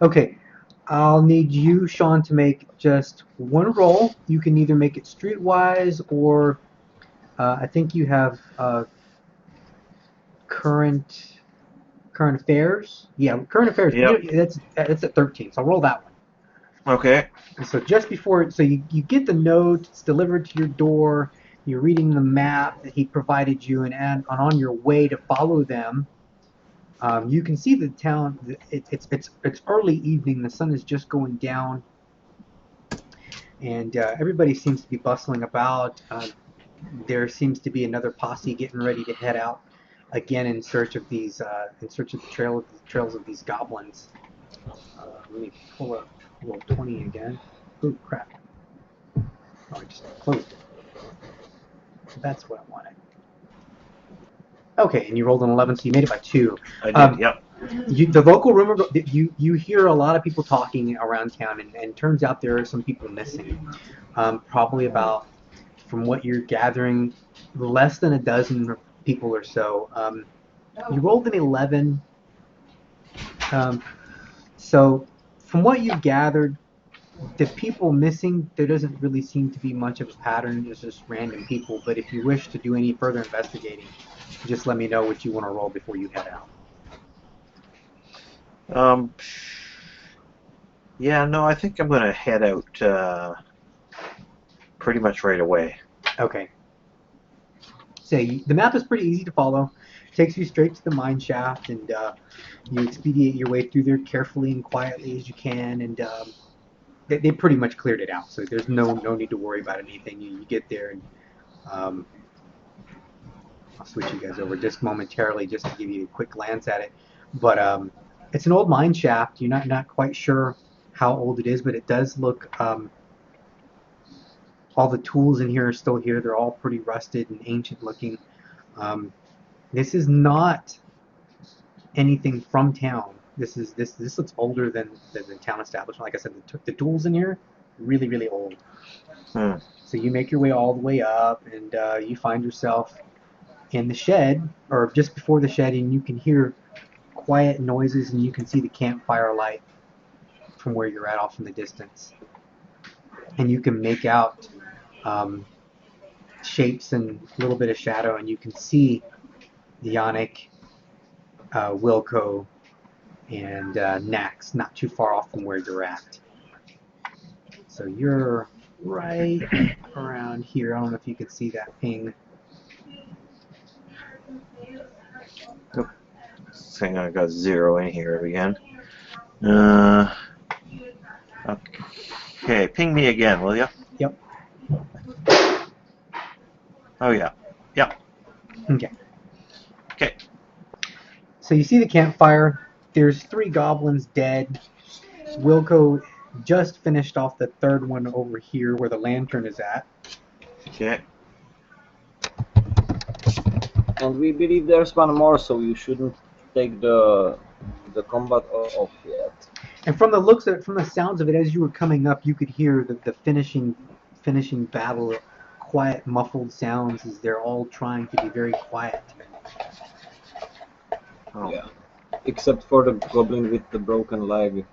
Okay, I'll need you, Sean, to make just one roll. You can either make it streetwise or I think you have current current affairs. Yeah, current affairs. Yep. That's at 13. So roll that one. Okay. And so just before, so you get the note. It's delivered to your door. You're reading the map that he provided you, and on your way to follow them, you can see the town. It's early evening. The sun is just going down, and everybody seems to be bustling about. There seems to be another posse getting ready to head out again in search of in search of the trails of these goblins. Let me pull up roll 20 again. Oh crap! Oh, I just closed it. That's what I wanted. Okay, and you rolled an 11, so you made it by 2. I did. Um, Yep. the local rumor, you hear a lot of people talking around town, and turns out there are some people missing. Probably about, from what you're gathering, less than a dozen people or so. You rolled an 11, um, so from what you've gathered, the people missing, there doesn't really seem to be much of a pattern. It's just random people. But if you wish to do any further investigating, just let me know what you want to roll before you head out. Um, yeah, no, I think I'm gonna head out pretty much right away. Okay. So the map is pretty easy to follow. It takes you straight to the mine shaft, and you expedite your way through there carefully and quietly as you can. And they pretty much cleared it out, so there's no need to worry about anything. You get there, and um, I'll switch you guys over just momentarily, just to give you a quick glance at it. But it's an old mine shaft. You're not quite sure how old it is, but it does look. All the tools in here are still here. They're all pretty rusted and ancient looking. Um, this is not anything from town. This looks older than the town establishment. Like I said, the tools in here really old. Hmm. So you make your way all the way up, and you find yourself in the shed, or just before the shed, and you can hear quiet noises, and you can see the campfire light from where you're at off in the distance, and you can make out um, shapes and a little bit of shadow, and you can see Yannick, Wilco, and Nax not too far off from where you're at. So you're right around here. I don't know if you can see that ping. Oop. Hang on, I got 0 in here again. Uh, okay, ping me again, will you? Yep. Oh yeah. Yep. Okay. Okay. So you see the campfire. There's 3 goblins dead. Wilco just finished off the 3rd one over here where the lantern is at. Okay. And we believe there's one more, so you shouldn't take the combat off yet. And from the looks of it, from the sounds of it, as you were coming up, you could hear the finishing battle, quiet, muffled sounds as they're all trying to be very quiet. Oh. Yeah. Except for the goblin with the broken leg.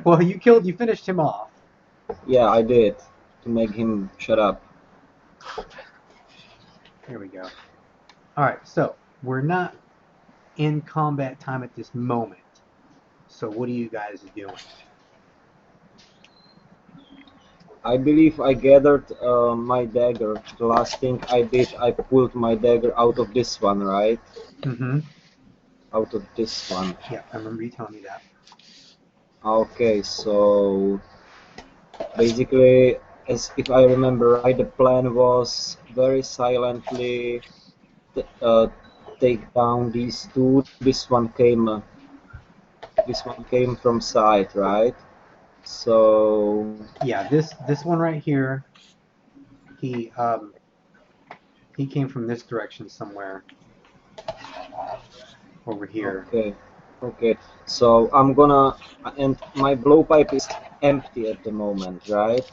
Well, you finished him off. Yeah, I did. To make him shut up. There we go. Alright, so we're not in combat time at this moment. So what are you guys doing? I believe I gathered my dagger. The last thing I did, I pulled my dagger out of this one, right? Mm-hmm. Out of this one. Yeah, I remember you telling me that. Okay, so basically, as if I remember right, the plan was very silently take down these 2. This one came from side, right? So Yeah, this one right here, he came from this direction somewhere. Over here. Okay. So I'm gonna, and my blowpipe is empty at the moment, right?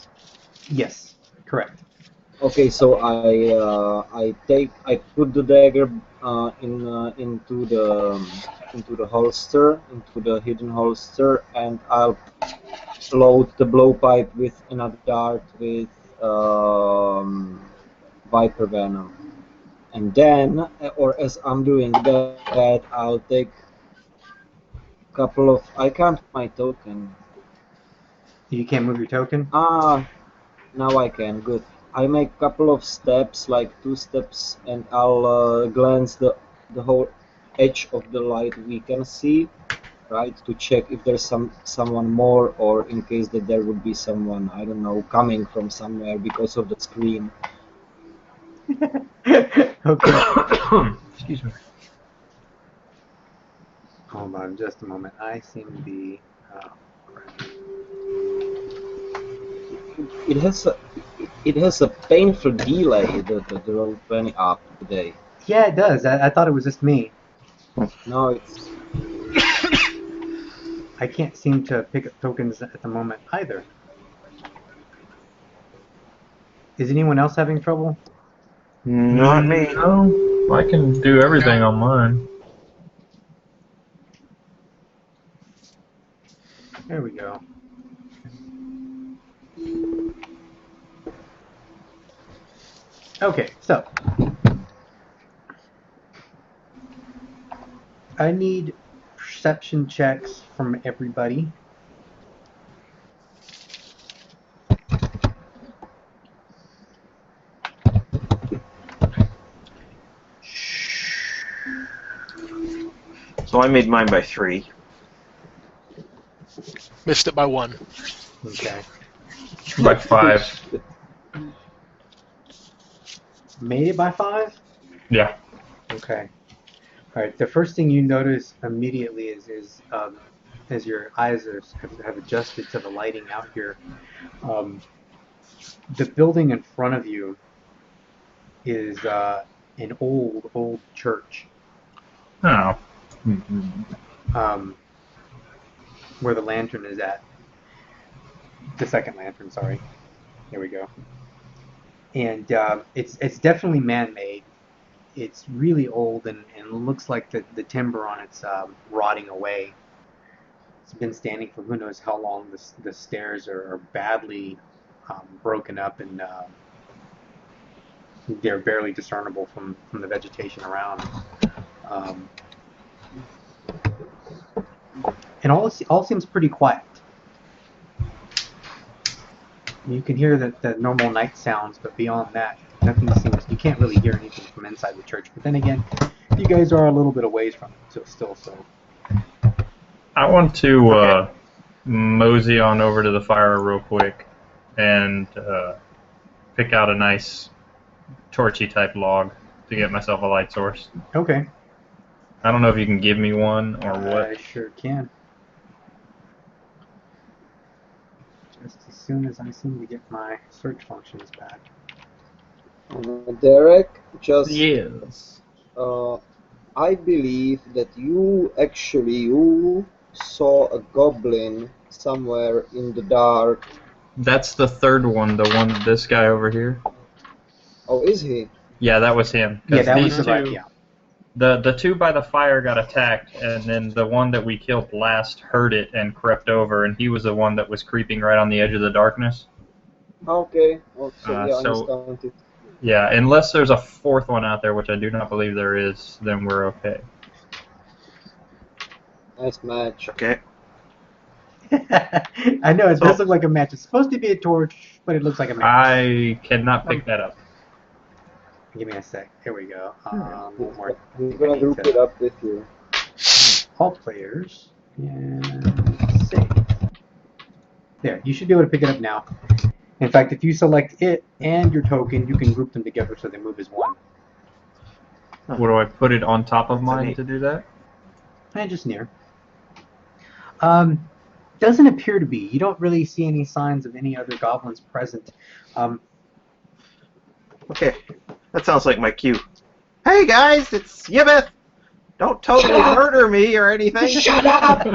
Yes, correct. Okay, so I put the dagger into the holster, into the hidden holster, and I'll load the blowpipe with another dart with viper venom. And then, or as I'm doing that, I'll take couple of. I can't move my token. You can't move your token? Ah, now I can. Good. I make couple of steps, like 2 steps, and I'll glance the whole edge of the light we can see, right, to check if there's someone more, or in case that there would be someone, I don't know, coming from somewhere because of the screen. Okay. Excuse me. Hold on just a moment. I seem to be... It has a painful delay, the roll 20 up today. Yeah, it does. I thought it was just me. No, it's I can't seem to pick up tokens at the moment either. Is anyone else having trouble? Not me. No, I can do everything on mine. There we go. Okay, so I need perception checks from everybody. So I made mine by 3. Missed it by 1. Okay. By 5. Made it by 5? Yeah. Okay. All right. The first thing you notice immediately is as your eyes have adjusted to the lighting out here, the building in front of you is an old church. Oh. Where the lantern is at. The second lantern, sorry. There we go. And it's definitely man-made. It's really old and looks like the timber on it's rotting away. It's been standing for who knows how long. The stairs are badly broken up and they're barely discernible from the vegetation around. And all seems pretty quiet. You can hear the normal night sounds, but beyond that, nothing seems. You can't really hear anything from inside the church. But then again, you guys are a little bit away from it still. So I want to mosey on over to the fire real quick and pick out a nice torchy type log to get myself a light source. okay, I don't know if you can give me one or what. I sure can. Just as soon as I seem to get my search functions back. Derek. Just Yes. I believe that you saw a goblin somewhere in the dark. That's the third one, this guy over here. Oh, is he? Yeah, that was him. 'Cause Yeah, that was these the right. two- Yeah. The two by the fire got attacked, and then the one that we killed last heard it and crept over, and he was the one that was creeping right on the edge of the darkness. Okay. Oh, so yeah, I so- understand it. Yeah, unless there's a fourth one out there, which I do not believe there is, then we're okay. Nice match. Okay. I know it does look like a match. It's supposed to be a torch, but it looks like a match. I cannot pick that up. Give me a sec. Here we go. One more. He's gonna group it up with you. All players and save. There, you should be able to pick it up now. In fact, if you select it and your token, you can group them together so they move as one. What do I put it on top of mine neat. to do that? And just near. Doesn't appear to be. You don't really see any signs of any other goblins present. Okay. That sounds like my cue. Hey guys, it's Yibeth! Don't totally murder me or anything. Shut up!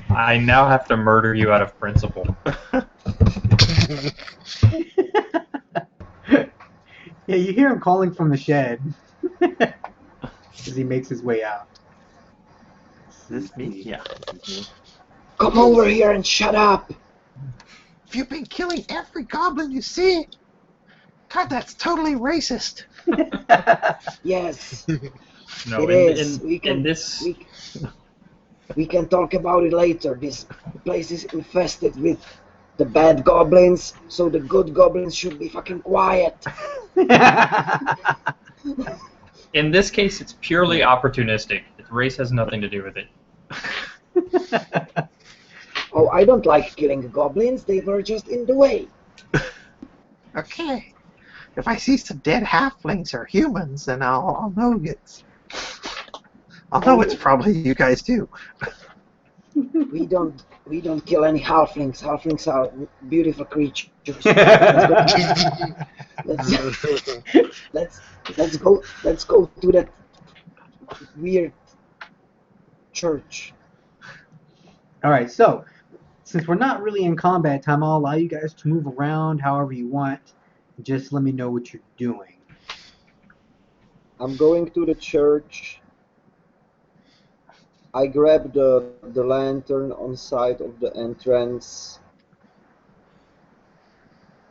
I now have to murder you out of principle. Yeah, you hear him calling from the shed as he makes his way out. This me? Yeah. Come over here and shut up. If you've been killing every goblin you see, God, that's totally racist. Yes, No, it is. in this We can talk about it later. This place is infested with the bad goblins, so the good goblins should be fucking quiet. in this case, it's purely opportunistic. Race has nothing to do with it. Oh, I don't like killing goblins. They were just in the way. Okay. If I see some dead halflings or humans, then I'll know it's. I'll know it's probably you guys too. We don't kill any halflings. Halflings are beautiful creatures. Let's go to that weird church. All right, so since we're not really in combat time, I'll allow you guys to move around however you want. Just let me know what you're doing. I'm going to the church. I grab the lantern on side of the entrance.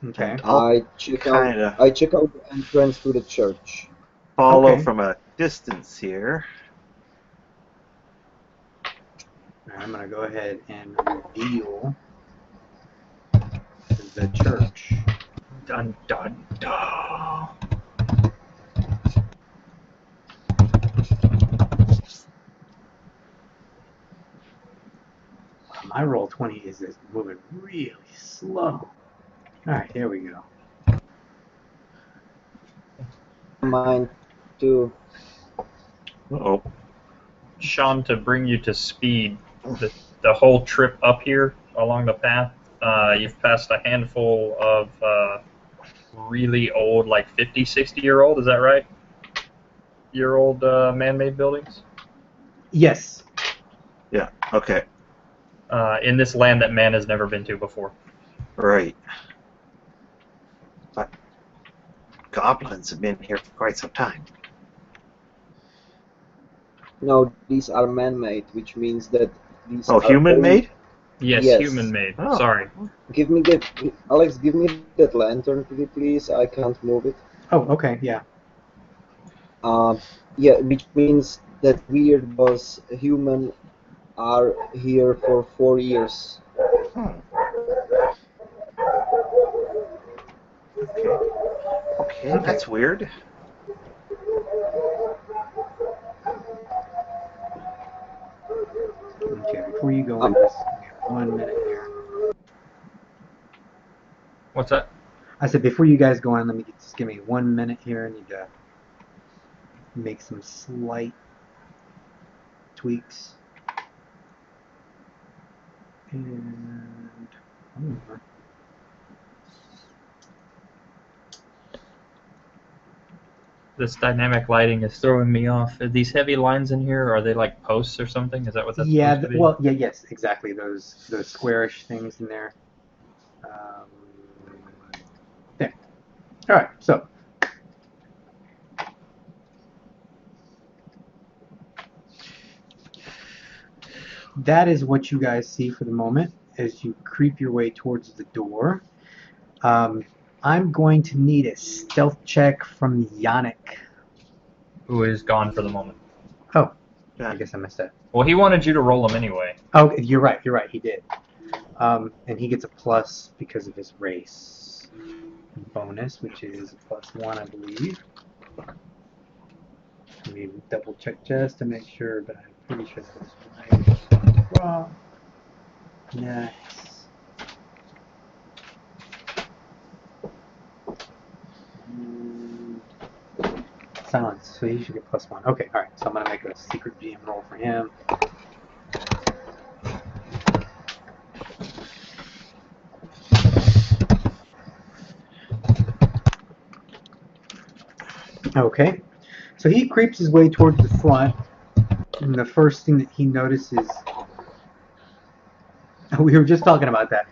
Okay. I check out the entrance to the church. Follow Okay. from a distance here. I'm going to go ahead and reveal the church. Dun dun dun. My roll 20 is just moving really slow. All right, here we go. Mine too. Uh-oh. Sean, to bring you to speed, the whole trip up here along the path, you've passed a handful of really old, like 50, 60-year-old, is that right? Year-old man-made buildings? Yes. Yeah, okay. In this land that man has never been to before. Right. But goblins have been here for quite some time. No, these are man-made, which means that these Oh, are human-made? Yes, Yes. human-made. Oh. Sorry. Give me Alex, give me that lantern, please. I can't move it. Oh, okay, yeah. Yeah, which means that weird was human are here for 4 years. Hmm. Okay, that's weird. Okay, before you go in, just give me 1 minute here. What's that? I said before you guys go in, just give me 1 minute here. I need to make some slight tweaks. And This dynamic lighting is throwing me off. Are these heavy lines in here, are they like posts or something? Is that what that's yeah, supposed to be? well, yeah, yes, exactly. Those squarish things in there. There. All right, so that is what you guys see for the moment as you creep your way towards the door. I'm going to need a stealth check from Yannick. Who is gone for the moment. Oh, Yeah. I guess I missed that. Well, he wanted you to roll them anyway. Oh, you're right, he did. And he gets a plus because of his race bonus, which is a +1, I believe. Let me double check just to make sure, but I'm pretty sure that was right. Raw. Nice. Silence, so he should get +1. Okay, alright, so I'm going to make a secret GM roll for him. Okay, so he creeps his way towards the front, and the first thing that he notices We were just talking about that.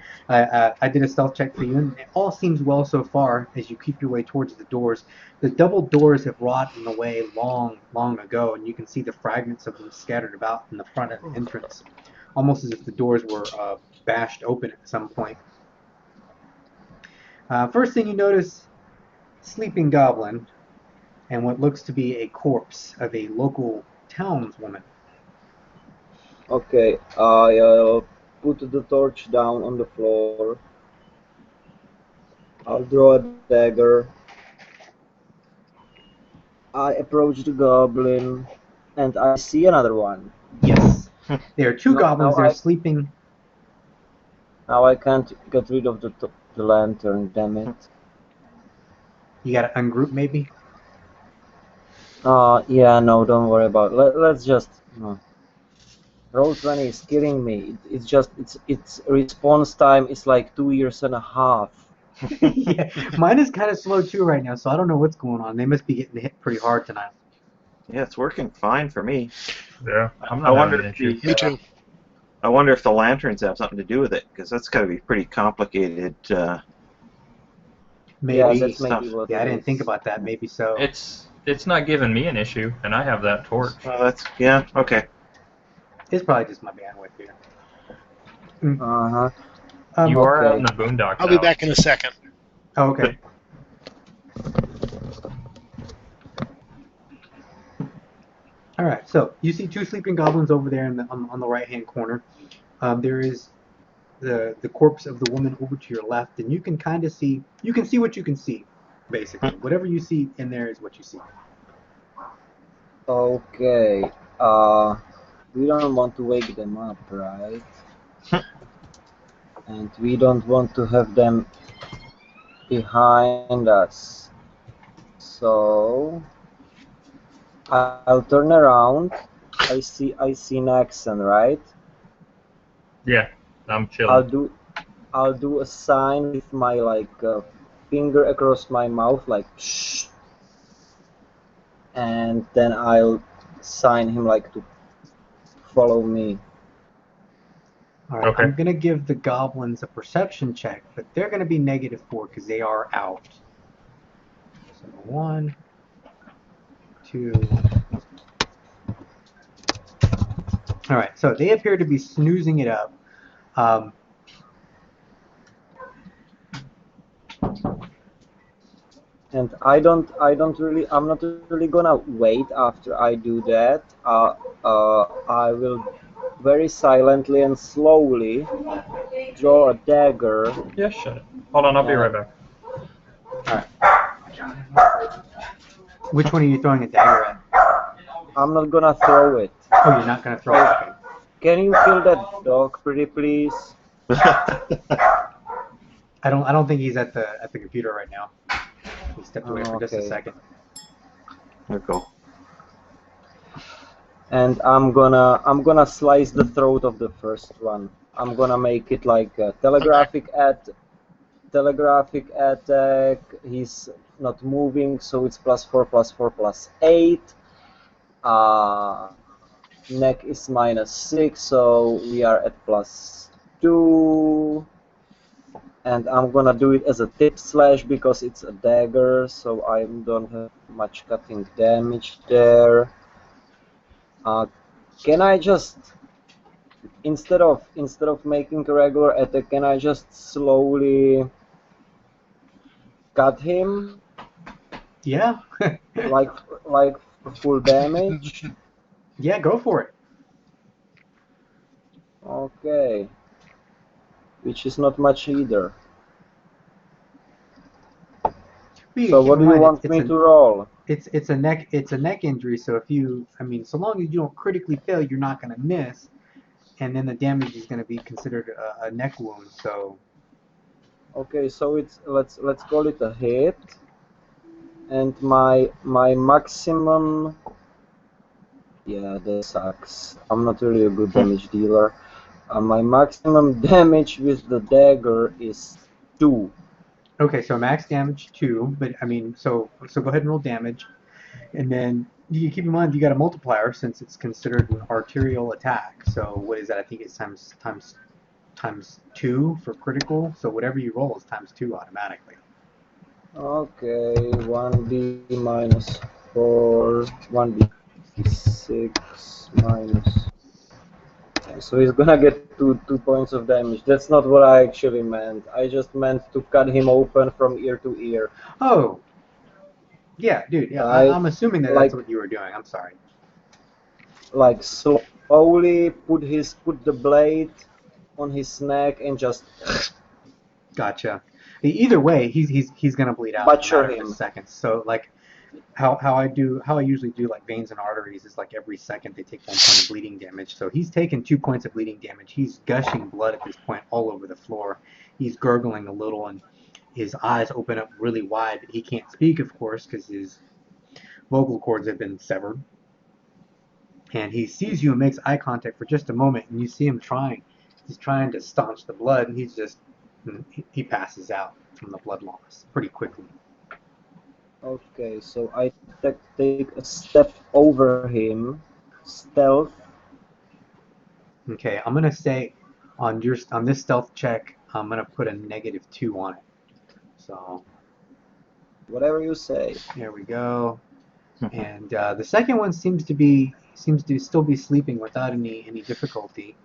I did a stealth check for you, and it all seems well so far as you keep your way towards the doors. The double doors have rotten away long, long ago, and you can see the fragments of them scattered about in the front of the entrance, almost as if the doors were bashed open at some point. First thing you notice, sleeping goblin, and what looks to be a corpse of a local townswoman. Okay, I'll put the torch down on the floor. I'll draw a dagger. I approach the goblin, and I see another one. Yes, there are two No, goblins. now They're I- sleeping. Now I can't get rid of the lantern, damn it. You got to ungroup maybe. Yeah, no, don't worry about it. Let's just... Roll 20 is killing me. Its response time is like 2.5 years. Yeah, mine is kind of slow too right now, so I don't know what's going on. They must be getting hit pretty hard tonight. Yeah, it's working fine for me. Yeah, I'm I not wonder having an if issue. the Me too. I wonder if the lanterns have something to do with it, because that's got to be pretty complicated. Maybe. Yeah, that's stuff. maybe what Yeah, it I didn't think is. about that. Maybe so. It's not giving me an issue, and I have that torch. That's yeah, okay. It's probably just my bandwidth here. Uh-huh. You are out okay. in the boondocks. I'll be Alex. back in a second. Oh, okay. All right. So you see two sleeping goblins over there on the right-hand corner. There is the corpse of the woman over to your left, and you can kind of see. You can see what you can see, basically. Whatever you see in there is what you see. Okay. We don't want to wake them up, right? And we don't want to have them behind us. So I'll turn around. I see Naxon, right? Yeah, I'm chilling. I'll do a sign with my finger across my mouth, like shh, and then I'll sign him to follow me. All right. Okay. I'm gonna give the goblins a perception check, but they're gonna be -4 because they are out. So 1, 2. All right. So they appear to be snoozing it up. And I'm not really gonna wait after I do that. I will very silently and slowly draw a dagger. Yeah, shut it. Hold on, I'll be right back. All right. Which one are you throwing a dagger at? I'm not gonna throw it. Oh, you're not gonna throw it. Okay. Can you kill that dog, pretty please? I don't think he's at the computer right now. He stepped away for just a Okay. second. There we go. And I'm gonna slice the throat of the first one. I'm gonna make it like a telegraphic attack. He's not moving, so it's +4, +4, +8. Neck is -6, so we are at +2. And I'm gonna do it as a tip slash because it's a dagger, so I don't have much cutting damage there. Can I just, instead of making a regular attack, can I just slowly cut him Yeah. like full damage? Yeah, go for it. Okay. Which is not much either. So what do you want me to roll? It's a neck injury. So so long as you don't critically fail, you're not gonna miss, and then the damage is gonna be considered a neck wound. So Okay, so it's let's call it a hit. And my maximum. Yeah, that sucks. I'm not really a good damage dealer. My maximum damage with the dagger is 2. okay, so max damage 2, but so go ahead and roll damage, and then you keep in mind you got a multiplier since it's considered an arterial attack. So what is that? I think it's times times 2 for critical. So whatever you roll is times 2 automatically. Okay, 1d minus 4, 1d6 minus. So he's gonna get two points of damage. That's not what I actually meant. I just meant to cut him open from ear to ear. Oh, yeah, dude. Yeah, Right? I'm assuming that Like- that's what you were doing. I'm sorry. Like slowly put the blade on his neck and just Gotcha. Either way, he's gonna bleed out in a Butcher matter of him. seconds. So like how I usually do like veins and arteries is like every second they take 1 point of bleeding damage. So he's taken 2 points of bleeding damage. He's gushing blood at this point all over the floor. He's gurgling a little and his eyes open up really wide, but he can't speak, of course, because his vocal cords have been severed. And he sees you and makes eye contact for just a moment, and you see him trying. He's trying to staunch the blood, and he passes out from the blood loss pretty quickly. Okay, so I take a step over him, stealth. Okay, I'm gonna say on this stealth check, I'm gonna put a -2 on it. So Whatever you say. there we go. And the second one seems to still be sleeping without any difficulty.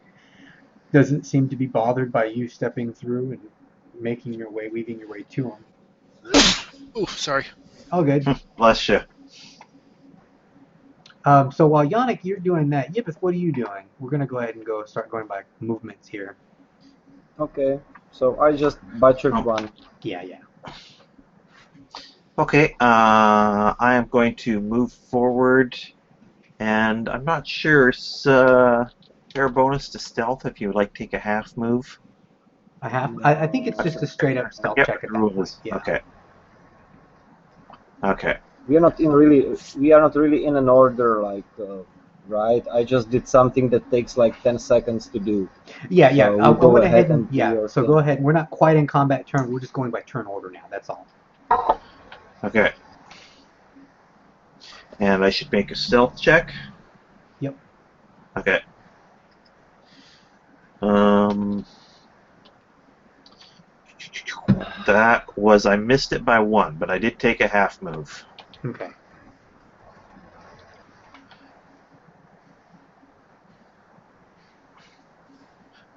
Doesn't seem to be bothered by you stepping through and weaving your way to him. Ooh, sorry. Oh, good. Bless you. So while Yannick, you're doing that, Yipith, what are you doing? We're gonna go ahead and start going by movements here. Okay, so I just butchered one. Yeah. Okay, I am going to move forward, and I'm not sure. Is there a bonus to stealth if you would like to take a half move? I think it's just a straight up stealth Yep, check at the that rule point. is- Yeah. Okay. Okay. We are not really in an order, like, right? I just did something that takes like 10 seconds to do. Yeah. So we'll I'll go go ahead ahead and and do your So thing. go ahead. We're not quite in combat turn. We're just going by turn order now. That's all. Okay. And I should make a stealth check? Yep. Okay. I missed it by 1, but I did take a half move. Okay.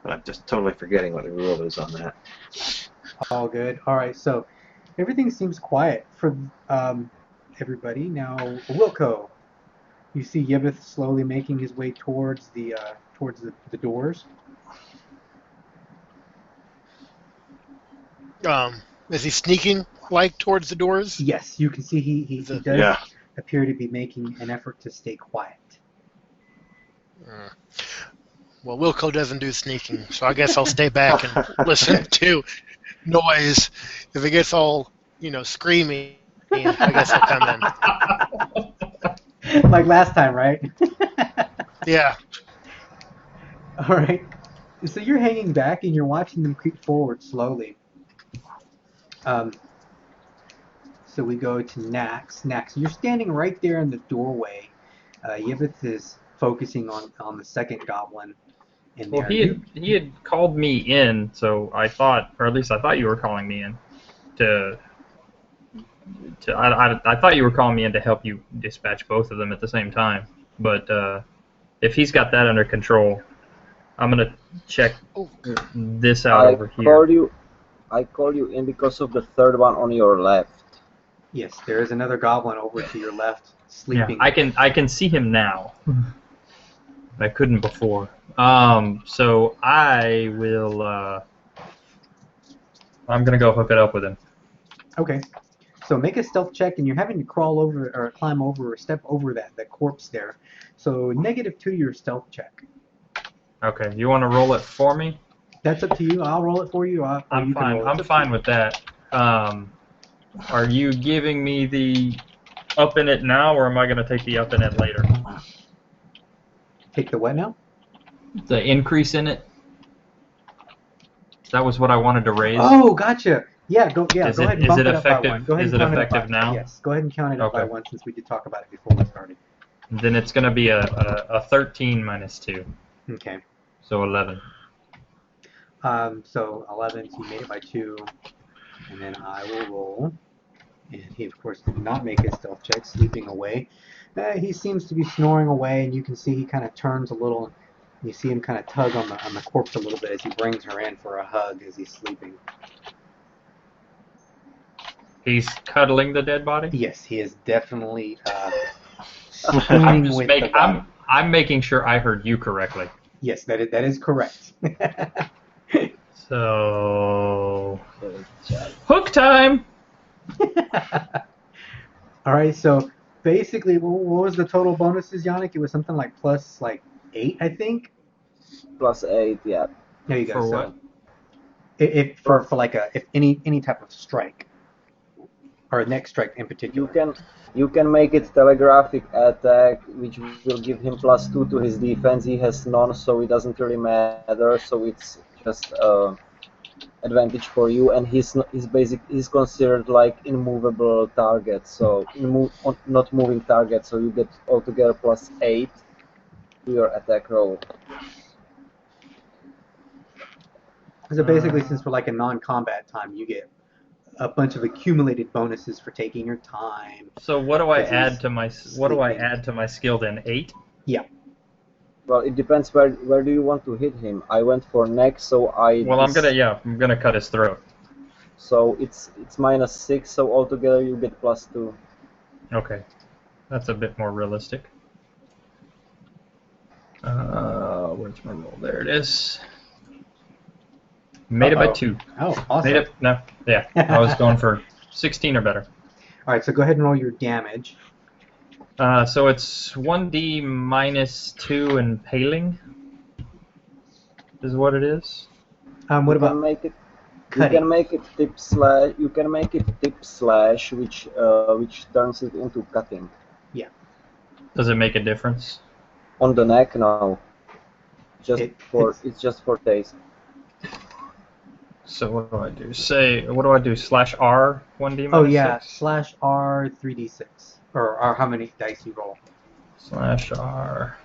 But I'm just totally forgetting what the rule is on that. All good. All right. So everything seems quiet for everybody. Now, Wilco, you see Yibith slowly making his way towards the doors. Is he sneaking like towards the doors? Yes, you can see he does Yeah. appear to be making an effort to stay quiet. Well, Wilco doesn't do sneaking, so I guess I'll stay back and listen to noise. If it gets all, screaming, I guess I'll come in. Like last time, right? Yeah. All right. So you're hanging back and you're watching them creep forward slowly. So we go to Nax. Nax, you're standing right there in the doorway. Yibith is focusing on the second goblin in Well, there. he had called me in, so I thought, or at least I thought you were calling me in I thought you were calling me in to help you dispatch both of them at the same time. But if he's got that under control, I'm gonna check this out over here. I call you in because of the third one on your left. Yes, there is another goblin over to your left, Yeah, sleeping. I can see him now. I couldn't before. So I will. I'm gonna go hook it up with him. Okay. So make a stealth check, and you're having to crawl over or climb over or step over that corpse there. So -2 your stealth check. Okay, you want to roll it for me? That's up to you. I'll roll it for you. Or I'm you can fine. roll it. I'm It's up to fine you. with that. Are you giving me the up in it now, or am I gonna take the up in it later? Take the what now? The increase in it. That was what I wanted to raise. Oh, gotcha. Yeah, go Is ahead and it bump it up by effective- 1. Go ahead is and it count effective it up by, now? Yes, go ahead and count it up by Okay. 1 since we did talk about it before we started. Then it's gonna be a 13 minus 2, Okay. so 11. So 11, so you made it by 2, and then I will roll. And he, of course, did not make his stealth check, sleeping away. He seems to be snoring away, and you can see he kind of turns a little. You see him kind of tug on the corpse a little bit as he brings her in for a hug as he's sleeping. He's cuddling the dead body? Yes, he is definitely spooning with the body. I'm making sure I heard you correctly. Yes, that is correct. So... hook time! All right, so basically, what was the total bonuses, Yannick? It was something like plus like 8, I think. Plus 8, yeah. There you go. For so what? if for like if any type of strike or a next strike in particular. You can make it telegraphic attack, which will give him plus 2 to his defense. He has none, so it doesn't really matter. So it's just advantage for you, and he's considered like immovable target. So not moving target. So you get altogether plus 8 to your attack roll. So basically, since we're like a non-combat time, you get a bunch of accumulated bonuses for taking your time. So what do I This add is to my skill then? 8? Yeah. Well, it depends where do you want to hit him. I went for neck, so I'm gonna cut his throat. So it's minus 6, so altogether you get plus 2. Okay, that's a bit more realistic. Where's my roll? There it is. Made it by 2. Oh, awesome. Made it. No, yeah, I was going for 16 or better. All right, so go ahead and roll your damage. So it's 1d minus 2 impaling. Is what it is. What about You cutting? can make it tip slash. You can make it tip slash, which turns it into cutting. Yeah. Does it make a difference? On the neck, no. It's just for taste. So what do I do? What do I do? Slash R 1d minus Oh yeah, 6? slash R 3d6, or how many dice you roll. Slash R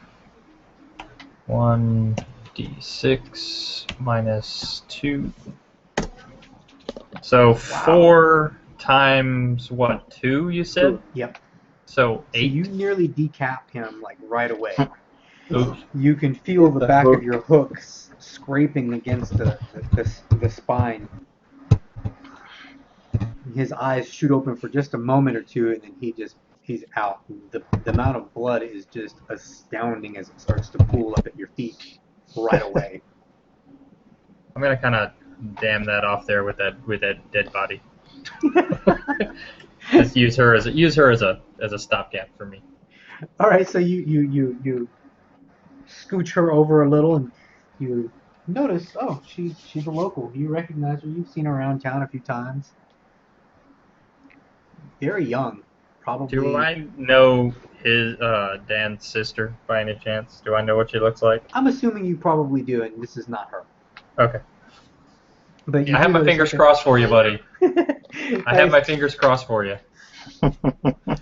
1d6 minus 2. So 4 times what? 2 you said? Yep. So So 8. you nearly decap him like right away. Oops. You can feel the back of your hooks scraping against the spine. His eyes shoot open for just a moment or two, and then he's out. The amount of blood is just astounding as it starts to pool up at your feet right away. I'm gonna kind of dam that off there with that dead body. Just use her as a stopgap for me. All right, so you scooch her over a little, and you notice, oh, she's a local. You recognize her. You've seen her around town a few times. Very young, probably. Do I know his Dan's sister by any chance? Do I know what she looks like? I'm assuming you probably do, and this is not her. Okay. But I have my fingers crossed for you, buddy. I have my fingers crossed for you.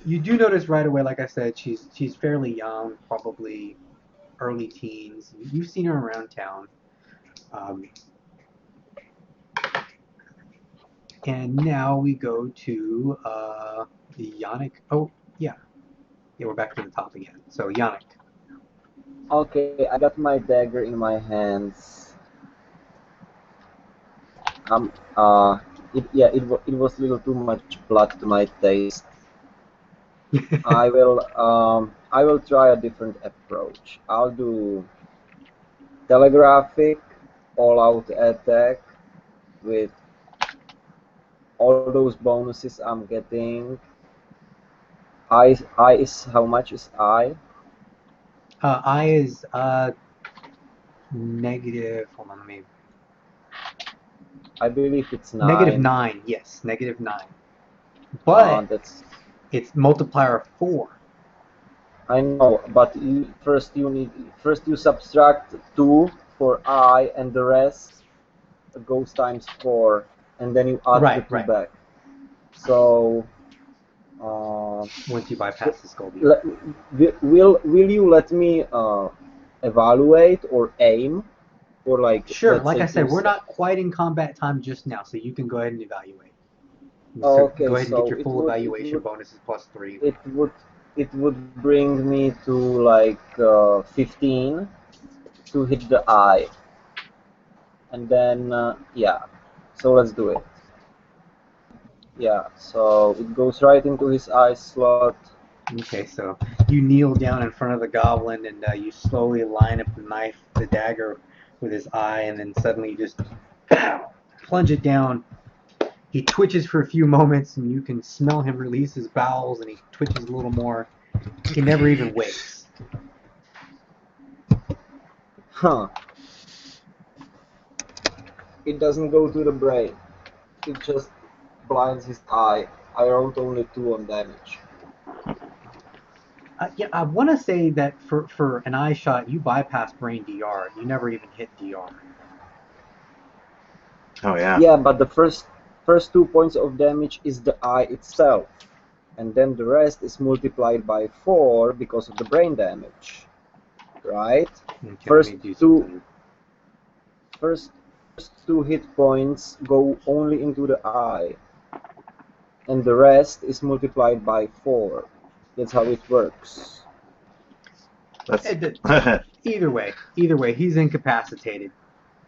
You do notice right away, like I said, she's fairly young, probably early teens. You've seen her around town. And now we go to Yannick. Oh, yeah. Yeah, we're back to the top again. So, Yannick. Okay, I got my dagger in my hands. It was a little too much blood to my taste. I will try a different approach. I'll do telegraphic, all-out attack with all those bonuses I'm getting. I is how much is I? I is negative. Hold on, let me. I believe it's 9. Negative 9. Yes, negative 9. But it's multiplier of 4. I know, but first you subtract 2 for I, and the rest goes times 4, and then you add the 2 back. So once you bypass the skull, will you let me evaluate or aim? Or like, Sure, let's like say I said, 2 we're steps? not quite in combat time just now, so you can go ahead and evaluate. Oh, So go okay, ahead and get so your full evaluation bonuses +3. it would bring me to like 15 to hit the eye, and then yeah, so let's do it. Yeah, so it goes right into his eye slot. Okay, so you kneel down in front of the goblin and you slowly line up the dagger with his eye, and then suddenly you just plunge it down. He twitches for a few moments, and you can smell him release his bowels, and he twitches a little more. He never even wakes. Huh. It doesn't go to the brain. It just blinds his eye. I rolled only 2 on damage. Yeah, I want to say that for an eye shot, you bypass brain DR. You never even hit DR. Oh yeah. Yeah, but the first 2 points of damage is the eye itself, and then the rest is multiplied by 4 because of the brain damage, right? Okay, First let me do two something. first 2 hit points go only into the eye, and the rest is multiplied by 4. That's how it works. That's Either way, he's incapacitated.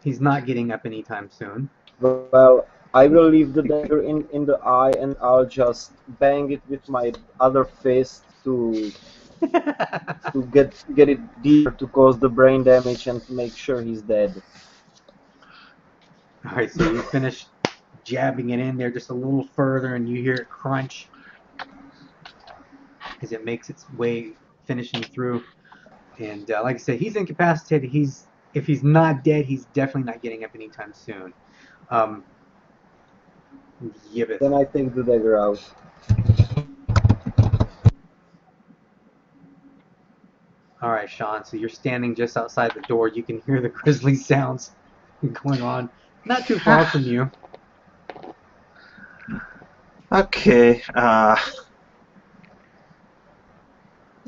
He's not getting up anytime soon. Well, I will leave the dagger in the eye, and I'll just bang it with my other fist to get it deeper to cause the brain damage and make sure he's dead. All right, so you finish jabbing it in there just a little further, and you hear it crunch as it makes its way finishing through. And like I said, he's incapacitated. If he's not dead, he's definitely not getting up anytime soon. Yibbeth. Then I take the dagger out. All right, Sean. So you're standing just outside the door. You can hear the grisly sounds going on, not too far from you. okay.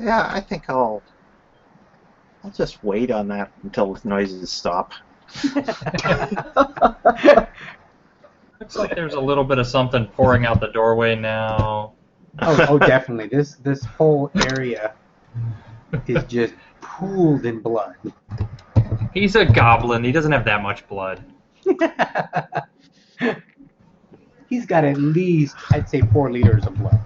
Yeah, I think I'll just wait on that until the noises stop. Looks like there's a little bit of something pouring out the doorway now. Oh, definitely. This whole area is just pooled in blood. He's a goblin. He doesn't have that much blood. He's got at least, I'd say, 4 liters of blood.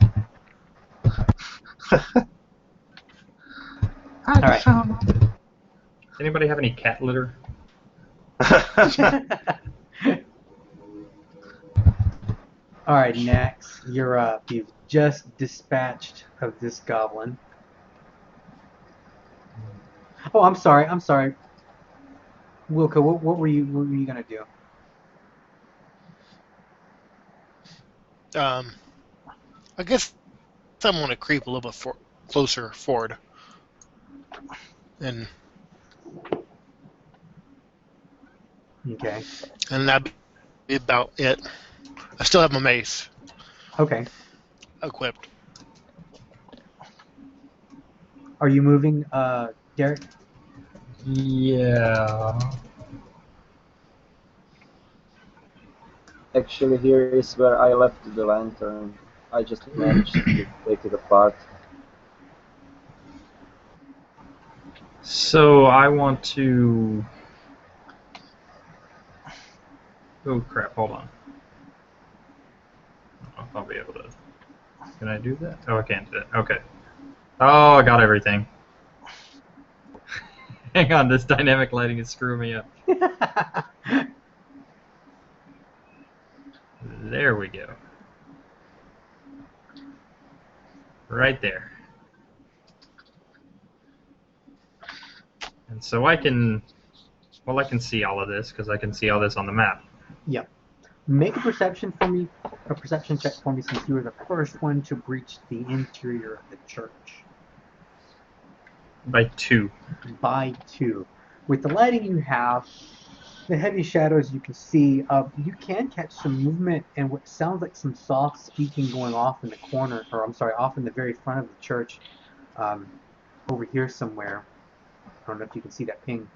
I right. found Does anybody have any cat litter? All right, next, you're up. You've just dispatched of this goblin. Oh, I'm sorry. Wilco, what were you gonna do? I guess I'm going to creep a little bit closer forward. And Okay. that'd be about it. I still have my mace Okay. equipped. Are you moving, Derek? Yeah. Actually, here is where I left the lantern. I just managed to take it apart. So I want to... Oh crap, hold on. I don't know if I'll be able to... Can I do that? Oh, I can't do that. Okay. Oh, I got everything. Hang on, this dynamic lighting is screwing me up. There we go. Right there. And so I can see all of this because I can see all this on the map. Yep. Make a perception check for me, since you were the first one to breach the interior of the church. By 2. By 2. With the lighting you have, the heavy shadows you can see, you can catch some movement and what sounds like some soft speaking going off in the corner, or I'm sorry, off in the very front of the church, over here somewhere. I don't know if you can see that ping.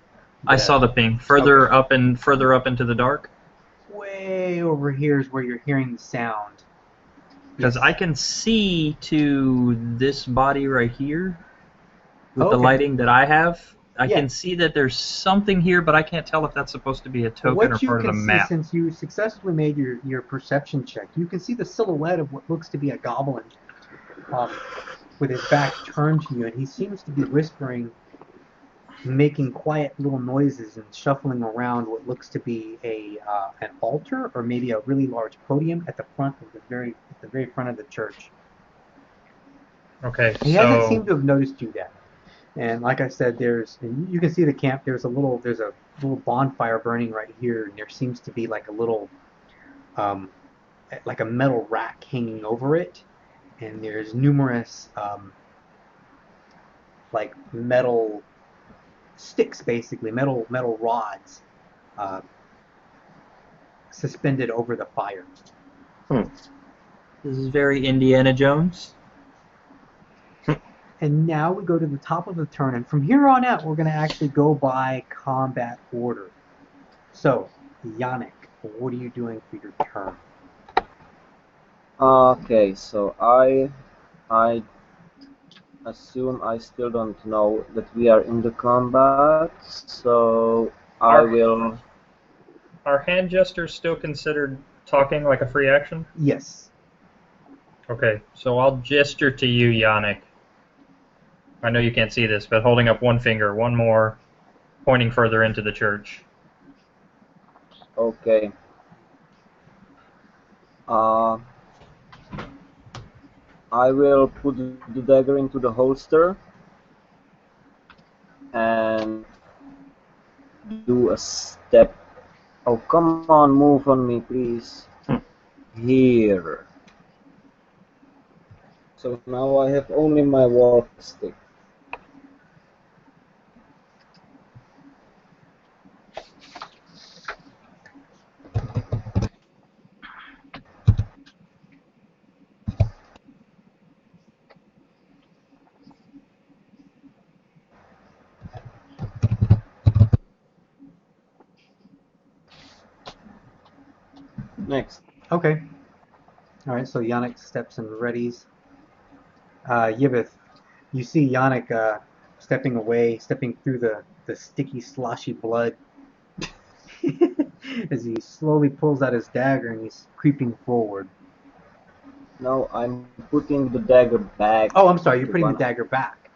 I saw the ping. Further up and further up into the dark. Way over here is where you're hearing the sound. Because Yes. I can see to this body right here with the Okay. lighting that I have. I Yeah. can see that there's something here, but I can't tell if that's supposed to be a token or What you part of the can see, map. since you successfully made your perception check, you can see the silhouette of what looks to be a goblin with his back turned to you, and he seems to be whispering, making quiet little noises and shuffling around what looks to be an altar or maybe a really large podium at the very front of the church. Okay, He hasn't so seemed to have noticed you yet. And like I said, and you can see the camp. There's a little bonfire burning right here, and there seems to be like a little, like a metal rack hanging over it, and there's numerous like metal sticks, basically metal rods, suspended over the fire. this is very Indiana Jones. And now we go to the top of the turn, and from here on out, we're going to actually go by combat order. So, Yannick, what are you doing for your turn? Okay, so I assume I still don't know that we are in the combat, so I will. Are hand gestures still considered talking like a free action? Yes. Okay, so I'll gesture to you, Yannick. I know you can't see this, but holding up one finger, one more, pointing further into the church. Okay. I will put the dagger into the holster and do a step. Oh, come on, move on me, please. Here. So now I have only my walk stick. Next. Okay. All right, so Yannick steps and readies. Yibith, you see Yannick stepping away, stepping through the sticky, sloshy blood as he slowly pulls out his dagger and he's creeping forward. No, I'm putting the dagger back. Oh, I'm sorry, you're putting the dagger back.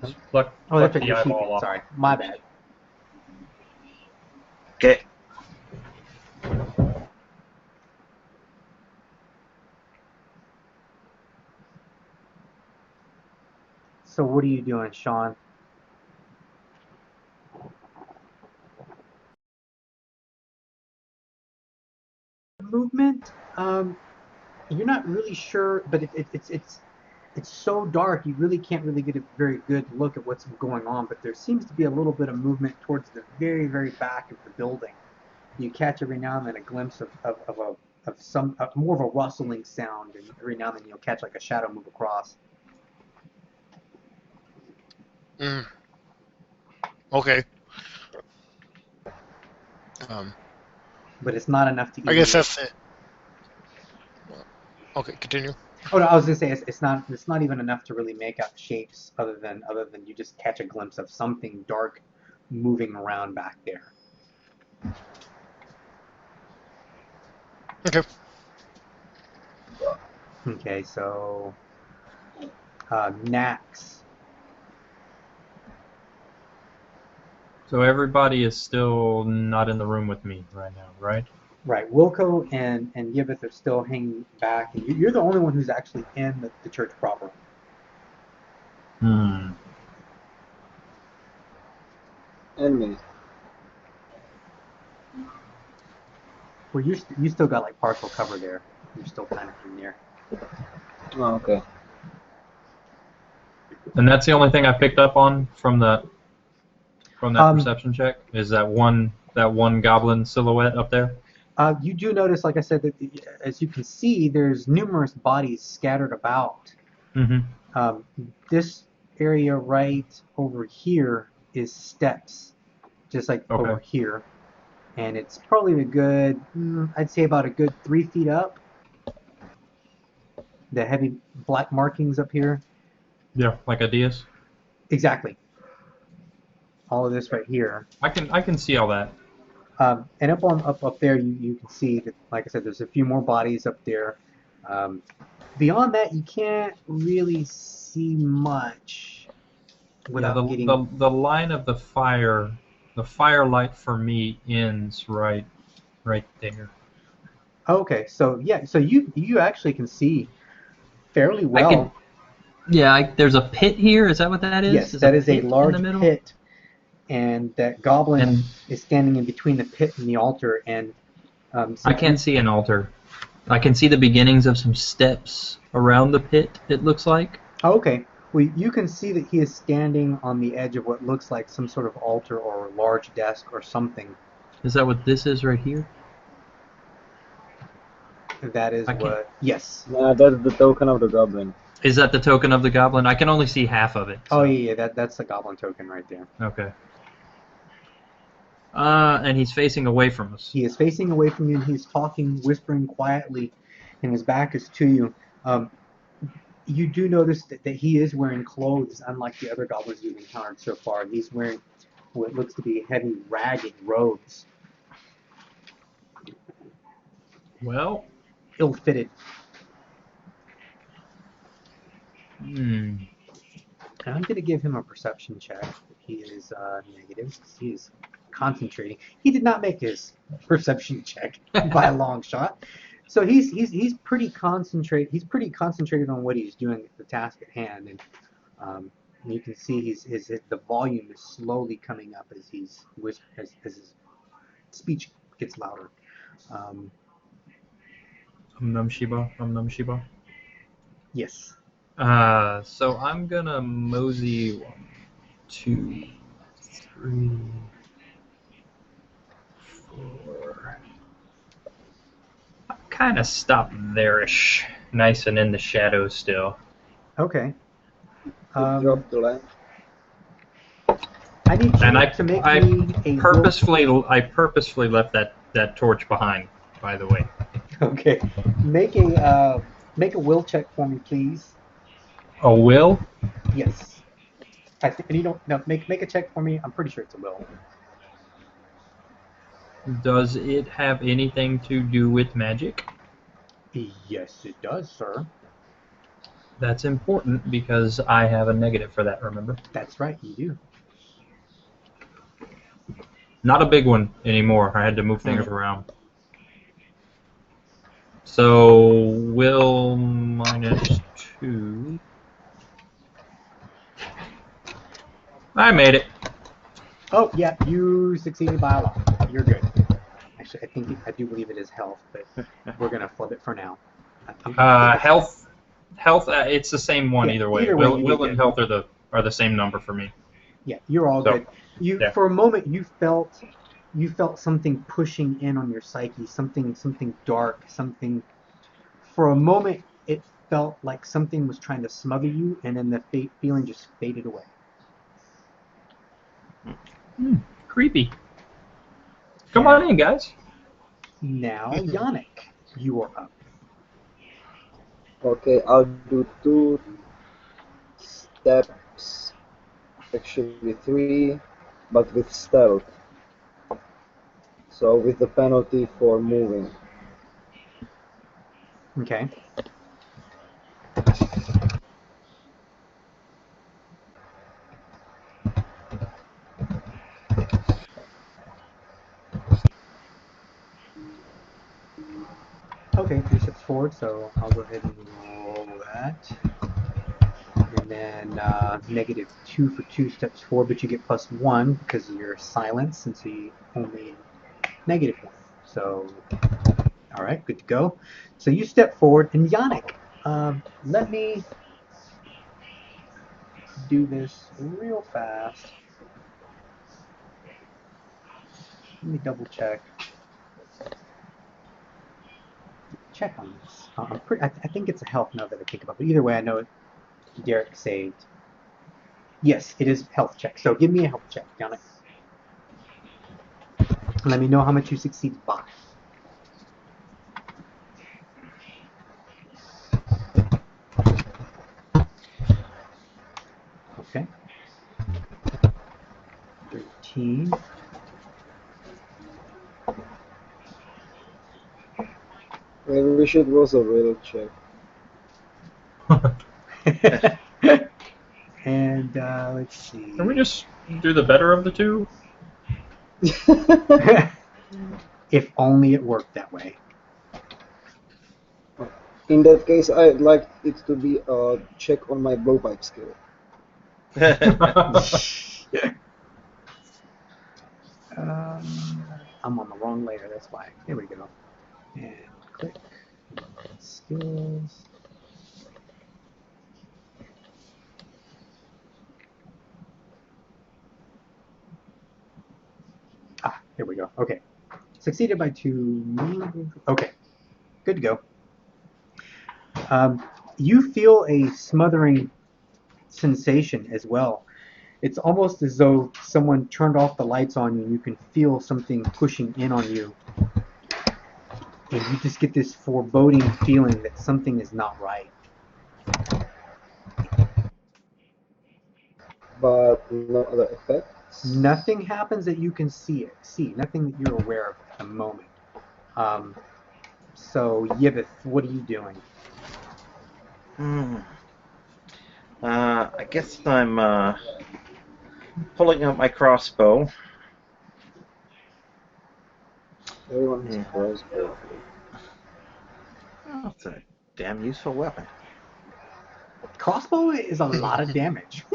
Just pluck That's the right, you're eyeball sheathing. off. Sorry, my bad. Okay. So what are you doing, Sean? Movement? You're not really sure, but it's so dark you really can't really get a very good look at what's going on. But there seems to be a little bit of movement towards the very back of the building. You catch every now and then a glimpse of some more of a rustling sound, and every now and then you'll catch like a shadow move across. Okay. But it's not enough to. I guess that's it. Okay, continue. Oh no, I was gonna say it's not even enough to really make out shapes other than you just catch a glimpse of something dark moving around back there. Okay. Okay, so Nax. So everybody is still not in the room with me right now, right? Right, Wilco and Yibith are still hanging back, and you're the only one who's actually in the church proper. And me. Well, you still got like partial cover there. You're still kind of in there. Oh, okay. And that's the only thing I picked up on from that perception check is that one goblin silhouette up there. You do notice, like I said, that as you can see, there's numerous bodies scattered about. Mm-hmm. This area right over here is steps just like Okay. over here. And it's probably a good, I'd say about a good 3 feet up. The heavy black markings up here. Yeah, like a dais. Exactly. All of this right here. I can see all that. And up there, you can see that, like I said, there's a few more bodies up there. Beyond that, you can't really see much Yeah, without getting. the line of the firelight for me ends right there. Okay, so yeah, so you actually can see fairly I well. can. Yeah, there's a pit here. Is that what that is? Yes, There's that is a pit in the large middle? pit, and that goblin And is standing in between the pit and the altar. And I since can't see an altar. I can see the beginnings of some steps around the pit, it looks like. Oh, okay. Well, you can see that he is standing on the edge of what looks like some sort of altar or a large desk or something. Is that what this is right here? That is I can't- what. Yes. Yeah, that's the token of the goblin. Is that the token of the goblin? I can only see half of it. Oh so- yeah, that's the goblin token right there. Okay. And he's facing away from us. He is facing away from you, and he's talking, whispering quietly, and his back is to you. You do notice that he is wearing clothes, unlike the other goblins you've encountered so far. He's wearing what looks to be heavy, ragged robes, Well, ill-fitted. hmm. And I'm going to give him a perception check. He is negative. He is concentrating. He did not make his perception check by a long shot. So he's pretty concentrated. He's pretty concentrated on what he's doing, the task at hand, and you can see the volume is slowly coming up as as his speech gets louder. Num Shiba. Num Shiba. Yes. So I'm gonna mosey 1, 2, 3, 4. I'm kind of stop there-ish, nice and in the shadows still. Okay. Drop the lamp. I need you And to make me a I purposefully left that torch behind. By the way. Okay. Make a will check for me, please. A will? Yes. I think you don't. No, make a check for me. I'm pretty sure it's a will. Does it have anything to do with magic? Yes, it does, sir. That's important because I have a negative for that, remember? That's right, you do. Not a big one anymore. I had to move things around. So, will -2. I made it. Oh, yeah, you succeeded by a lot. You're good. Actually, I do believe it is health, but we're gonna flip it for now. Health. It's the same one Yeah, either way. either way, you Will did and good. health are the same number for me. Yeah, you're all So, good. yeah. For a moment you felt something pushing in on your psyche, something dark, something. For a moment, it felt like something was trying to smother you, and then the feeling just faded away. Creepy. Come on in, guys. Now, Yannick, you are up. Okay, I'll do 2 steps, actually 3, but with stealth. So with the penalty for moving. Okay. Okay, 3 steps forward, so I'll go ahead and roll that. And then -2 for 2 steps forward, but you get +1 because of your silence, since you only -1. So, all right, good to go. So you step forward, and Yannick, let me do this real fast. Let me double check. Check on this. I think it's a health now that I think about it. But either way, I know Derek saved. Yes, it is health check. So give me a health check, Yannick. Let me know how much you succeeded by. Okay. 13. I wish it was a real check. And let's see. Can we just do the better of the two? If only it worked that way. In that case, I'd like it to be a check on my blowpipe skill. I'm on the wrong layer, that's why. There we go. And click. Skills. Here we go. Okay. Succeeded by 2. Okay. Good to go. You feel a smothering sensation as well. It's almost as though someone turned off the lights on you and you can feel something pushing in on you. And you just get this foreboding feeling that something is not right. But no other effects? Nothing happens that you can see. Nothing that you're aware of at the moment. So, Yibith, what are you doing? I guess I'm pulling out my crossbow. Everyone has a crossbow. Oh, it's a damn useful weapon. Crossbow is a lot of damage.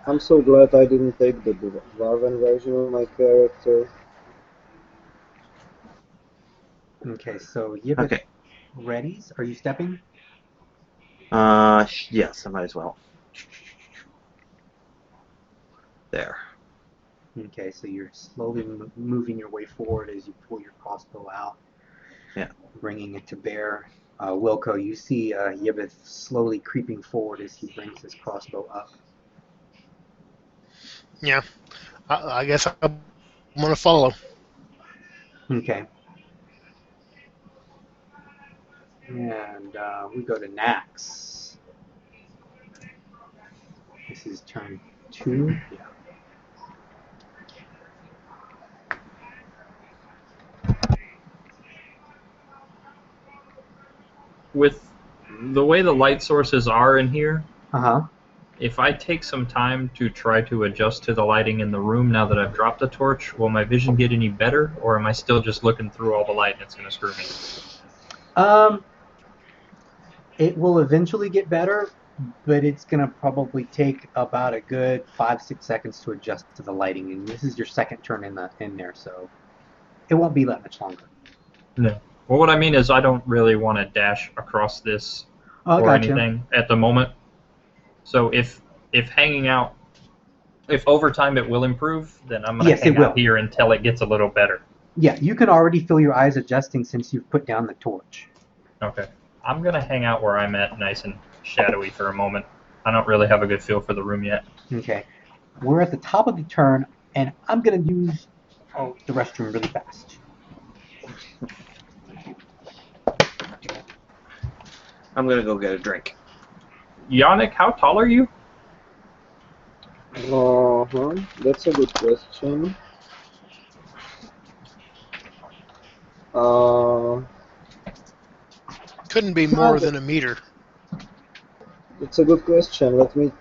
I'm so glad I didn't take the Dwarven version of my character. Okay, so Yibith Okay. readies. Are you stepping? Yes, I might as well. There. Okay, so you're slowly moving your way forward as you pull your crossbow out. Yeah. Bringing it to bear. Wilco, you see Yibith slowly creeping forward as he brings his crossbow up. Yeah, I guess I'm gonna follow. Okay. And we go to Nax. This is turn 2. Yeah. With the way the light sources are in here, Uh-huh. if I take some time to try to adjust to the lighting in the room now that I've dropped the torch, will my vision get any better, or am I still just looking through all the light and it's going to screw me? It will eventually get better, but it's going to probably take about a good 5-6 seconds to adjust to the lighting, and this is your second turn in there, so it won't be that much longer. No. Well, what I mean is I don't really want to dash across this or Gotcha. anything at the moment. So if hanging out, if over time it will improve, then I'm going to hang out here until it gets a little better. Yeah, you can already feel your eyes adjusting since you've put down the torch. Okay. I'm going to hang out where I'm at, nice and shadowy for a moment. I don't really have a good feel for the room yet. Okay. We're at the top of the turn, and I'm going to use the restroom really fast. I'm going to go get a drink. Yannick, how tall are you? That's a good question. Couldn't be more than a meter. It's a good question. Let me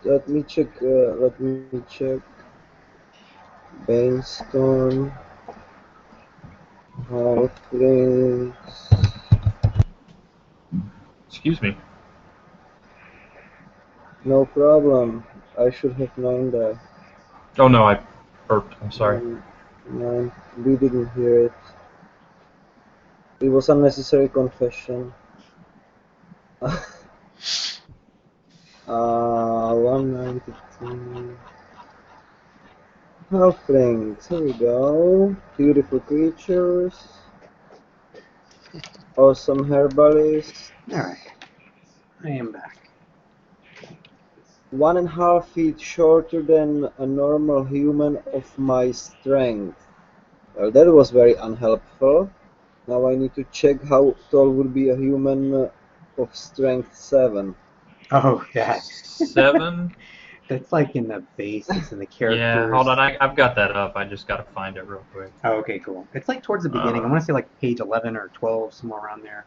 check. Let me check. Bainstorm. Halflings. Excuse me. No problem. I should have known that. Oh no, I burped. I'm sorry. No, we didn't hear it. It was unnecessary confession. 192. Halflings. Here we go. Beautiful creatures. Awesome herbalists. Alright. I am back. 1.5 feet shorter than a normal human of my strength. Well, that was very unhelpful. Now I need to check how tall would be a human of strength 7. Oh, that. 7. That's like in the basics and the Yeah, hold characters. on. I've got that up. I just gotta find it real quick. Oh, okay, cool. It's like towards the beginning. I want to say like page 11 or 12, somewhere around there.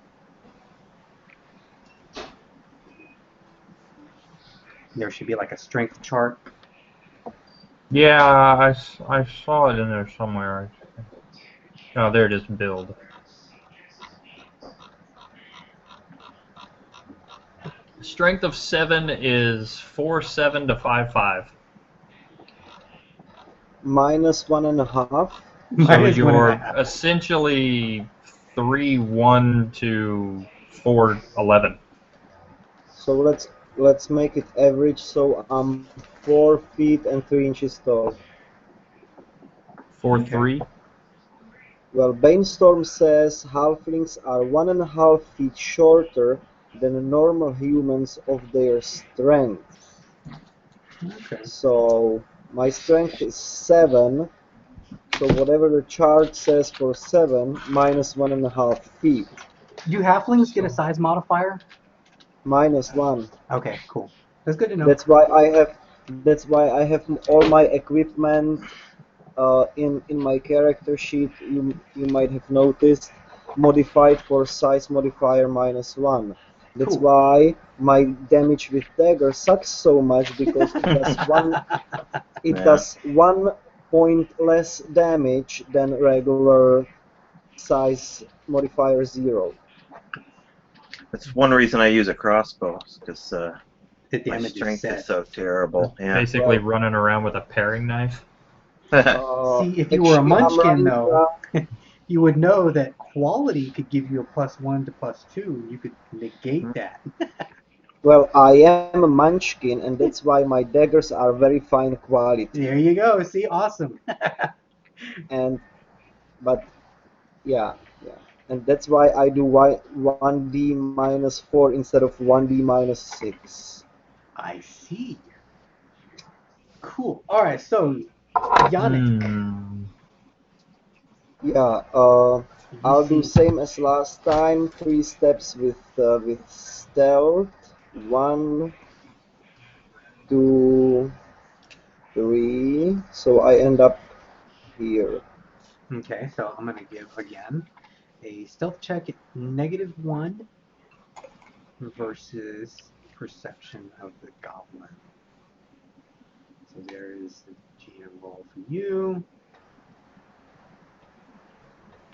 There should be like a strength chart. Yeah, I saw it in there somewhere. Oh, there it is. Build. Strength of 7 is 4'7" to 5'5". Minus 1.5. So Minus one and a you're half. essentially 3'1" to 4'11". So let's make it average. So I'm 4 feet and 3 inches tall. 4'3". Well, Bainstorm says halflings are 1.5 feet shorter than normal humans of their strength. Okay. So my strength is 7. So whatever the chart says for 7 minus 1.5 feet. Do halflings get a size modifier? Minus 1. Okay, cool. That's good to know. That's why I have all my equipment in my character sheet. You might have noticed modified for size modifier minus 1. That's Cool. why my damage with dagger sucks so much, because it Yeah. does 1 point less damage than regular size modifier 0. That's one reason I use a crossbow, because The my damage is strength set. is so terrible. Yeah. Basically Right. running around with a paring knife. See, if you were a Actually, I'm munchkin, running though, around. you would know that quality could give you a +1 to +2. You could negate that. Well, I am a munchkin, and that's why my daggers are very fine quality. There you go. See, awesome. And but yeah, and that's why I do 1d minus 4 instead of 1d minus 6. I see. Cool. All right, so Yannick, Yeah, you I'll do see. same as last time. 3 steps with stealth. 1, 2, 3. So I end up here. Okay, so I'm gonna give again a stealth check at -1 versus perception of the goblin. So there is the GM roll for you.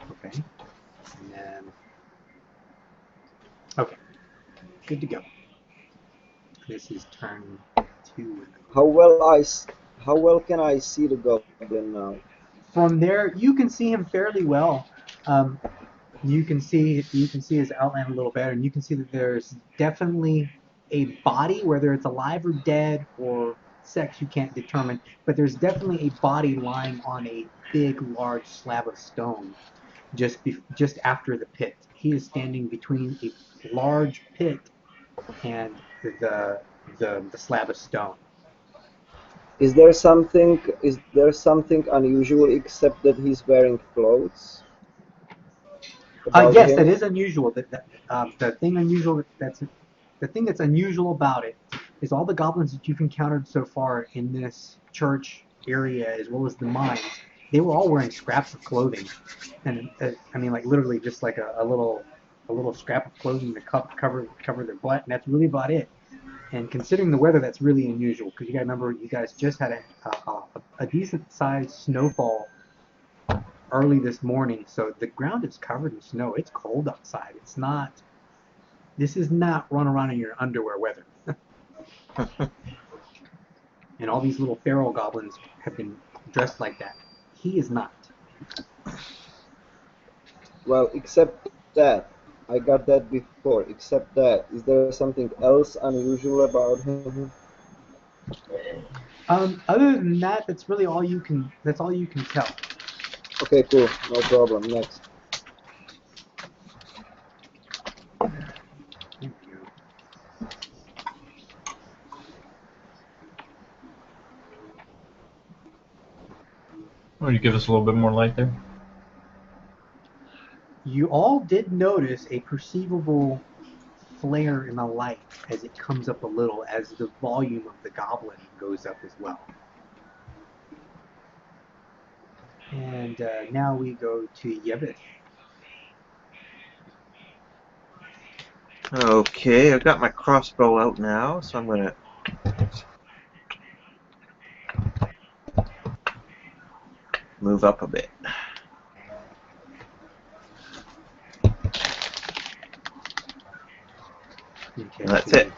Okay, and then okay, good to go. This is turn 2. How well can I see the goblin now? From there, you can see him fairly well. Um, you can see his outline a little better, and you can see that there's definitely a body, whether it's alive or dead or sex you can't determine, but there's definitely a body lying on a big, large slab of stone just after the pit. He is standing between a large pit and the slab of stone. Is there something unusual except that he's wearing clothes about Yes, that him? is unusual. The thing unusual the thing that's unusual about it is all the goblins that you've encountered so far in this church area, as well as the mines. They were all wearing scraps of clothing, and I mean, like literally just like a little scrap of clothing to cover their butt, and that's really about it. And considering the weather, that's really unusual because you got to remember you guys just had a decent sized snowfall early this morning, so the ground is covered in snow. It's cold outside. It's not. This is not run around in your underwear weather. And all these little feral goblins have been dressed like that. He is not. Well, except that. I got that before. Except that. Is there something else unusual about him? Other than that, that's really all you can. That's all you can tell. Okay, cool. No problem. Next. There we go. Will you give us a little bit more light there? You all did notice a perceivable flare in the light as it comes up a little, as the volume of the goblin goes up as well. And now we go to Yevith. Okay, I've got my crossbow out now, so I'm going to move up a bit. Okay, And that's so it.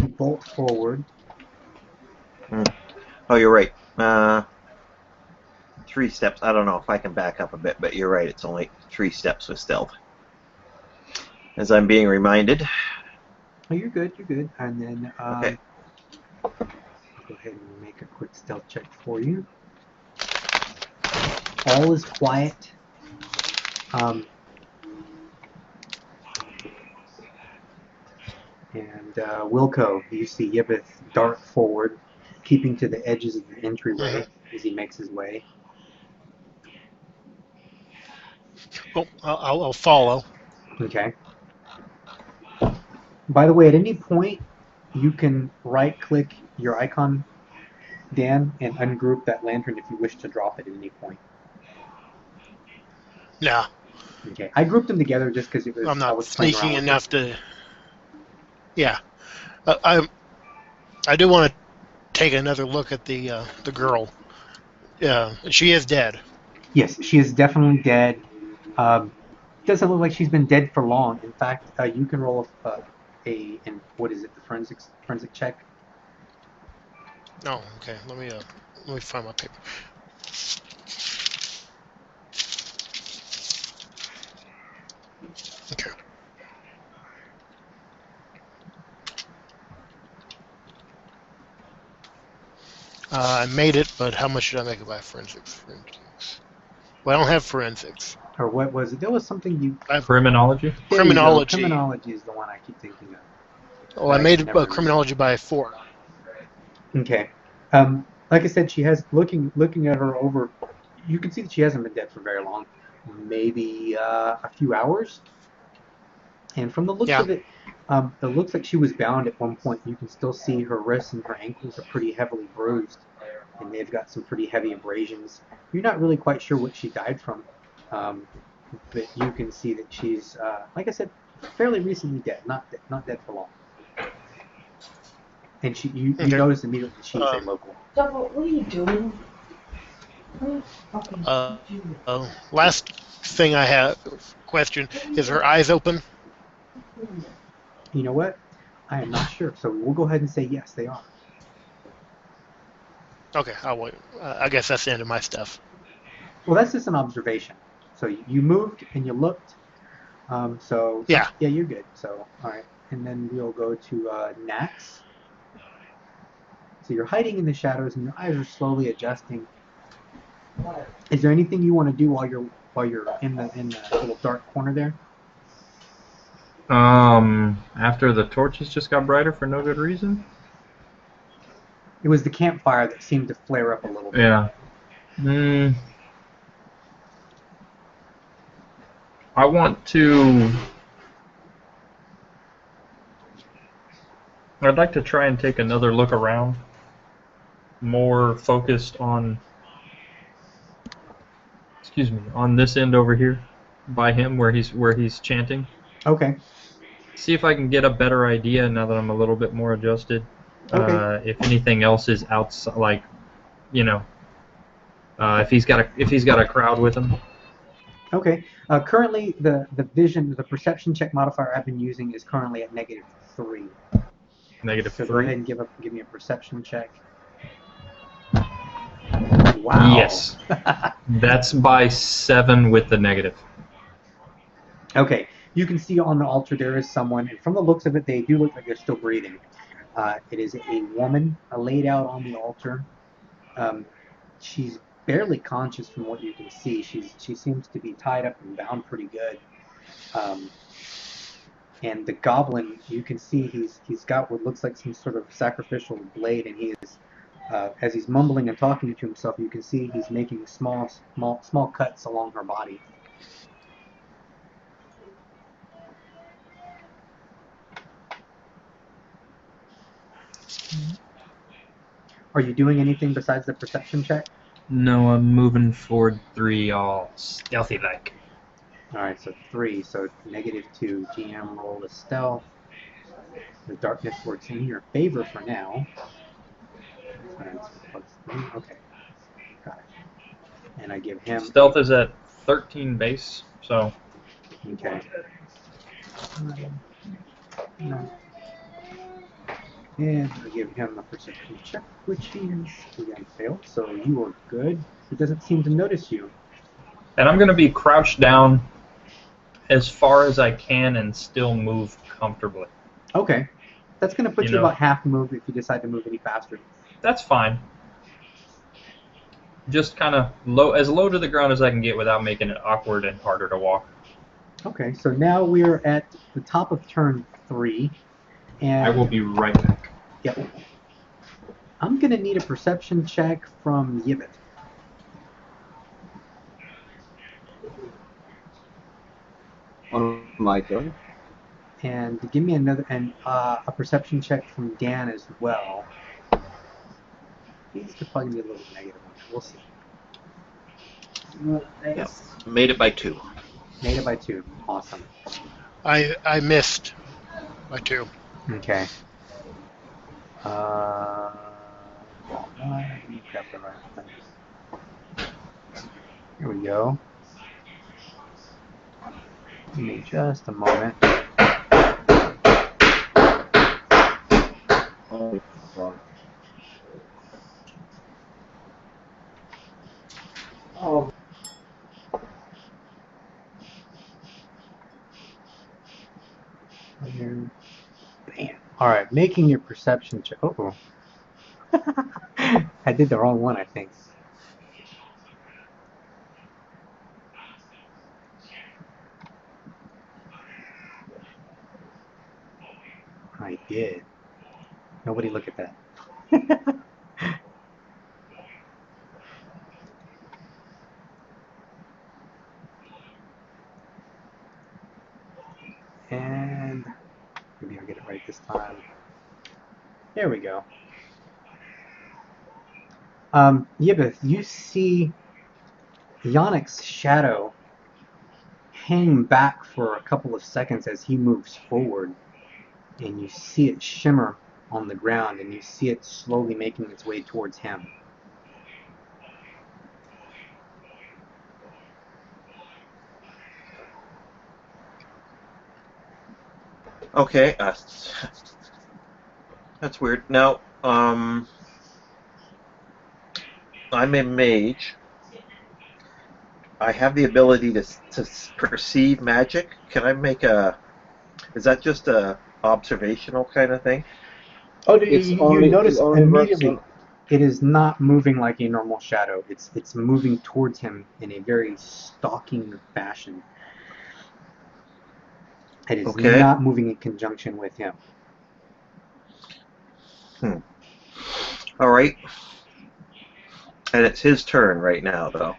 you bolt forward. Oh, you're right. 3 steps. I don't know if I can back up a bit, but you're right. It's only 3 steps with stealth. As I'm being reminded. Oh, you're good, you're good. And then Okay. go ahead and make a quick stealth check for you. All is quiet. And Wilco, you see Yibeth dart forward, keeping to the edges of the entryway as he makes his way. Oh, I'll follow. Okay. By the way, at any point, you can right-click your icon, Dan, and ungroup that lantern if you wish to drop it at any point. Nah, Okay. I grouped them together just because I'm I not was playing around sneaking with enough to. Yeah, I do want to take another look at the girl. Yeah, she is dead. Yes, she is definitely dead. Doesn't look like she's been dead for long. In fact, you can roll what is it? The forensic check. Oh, okay. Let me find my paper. Okay. I made it, but how much did I make it by forensics? Well, I don't have forensics. Or what was it? There was something you. I have Criminology? There you go. criminology. Criminology is the one I keep thinking of. Oh, I made criminology by 4. Okay. Like I said, she has looking at her over. You can see that she hasn't been dead for very long, maybe a few hours. And from the looks Yeah. of it, it looks like she was bound at one point. You can still see her wrists and her ankles are pretty heavily bruised, and they've got some pretty heavy abrasions. You're not really quite sure what she died from, but you can see that she's, like I said, fairly recently dead, not dead for long. And you Okay. notice immediately that she's a local. Double, what are you doing? Okay. Last thing I have question is her eyes open? You know what? I am not sure, so we'll go ahead and say yes, they are. Okay, I'll wait. I guess that's the end of my stuff. Well, that's just an observation. So you moved and you looked. So Yeah. Yeah, you're good. So all right, and then we'll go to Nax. So you're hiding in the shadows, and your eyes are slowly adjusting. Is there anything you want to do while you're in the little dark corner there? After the torches just got brighter for no good reason? It was the campfire that seemed to flare up a little bit. Yeah. I want to... I'd like to try and take another look around. More focused on... Excuse me, on this end over here. By him, where he's chanting. Okay. See if I can get a better idea now that I'm a little bit more adjusted. Okay. If anything else is outside, like, you know, if he's got a crowd with him. Okay. Currently, the perception check modifier I've been using is currently at -3. So -3. go ahead and give me a perception check. Wow. Yes. That's by 7 with the negative. Okay. You can see on the altar there is someone, and from the looks of it, they do look like they're still breathing. It is a woman laid out on the altar. She's barely conscious from what you can see. She seems to be tied up and bound pretty good. And the goblin, you can see he's got what looks like some sort of sacrificial blade, and he is as he's mumbling and talking to himself, you can see he's making small cuts along her body. Are you doing anything besides the perception check? No, I'm moving forward 3 all stealthy like. Alright, so 3, so -2. GM roll a stealth. The darkness works in your favor for now. That's +3, okay. Got it. And I give him... Stealth is at 13 base, so... Okay. No. And I give him a perception check, which he is again failed, so you are good. He doesn't seem to notice you. And I'm going to be crouched down as far as I can and still move comfortably. Okay. That's going to put You you know. about half move if you decide to move any faster. That's fine. Just kind of as low to the ground as I can get without making it awkward and harder to walk. Okay, so now we're at the top of turn 3. And I will be right back. Yep. I'm going to need a perception check from Yibbit. On my turn. And give me a perception check from Dan as well. These could probably be a little negative on that. We'll see. Yep. Made it by 2. Made it by 2. Awesome. I missed by 2. Okay. Let me grab the right thing. Here we go. Give me just a moment. Oh, fuck. Oh. Bam. Alright, making your perception check. Oh. I did the wrong one, I think. I did. Nobody look at that. And maybe I'll get it right this time. There we go. Yibith, you see Yannick's shadow hang back for a couple of seconds as he moves forward, and you see it shimmer on the ground, and you see it slowly making its way towards him. Okay, that's weird. Now, I'm a mage. I have the ability to perceive magic. Can I make is that just a observational kind of thing? Oh, It's you only- notice it only works immediately on- it is not moving like a normal shadow. It's moving towards him in a very stalking fashion. It is Okay. not moving in conjunction with him. All right. And it's his turn right now, though.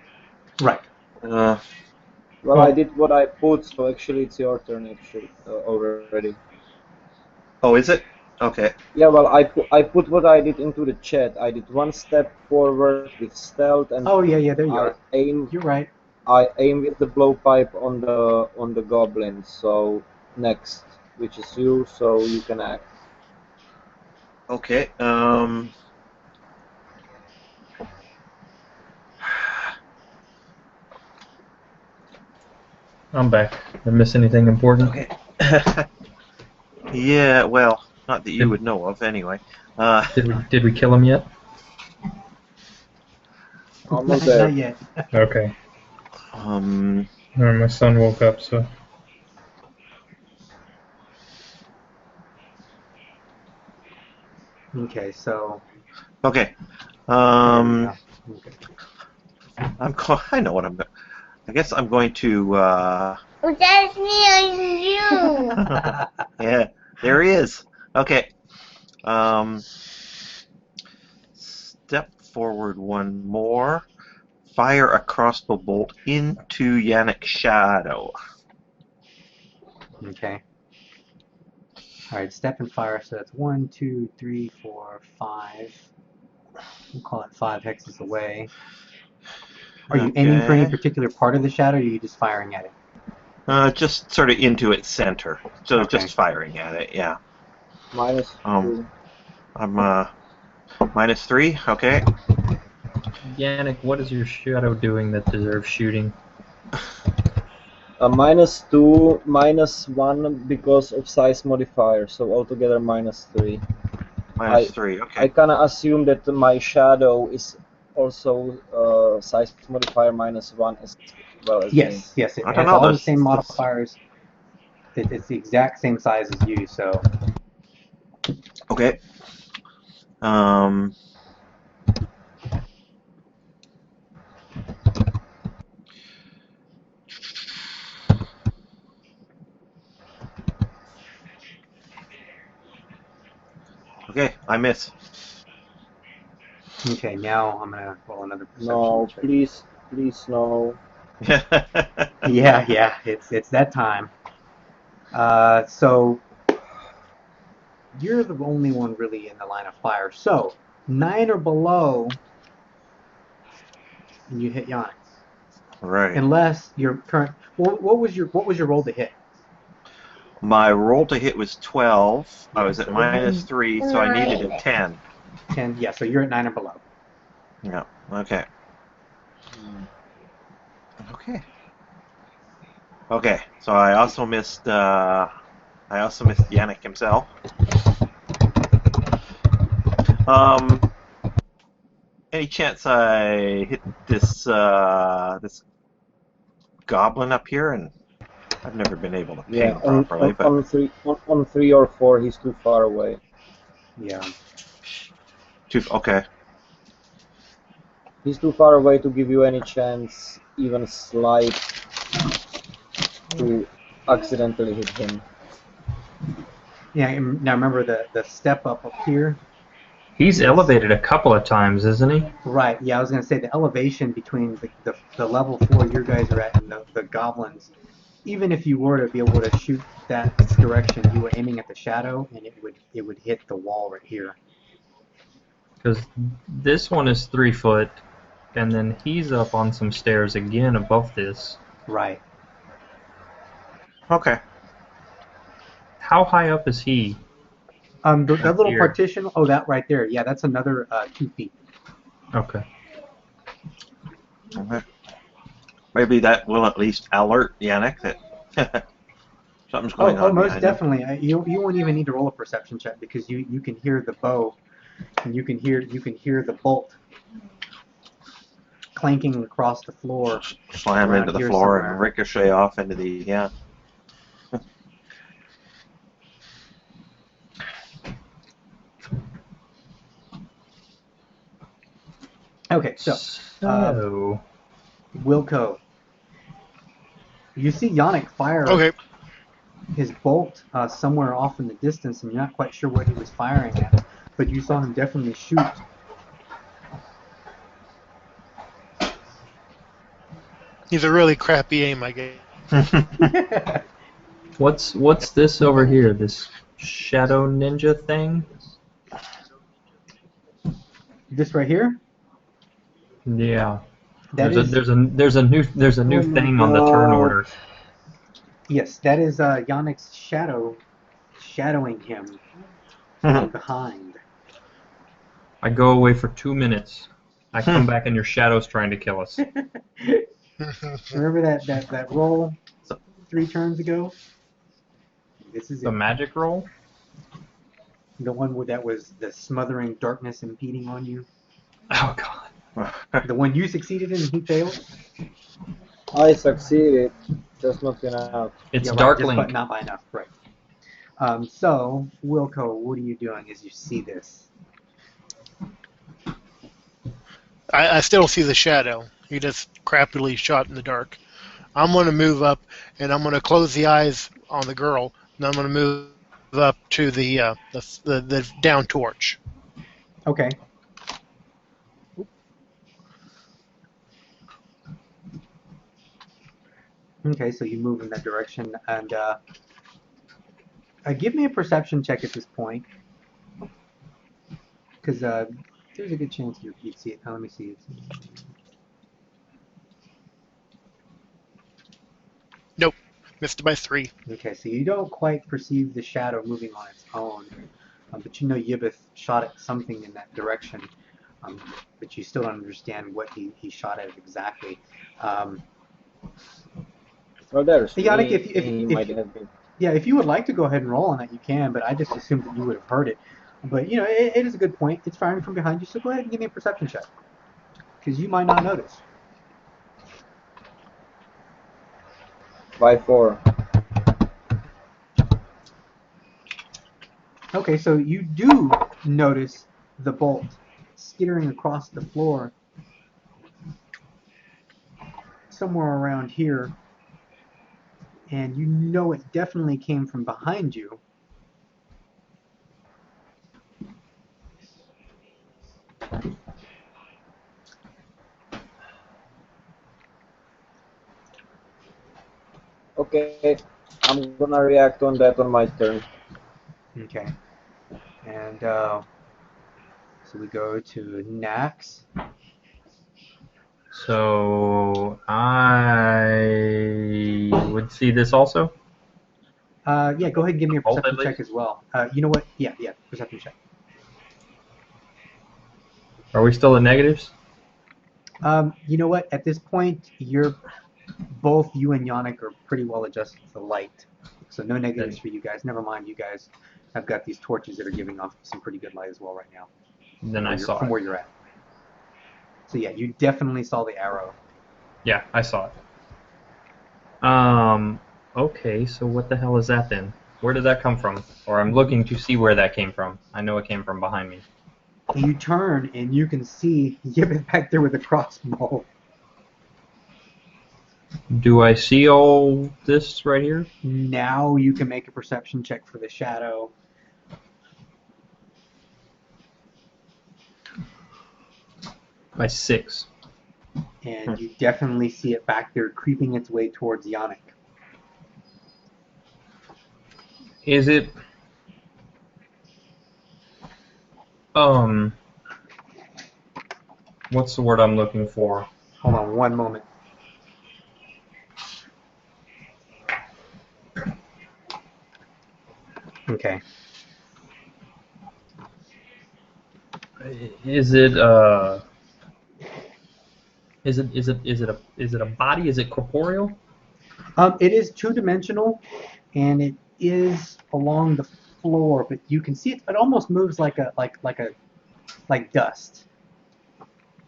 Right. Well, I did what I put, so actually it's your turn already. Oh, is it? Okay. Yeah, well, I put what I did into the chat. I did 1 step forward with stealth, and Oh yeah, there you I are. aim. You're right. I aim with the blowpipe on the goblin. So next, which is you, so you can act. Okay. I'm back. Did I miss anything important? Okay. Yeah, well, not that you would know of, anyway. Did we kill him yet? Almost Not there. yet. Okay. Um. Alright, my son woke up, so... Okay, so Okay. okay. I know what I'm. I guess I'm going to. That's me and you. Yeah, there he is. Okay. forward one more. Fire a crossbow bolt into Yannick's shadow. Okay. All right, step and fire. So that's 1, 2, 3, 4, 5. We'll call it 5 hexes away. Are you aiming for any Okay. particular part of the shadow, or are you just firing at it? Just sort of into its center. So Okay. just firing at it, yeah. Minus I'm -3, okay. Yannick, what is your shadow doing that deserves shooting? -2, -1 because of size modifier, so altogether -3. -3, okay. I kind of assume that my shadow is also size modifier -1 as well as me. Yes, yes. It I don't has know, all the this- same this- modifiers. It's the exact same size as you, so Okay. Okay, I miss. okay. Now I'm gonna roll another perception No, check. please no. Yeah. It's that time. So you're the only one really in the line of fire. So 9 or below, and you hit Yannick. Right. Unless your current. What was your roll to hit? My roll to hit was 12. I was at -3, so I needed a 10. 10. Yeah. So you're at 9 or below. Yeah. Okay. Okay. Okay. So I also missed. Yannick himself. Any chance I hit this this goblin up here? And I've never been able to ping properly, but on 3 or 4, he's too far away. Yeah. Okay. He's too far away to give you any chance, even slight, to accidentally hit him. Yeah. Now remember the step up here. He's elevated a couple of times, isn't he? Right. Yeah. I was gonna say the elevation between the level 4 you guys are at and the goblins. Even if you were to be able to shoot that direction, you were aiming at the shadow, and it would hit the wall right here. Because this one is 3 foot, and then he's up on some stairs again above this. Right. Okay. How high up is he? That little Here. partition. Oh, that right there. Yeah, that's another 2 feet. Okay. Okay. Maybe that will at least alert Yannick that something's going on. Oh, most behind him. definitely. You won't even need to roll a perception check because you can hear the bow, and you can hear the bolt clanking across the floor. Slam around into the here floor somewhere. and ricochet off into the Okay, so Wilco, you see Yannick fire his bolt somewhere off in the distance, and you're not quite sure what he was firing at, but you saw him definitely shoot. He's a really crappy aim, I guess. What's this over here? This shadow ninja thing? This right here? Yeah. That There's a new thing on the turn order. Yes, that is Yannick's shadow shadowing him from behind. I go away for 2 minutes. I come back and your shadow's trying to kill us. Remember that roll 3 turns ago? This is The magic roll? the one that was the smothering darkness impeding on you. Oh god. The one you succeeded in and he failed? I succeeded, just not enough. It's Yeah, right, Dark just Link. but not by enough, right. So, Wilco, what are you doing as you see this? I still see the shadow. He just crappily shot in the dark. I'm going to move up, and I'm going to close the eyes on the girl, and I'm going to move up to the down torch. Okay. Okay, so you move in that direction, and give me a perception check at this point, because there's a good chance you'd see it. Now, let me see. Nope. Missed by 3. Okay, so you don't quite perceive the shadow moving on its own, but you know Yibith shot at something in that direction, but you still don't understand what he shot at exactly. Well, there's Yannick, me. if, He if, might if have been. yeah, if you would like to go ahead and roll on that, you can, but I just assumed that you would have heard it. But you know, it is a good point. It's firing from behind you, so go ahead and give me a perception check, because you might not notice. By 4. Okay, so you do notice the bolt skittering across the floor somewhere around here, and you know it definitely came from behind you. Okay, I'm gonna react on that on my turn. Okay, and so we go to Nax. So I would see this also. Yeah, go ahead and give me a Bolt, perception at check least? as well. You know what? Yeah, perception check. Are we still at negatives? You know what? At this point, both you and Yannick are pretty well adjusted to the light, so no negatives for you guys. Never mind, you guys have got these torches that are giving off some pretty good light as well right now. Then I saw from it. where you're at. So yeah, you definitely saw the arrow. Yeah, I saw it. Okay, so what the hell is that then? Where did that come from? Or I'm looking to see where that came from. I know it came from behind me. You turn and you can see Yibbit back there with a crossbow. Do I see all this right here? Now you can make a perception check for the shadow. By 6. And you definitely see it back there creeping its way towards Yannick. Is it... What's the word I'm looking for? Hold on one moment. Okay. Is it is it a body? Is it corporeal? It is two-dimensional, and it is along the floor, but you can see it. It almost moves like dust,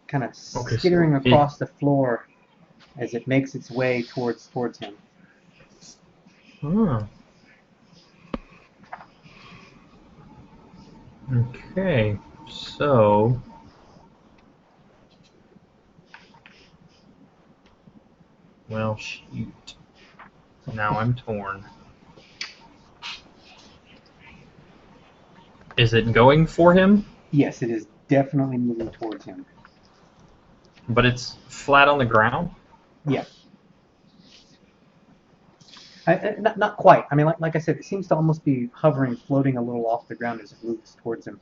kind of Okay, skittering so across the floor as it makes its way towards him. Huh. Okay, so well, shoot. Now I'm torn. Is it going for him? Yes, it is definitely moving towards him. But it's flat on the ground? Yeah. Not quite. I mean, like I said, it seems to almost be hovering, floating a little off the ground as it moves towards him.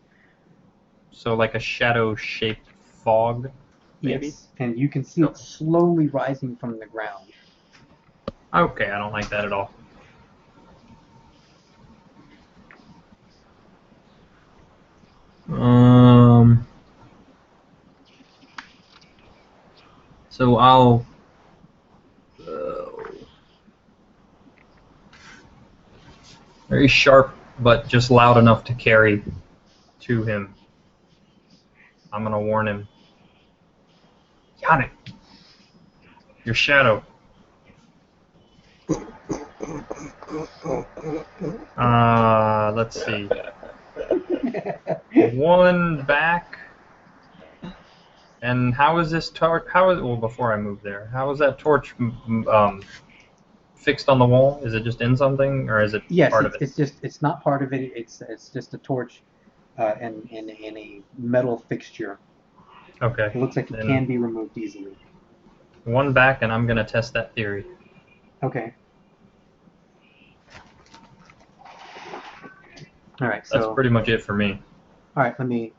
So like a shadow-shaped fog, maybe? Yes, and you can see it slowly rising from the ground. Okay, I don't like that at all. So I'll very sharp, but just loud enough to carry to him. I'm gonna warn him. Got it. Your shadow. Let's see. One back. And how is this torch? Well, before I move there, how is that torch fixed on the wall? Is it just in something, or is it part of it? It's not part of it. It's just a torch and a metal fixture. Okay. It looks like it can be removed easily. One back, and I'm gonna test that theory. Okay. All right. That's So, pretty much it for me. all right. Let me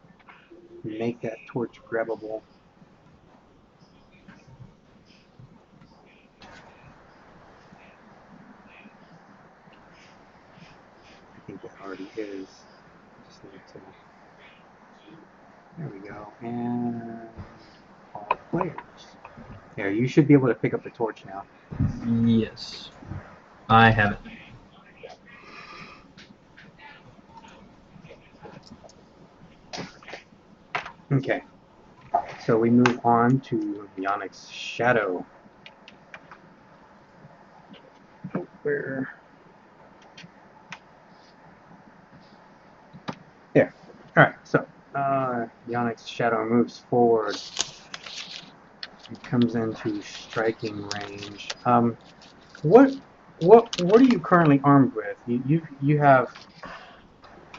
make that torch grabbable. I think it already is. Just need to. There we go. And all players. There, you should be able to pick up the torch now. Yes. I have it. Okay. So we move on to Yannick's shadow. Where? There. All right. So Yannick's shadow moves forward. It comes into striking range. What are you currently armed with? You have.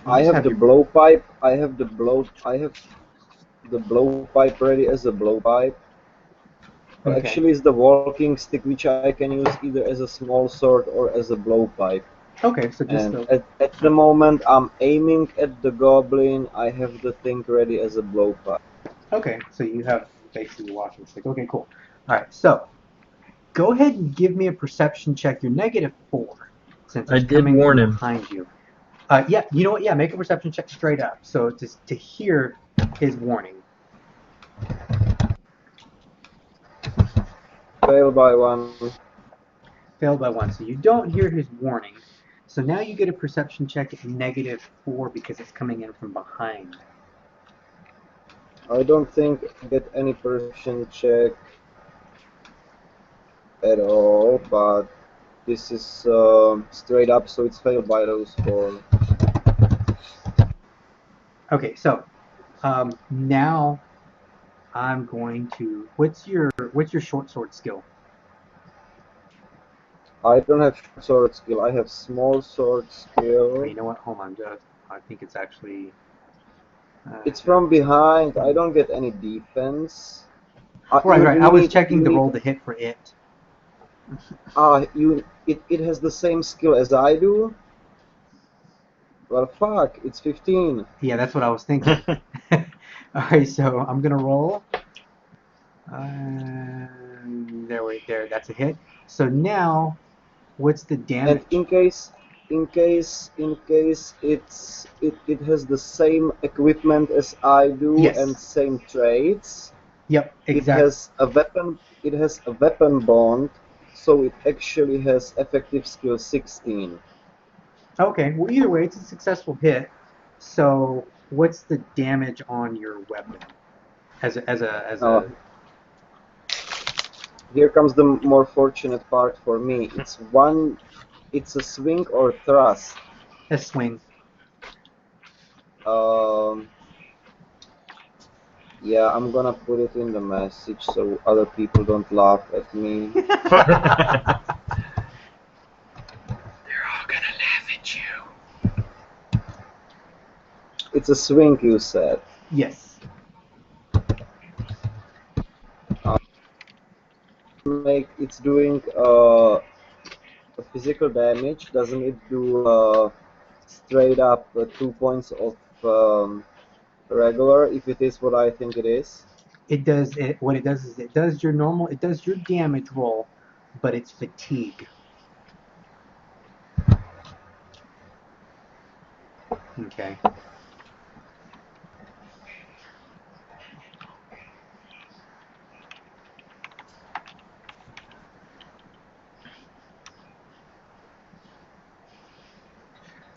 I just have the your- blowpipe. I have the blowpipe ready as a blowpipe. Okay. Actually, it's the walking stick which I can use either as a small sword or as a blowpipe. Okay. So just And at the moment, I'm aiming at the goblin. I have the thing ready as a blowpipe. Okay. So you have basically a walking stick. Okay. Cool. All right. So go ahead and give me a perception check. You're -4 since I it's did coming warn from him. behind you. Yeah, you know what? Yeah, make a perception check straight up. So to hear his warning. Fail by 1. Failed by 1. So you don't hear his warning. So now you get a perception check at -4 because it's coming in from behind. I don't think I get any perception check at all, but this is straight up, so it's failed by those 4. Okay, so now I'm going to. What's your short sword skill? I don't have short sword skill. I have small sword skill. Oh, you know what? Hold on, I think it's actually. It's from behind. I don't get any defense. Right. I was checking the roll to hit for it. It has the same skill as I do. Well, fuck, it's 15. Yeah, that's what I was thinking. Alright, so I'm gonna roll. There, that's a hit. So now, what's the damage? And in case it has the same equipment as I do, Yes. and same traits. Yep, exactly. It has a weapon bond, so it actually has effective skill 16. Okay, well either way, it's a successful hit. So what's the damage on your weapon? Here comes the more fortunate part for me. It's a swing or thrust. A swing. Yeah, I'm gonna put it in the message so other people don't laugh at me. They're all gonna laugh at you. It's a swing, you said. Yes. It's doing physical damage. Doesn't it do straight up 2 points of regular, if it is what I think it is? It does it. What it does is it does your damage roll, but it's fatigue. Okay.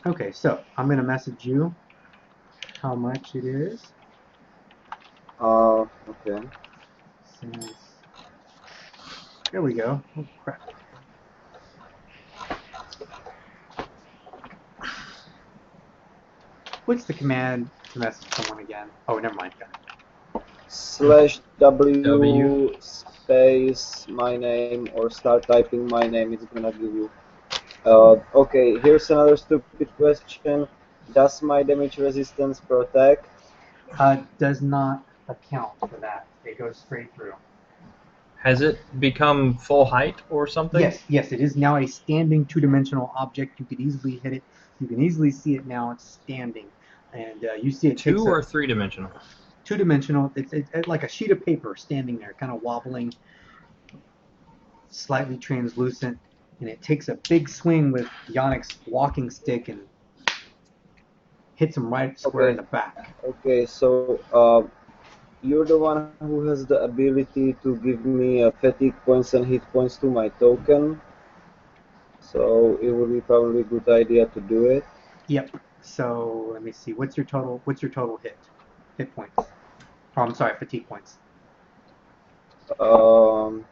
Okay, so I'm gonna message you how much it is. Okay. Since there we go. Oh crap. What's the command to message someone again? Oh, never mind. /W space my name, or start typing my name. It's gonna give you. Okay, here's another stupid question. Does my damage resistance protect? Does not account for that. It goes straight through. Has it become full height or something? Yes, it is now a standing two-dimensional object. You could easily hit it. You can easily see it now. It's standing, and you see it takes Two or three-dimensional? two-dimensional. It's like a sheet of paper standing there, kind of wobbling, slightly translucent, and it takes a big swing with Yannick's walking stick and hits him right square in the back. Okay, so you're the one who has the ability to give me fatigue points and hit points to my token. So it would be probably a good idea to do it. Yep. So let me see. What's your total hit points? Oh, I'm sorry, fatigue points. Um,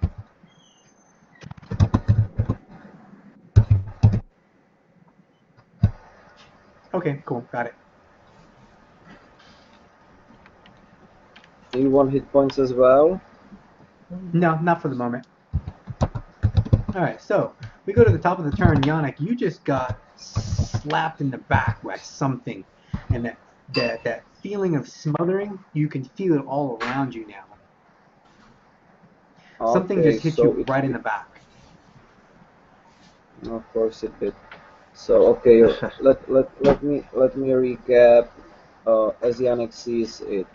Okay, cool, got it. you want hit points as well? No, not for the moment. All right, so we go to the top of the turn. Yannick, you just got slapped in the back by something, and that feeling of smothering, you can feel it all around you now. Something Okay, just hit so you right in the back. of course it did. So okay, let me recap. As Yannick sees it,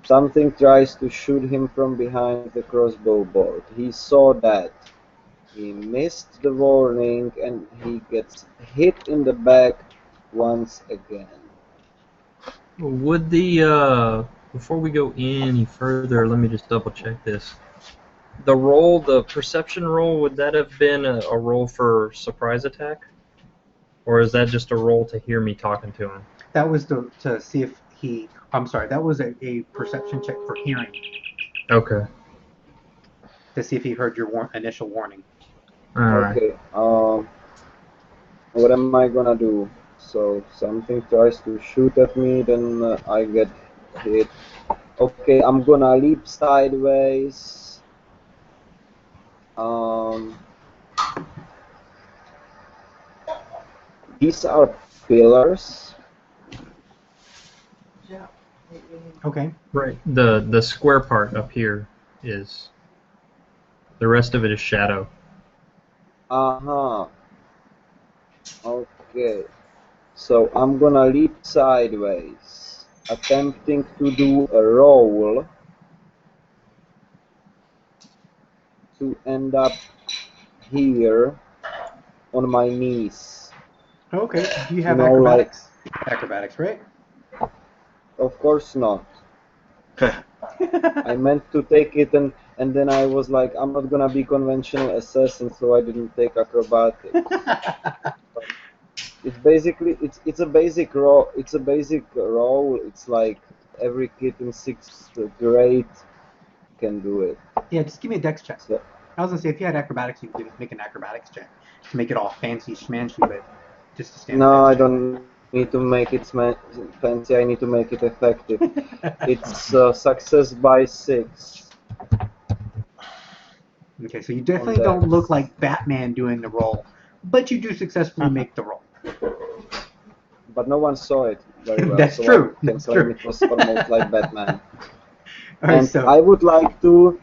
something tries to shoot him from behind with a crossbow bolt. He saw that. He missed the warning and he gets hit in the back once again. Would the before we go any further, let me just double check this. The roll, the perception roll, would that have been a roll for surprise attack, or is that just a roll to hear me talking to him? That was to see if he. I'm sorry. That was a perception check for hearing Okay. to see if he heard your initial warning. All right. Okay. What am I gonna do? So something tries to shoot at me, then I get hit. Okay, I'm gonna leap sideways. These are pillars. Okay. Right. The square part up here is. The rest of it is shadow. Uh-huh. Okay. So I'm gonna leap sideways, attempting to do a roll to end up here on my knees. Okay. Do you have You know, acrobatics? Acrobatics, right? Of course not. I meant to take it and then I was like, I'm not gonna be conventional assassin, so I didn't take acrobatics. It's basically it's a basic roll. It's a basic roll. It's like every kid in 6th grade can do it. Yeah, just give me a dex check. So, I was gonna say if you had acrobatics, you could make an acrobatics check to make it all fancy schmancy, but just a standard. no, I dex check. don't need to make it fancy. I need to make it effective. It's success by 6. Okay, so you definitely don't look like Batman doing the roll, but you do successfully make the roll. But no one saw it very well, That's so true. I can That's claim true. it was almost like Batman. All right, And so I would like to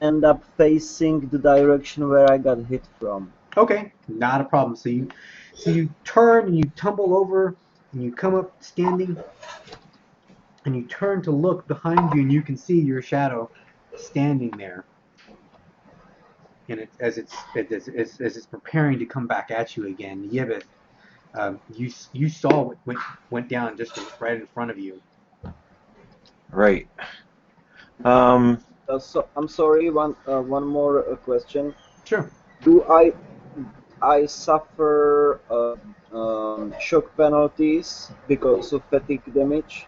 end up facing the direction where I got hit from. okay, not a problem. So you turn and you tumble over and you come up standing and you turn to look behind you and you can see your shadow standing there. And as it's preparing to come back at you again, Yibith, you saw what went down just right in front of you. Right. So I'm sorry. One more question. Sure. Do I suffer shock penalties because of fatigue damage?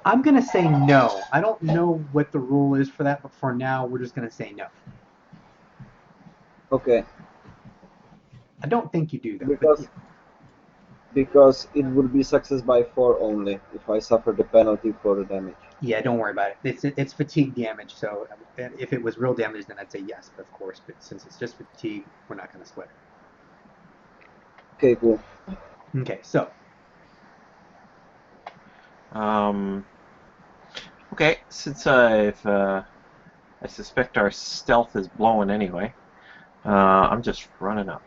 I'm gonna say no. I don't know what the rule is for that, but for now, we're just gonna say no. Okay. I don't think you do though. Because it would be success by 4 only if I suffer the penalty for the damage. Yeah, don't worry about it. It's fatigue damage, so if it was real damage, then I'd say yes, but of course. But since it's just fatigue, we're not gonna sweat it. Okay, cool. Okay, so Okay, since I've I suspect our stealth is blowing anyway. I'm just running up.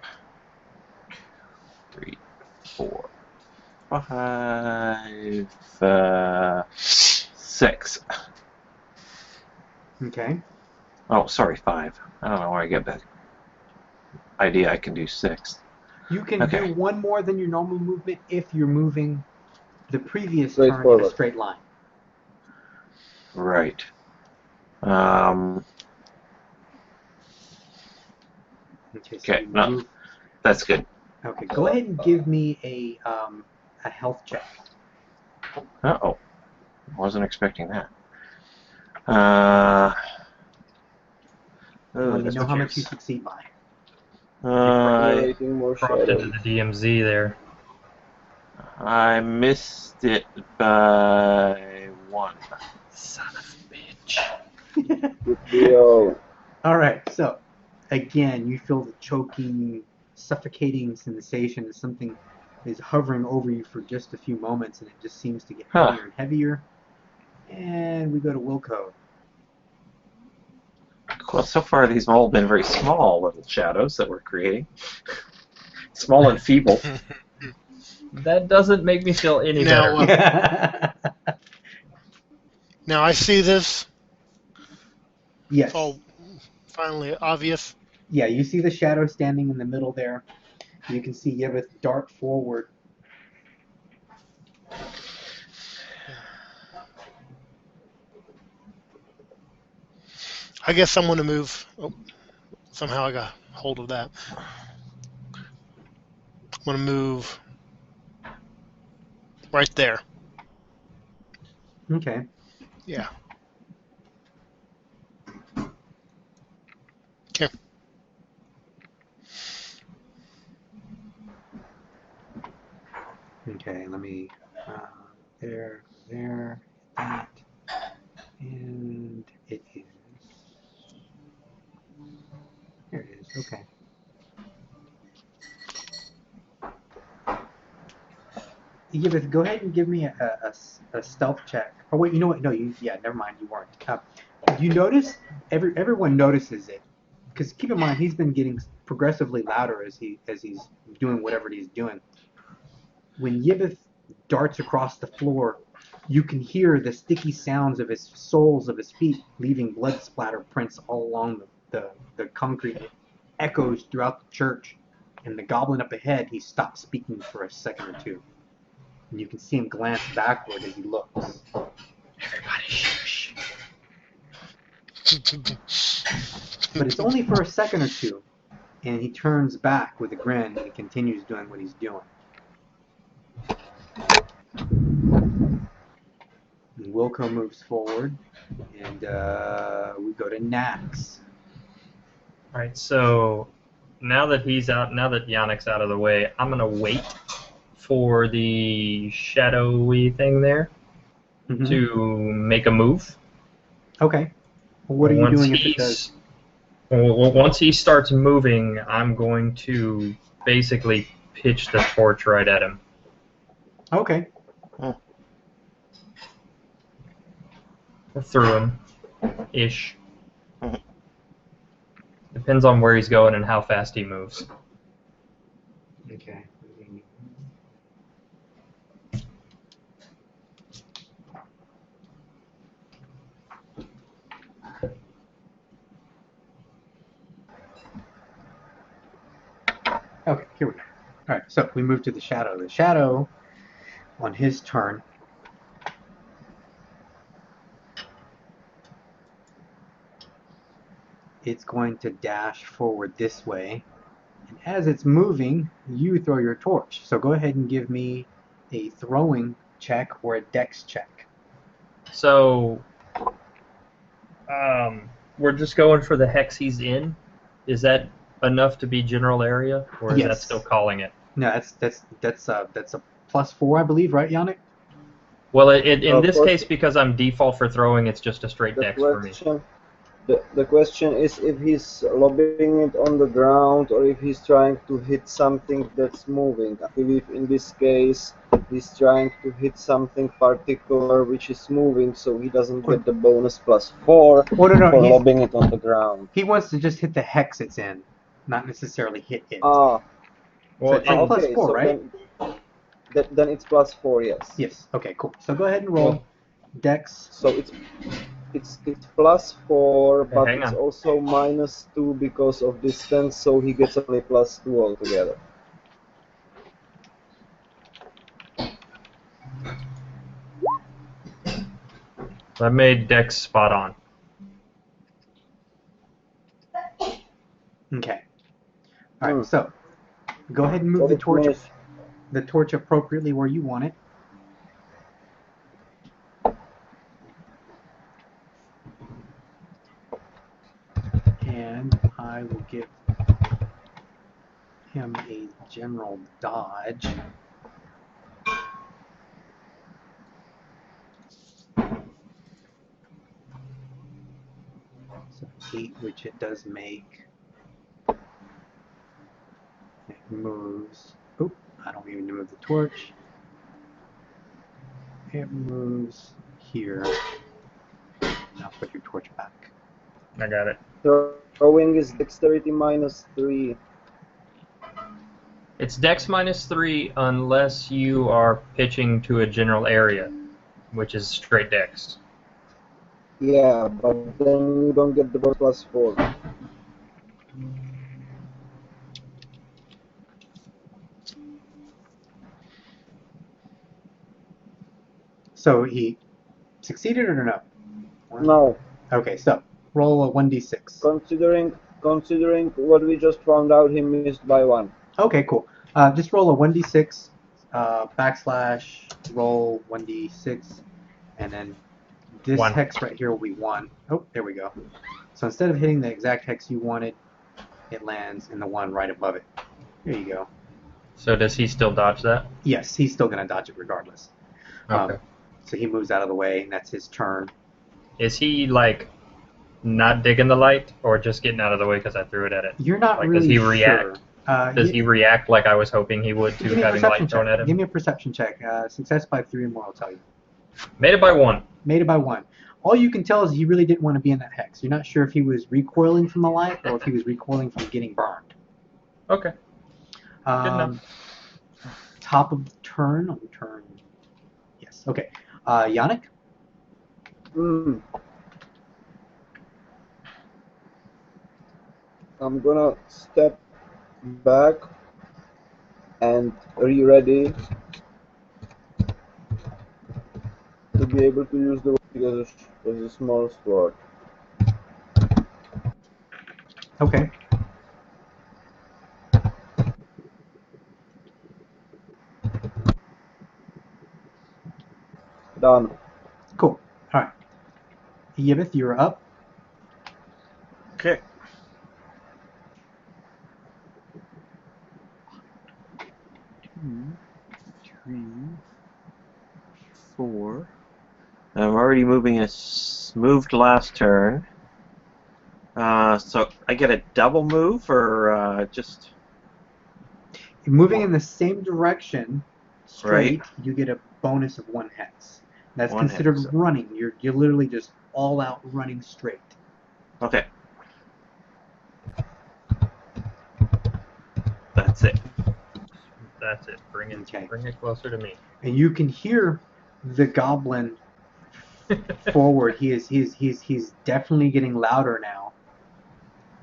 3, 4, 5, 6. Okay. Oh, sorry, 5. I don't know where I get that idea I can do 6. You can Okay. do one more than your normal movement if you're moving the previous Straight turn in a forward. straight line. Right. Okay, so Okay, you no, move. that's good. Okay, go ahead and give me a health check. Uh-oh. Wasn't expecting that. Let me that's know how much you fierce. succeed by. Generating more Crossed into shadows. the DMZ there. I missed it by 1. Son of a bitch. Good deal. All right, so again, you feel the choking, suffocating sensation as something is hovering over you for just a few moments, and it just seems to get heavier and heavier. And we go to Wilco. Well, so far these have all been very small little shadows that we're creating. Small and feeble. That doesn't make me feel any Now, better. Now I see this. Yes. It's all finally obvious. Yeah, you see the shadow standing in the middle there. You can see Yevith dart forward. I guess I'm going to move. Oh, somehow I got hold of that. I'm going to move right there. Okay. Yeah. Okay. Okay, let me, there, that, and it is, there it is, okay. Yevith, go ahead and give me a stealth check. Oh wait, you know what? No, never mind, you weren't. You notice, everyone notices it, because keep in mind, he's been getting progressively louder as he's doing whatever he's doing. When Yevith darts across the floor, you can hear the sticky sounds of his soles of his feet leaving blood splatter prints all along the concrete. It echoes throughout the church, and the goblin up ahead, he stops speaking for a second or two. And you can see him glance backward as he looks. Everybody shush. But it's only for a second or two, and he turns back with a grin and continues doing what he's doing. And Wilco moves forward, and we go to Nax. Alright, so now that he's out, now that Yannick's out of the way, I'm gonna wait for the shadowy thing there to make a move. Okay. Well, what are you doing if it does? Well, once he starts moving, I'm going to basically pitch the torch right at him. Okay. Or through him. Ish. Depends on where he's going and how fast he moves. Okay. Okay, here we go. All right, so we move to the shadow. The shadow, on his turn, it's going to dash forward this way. And as it's moving, you throw your torch. So go ahead and give me a throwing check or a dex check. So, we're just going for the hex he's in. Is that enough to be general area, or is Yes. that still calling it? No, that's a +4, I believe, right, Yannick? Well, in this course. case, because I'm default for throwing, it's just a straight The dex for me. question, The question is if he's lobbing it on the ground or if he's trying to hit something that's moving. I believe in this case he's trying to hit something particular which is moving, so he doesn't get the bonus +4 Oh, no, for lobbing it on the ground. He wants to just hit the hex it's in, not necessarily hit it. Ah, So it's like okay, +4, so right? then it's +4, yes. Yes. Okay, cool. So go ahead and roll Dex. So it's +4, but hang it's on. also -2 because of distance, so he gets only +2 altogether. I made Dex spot on. Okay. All right. So go ahead and move the torch appropriately where you want it. And I will give him a general dodge. So 8, which it does make. It moves. Oop, I don't even move the torch. It moves here. Now put your torch back. I got it. Throwing is dexterity -3. It's Dex -3 unless you are pitching to a general area, which is straight Dex. Yeah, but then you don't get the bonus +4. So he succeeded or no? No. Okay, so roll a 1d6. Considering what we just found out, he missed by 1. Okay, cool. Just roll a 1d6 / roll 1d6, and then this 1. hex right here will be 1. Oh, there we go. So instead of hitting the exact hex you wanted, it lands in the one right above it. There you go. So does he still dodge that? Yes, he's still going to dodge it regardless. Okay. So he moves out of the way, and that's his turn. Is he, like, not digging the light, or just getting out of the way because I threw it at it? You're not like, really does he sure. react? Does he react like I was hoping he would to Give me a having perception light thrown check. at him? Give me a perception check. Success by 3 or more, I'll tell you. Made it by 1. Made it by 1. All you can tell is he really didn't want to be in that hex. You're not sure if he was recoiling from the light or if he was recoiling from getting burned. Okay. Good enough. Top of the turn. On turn. Yes. Okay. Yannick? I'm gonna step back and re-ready to be able to use the as a small sword. Okay. Done. Cool. All right. Yibith, you're up. Okay. Two, 3, 4. I'm already moved last turn. So I get a double move or just... You're moving in the same direction, straight, Right. you get a bonus of 1 hex. That's 1 considered hex. running. You're literally just all out running straight. Okay. That's it. That's it. Bring it closer to me. And you can hear the goblin forward. He's definitely getting louder now.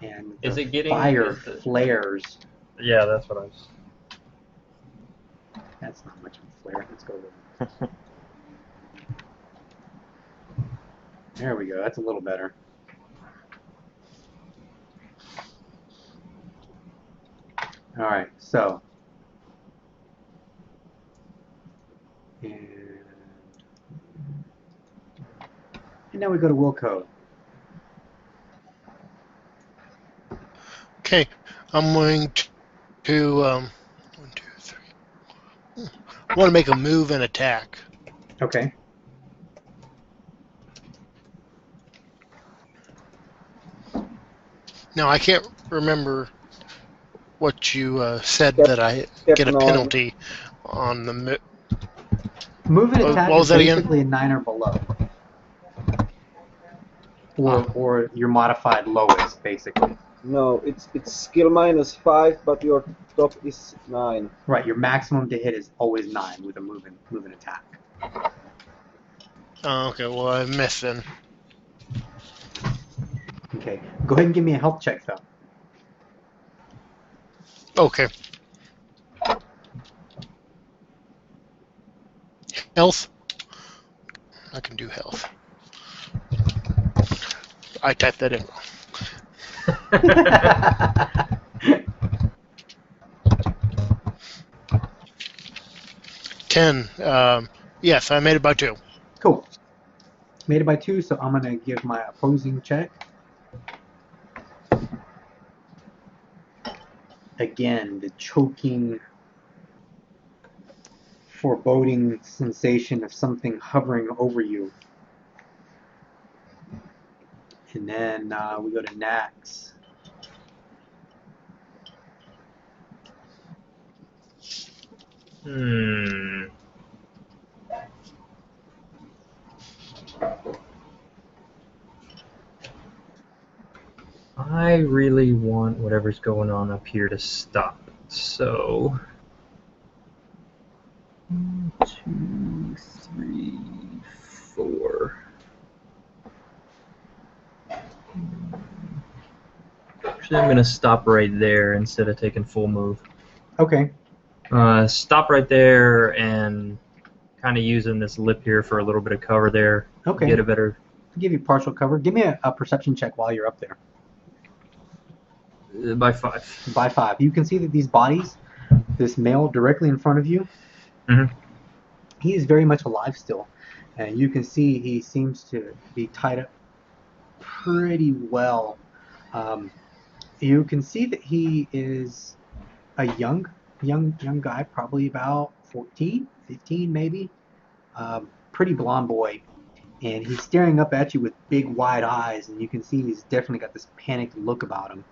And Is the it getting fire flares. Yeah, that's what I was. That's not much of a flare. Let's go with it. There we go. That's a little better. All right. So. And now we go to Wilco. Okay, I'm going to 1, 2, 3. I want to make a move and attack. Okay. Now, I can't remember what you said Step- that I step get a 9. penalty on the. Move and What attack was is that again? basically a 9 or below. Ah. Or your modified lowest, basically. No, it's skill -5, but your top is 9. Right, your maximum to hit is always 9 with a move and attack. Oh, okay, well, I missed then. Okay, go ahead and give me a health check, though. Okay. Health? I can do health. I typed that in wrong. 10. Yes, I made it by 2. Cool. Made it by 2, so I'm going to give my opposing check. Again, the choking, foreboding sensation of something hovering over you. And then we go to Nax. I really want whatever's going on up here to stop. So 1, 2, 3, 4. Actually, I'm going to stop right there instead of taking full move. Okay. Stop right there and kind of using this lip here for a little bit of cover there. Okay. Get a better... I'll give you partial cover. Give me a perception check while you're up there. By 5. By 5. You can see that these bodies, this male directly in front of you, he is very much alive still. And you can see he seems to be tied up pretty well. You can see that he is a young guy, probably about 14, 15 maybe. Pretty blonde boy. And he's staring up at you with big wide eyes, and you can see he's definitely got this panicked look about him.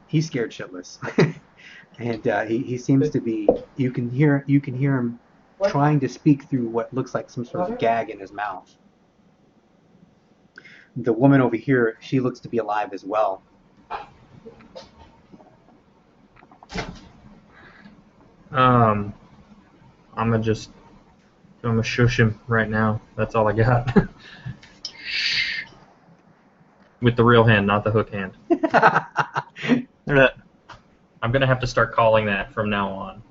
He's scared shitless. And he seems to be, you can hear him trying to speak through what looks like some sort of gag in his mouth. The woman over here, she looks to be alive as well. I'm gonna shush him right now. That's all I got. With the real hand, not the hook hand. I'm gonna have to start calling that from now on.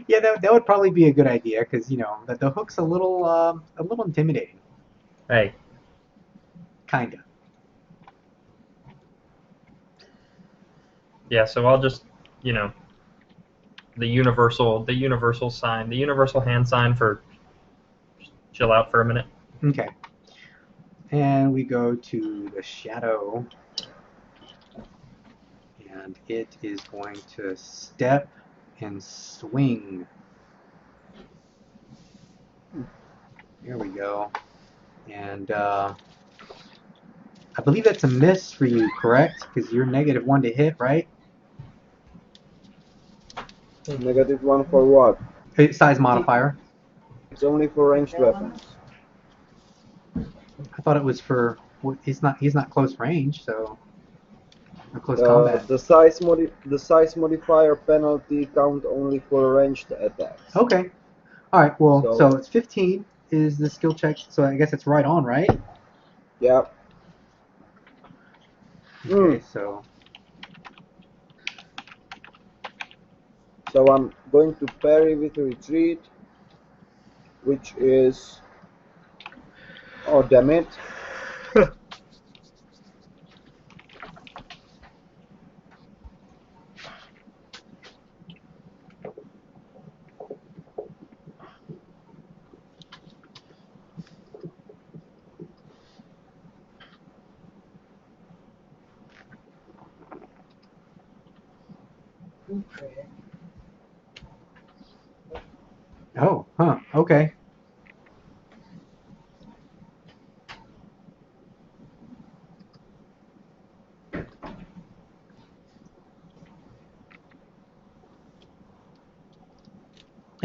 Yeah, that would probably be a good idea, because the hook's a little intimidating. Hey. Kinda. Yeah, so I'll just, the universal sign, the universal hand sign for chill out for a minute. Okay. And we go to the shadow. And it is going to step and swing. Here we go. And I believe that's a miss for you, correct? Because you're -1 to hit, right? -1 for what? Size modifier. It's only for ranged weapons. I thought it was for. He's not close range, so. Or close combat. The size modifier penalty count only for ranged attacks. Okay. All right. Well, so it's 15 is the skill check. So I guess it's right on, right? Yeah. Okay. So I'm going to parry with a retreat, which is. Oh, damn it. Oh, huh. Okay.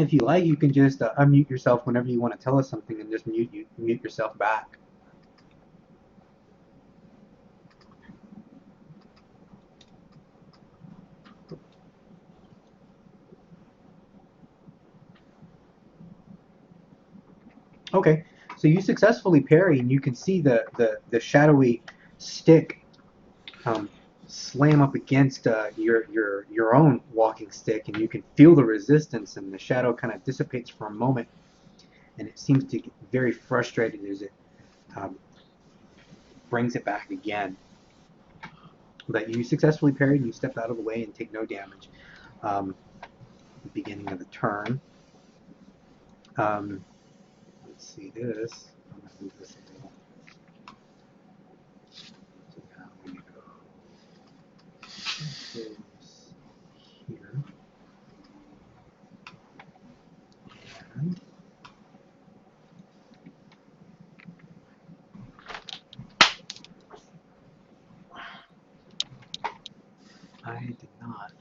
If you like, you can just unmute yourself whenever you want to tell us something and just mute yourself back. Okay, so you successfully parry, and you can see the shadowy stick slam up against your own walking stick, and you can feel the resistance, and the shadow kind of dissipates for a moment, and it seems to get very frustrated as it brings it back again. But you successfully parried, and you step out of the way and take no damage. Beginning of the turn. Let's see this. I'm going to move this a little. So now we go here. And I did not.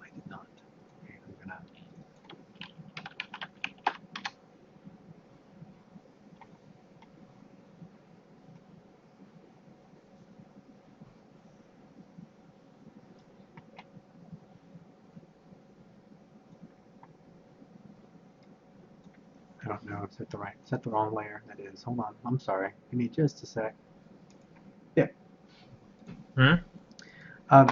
I did not. Okay, I'm gonna. I don't know. Is that the wrong layer? That is. Hold on. I'm sorry. Give me just a sec. There.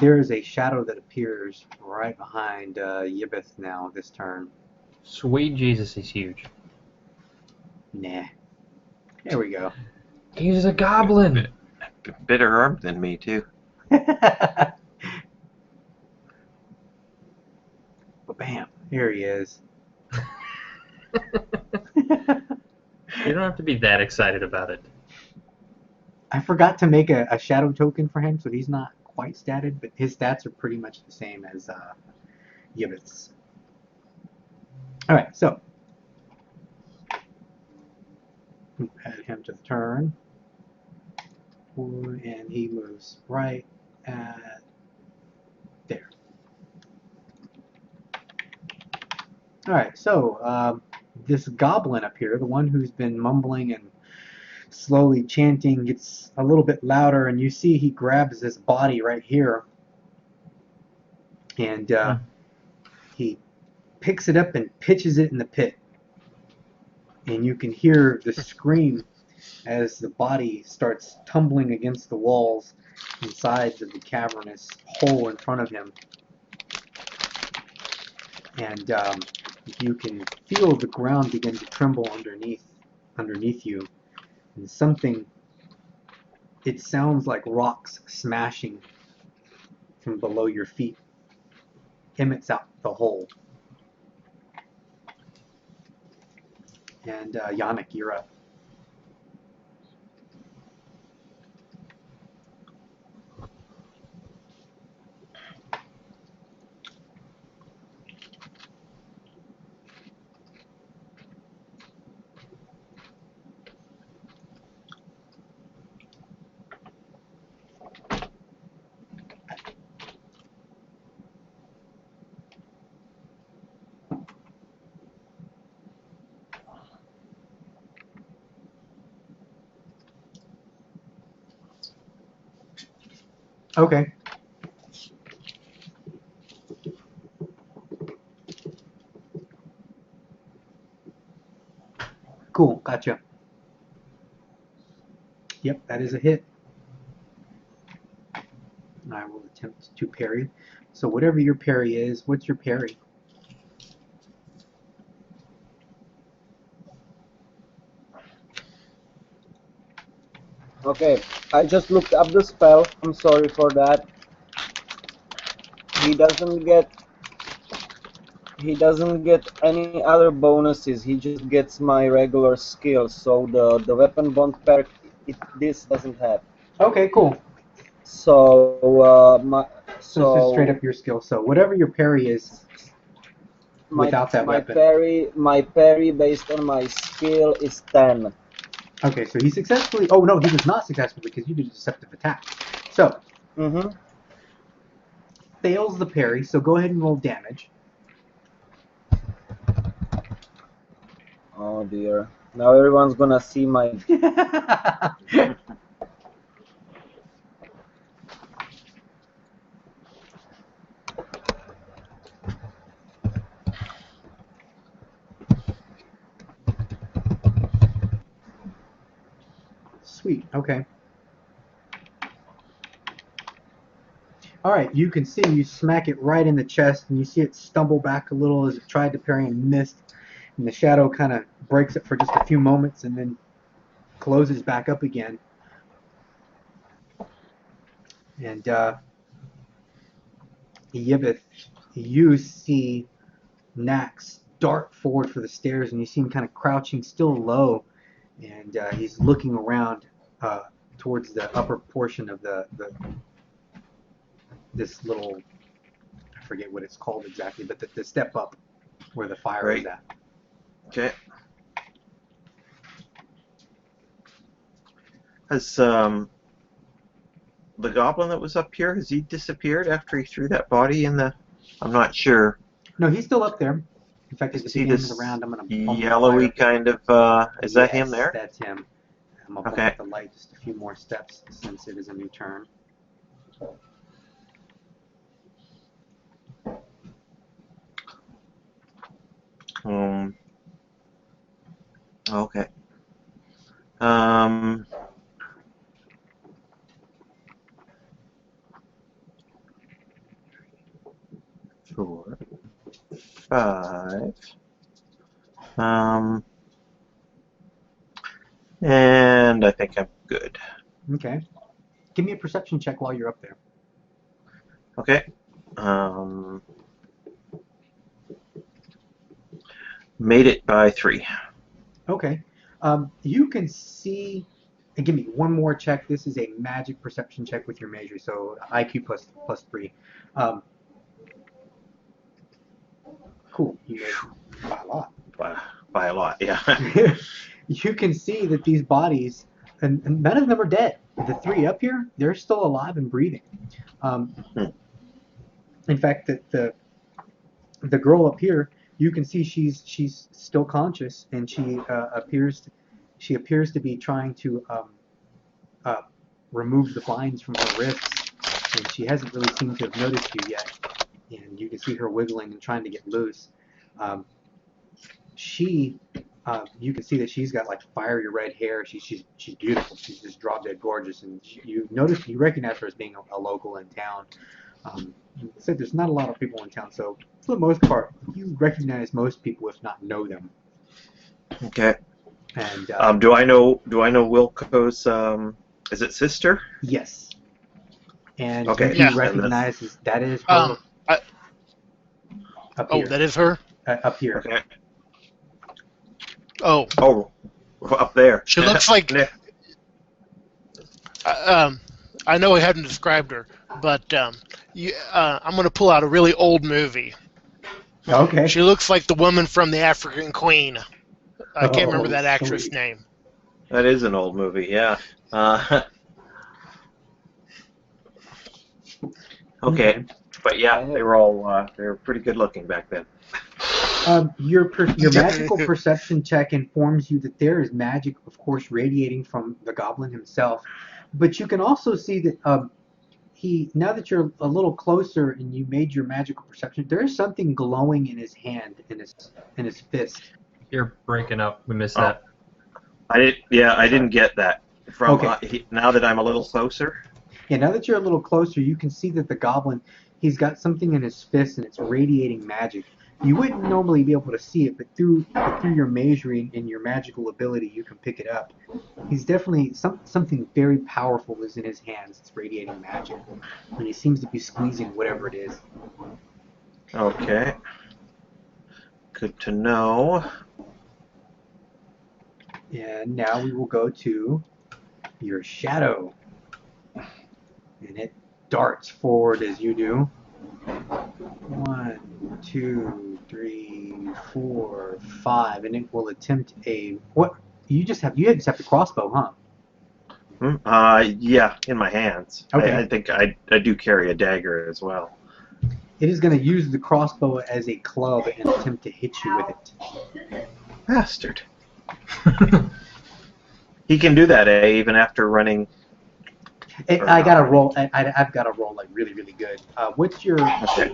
There is a shadow that appears right behind Yibbeth now this turn. Sweet Jesus, he's huge. Nah. There we go. He's a goblin. Better armed than me, too. Bam. Here he is. You don't have to be that excited about it. I forgot to make a shadow token for him, so he's not quite statted, but his stats are pretty much the same as Yibbeth's. Alright, so we'll add him to the turn. And he moves right at there. Alright, so this goblin up here, the one who's been mumbling and slowly chanting, gets a little bit louder, and you see he grabs this body right here, and he picks it up and pitches it in the pit. And you can hear the scream as the body starts tumbling against the walls and sides of the cavernous hole in front of him. And you can feel the ground begin to tremble underneath you. And something, it sounds like rocks smashing from below your feet, emits out the hole. And Yannick, you're up. Okay. Cool, gotcha. Yep, that is a hit. I will attempt to parry. So whatever your parry is, what's your parry? Okay, I just looked up the spell. I'm sorry for that. He doesn't get any other bonuses. He just gets my regular skill. So the weapon bond perk this doesn't have. Okay, cool. So So this is straight up your skill. So whatever your parry is without that weapon. My parry based on my skill is 10. Okay, so he successfully... Oh, no, he was not successful because you did a deceptive attack. So, fails the parry, so go ahead and roll damage. Oh dear. Now everyone's gonna see my. Sweet. Okay. All right. You can see you smack it right in the chest, and you see it stumble back a little as it tried to parry and missed. And the shadow kind of breaks it for just a few moments, and then closes back up again. And Yibith, you see Nax dart forward for the stairs, and you see him kind of crouching still low, and he's looking around towards the upper portion of this little, I forget what it's called exactly, but the step up where the fire is at. Okay. Has the goblin that was up here, has he disappeared after he threw that body in the... I'm not sure. No, he's still up there. In fact, at the beginning of the round, I'm going to yellowy kind of, is that him there? That's him. I'm going to pull up the light just a few more steps since it is a new turn. Okay. 4, 5. And I think I'm good. Okay. Give me a perception check while you're up there. Okay. Made it by 3. Okay. You can see, and give me one more check. This is a magic perception check with your measure, so IQ plus 3. Cool. You made by a lot. By a lot, yeah. You can see that these bodies, and none of them are dead. The 3 up here, they're still alive and breathing. In fact, the girl up here, you can see she's still conscious, and she appears to be trying to remove the binds from her wrists, and she hasn't really seemed to have noticed you yet. And you can see her wiggling and trying to get loose. You can see that she's got like fiery red hair. She's beautiful. She's just drop dead gorgeous, and you recognize her as being a local in town. So there's not a lot of people in town, so for the most part, you recognize most people, if not know them. Okay. And do I know Wilco's is it sister? Yes. And okay. you recognize that is her. Up here. That is her? Up here. Okay. Oh, up there. She looks like. I know I haven't described her, but I'm going to pull out a really old movie. Okay. She looks like the woman from The African Queen. I can't remember that actress' name. That is an old movie, yeah. Okay, but yeah, they were pretty good looking back then. Your magical perception check informs you that there is magic, of course, radiating from the goblin himself. But you can also see that now that you're a little closer and you made your magical perception, there is something glowing in his hand, in his fist. You're breaking up. We missed that. I didn't get that. Now that I'm a little closer. Yeah, now that you're a little closer, you can see that the goblin, he's got something in his fist and it's radiating magic. You wouldn't normally be able to see it, but through your measuring and your magical ability, you can pick it up. He's definitely something very powerful is in his hands. It's radiating magic, and he seems to be squeezing whatever it is. Okay. Good to know. And now we will go to your shadow, and it darts forward as you do. 1, 2, 3, 4, 5, and it will attempt what? You just have the crossbow, huh? Yeah, in my hands. Okay. I think I do carry a dagger as well. It is going to use the crossbow as a club and attempt to hit you with it. Bastard. He can do that, even after running. I gotta roll. I've got to roll like really, really good. What's your? Okay.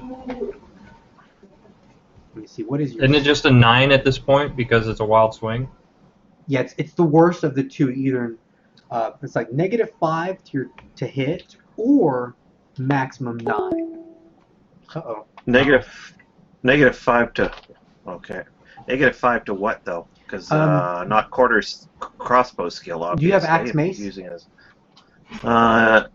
Let me see. What is your? Isn't it just a 9 at this point because it's a wild swing? Yeah, it's the worst of the two. Either it's like -5 to hit or maximum 9. Uh-oh. -5 to. Okay. -5 to what though? Because not quarters crossbow skill. Obviously. Do you have axe mace? Using it as. I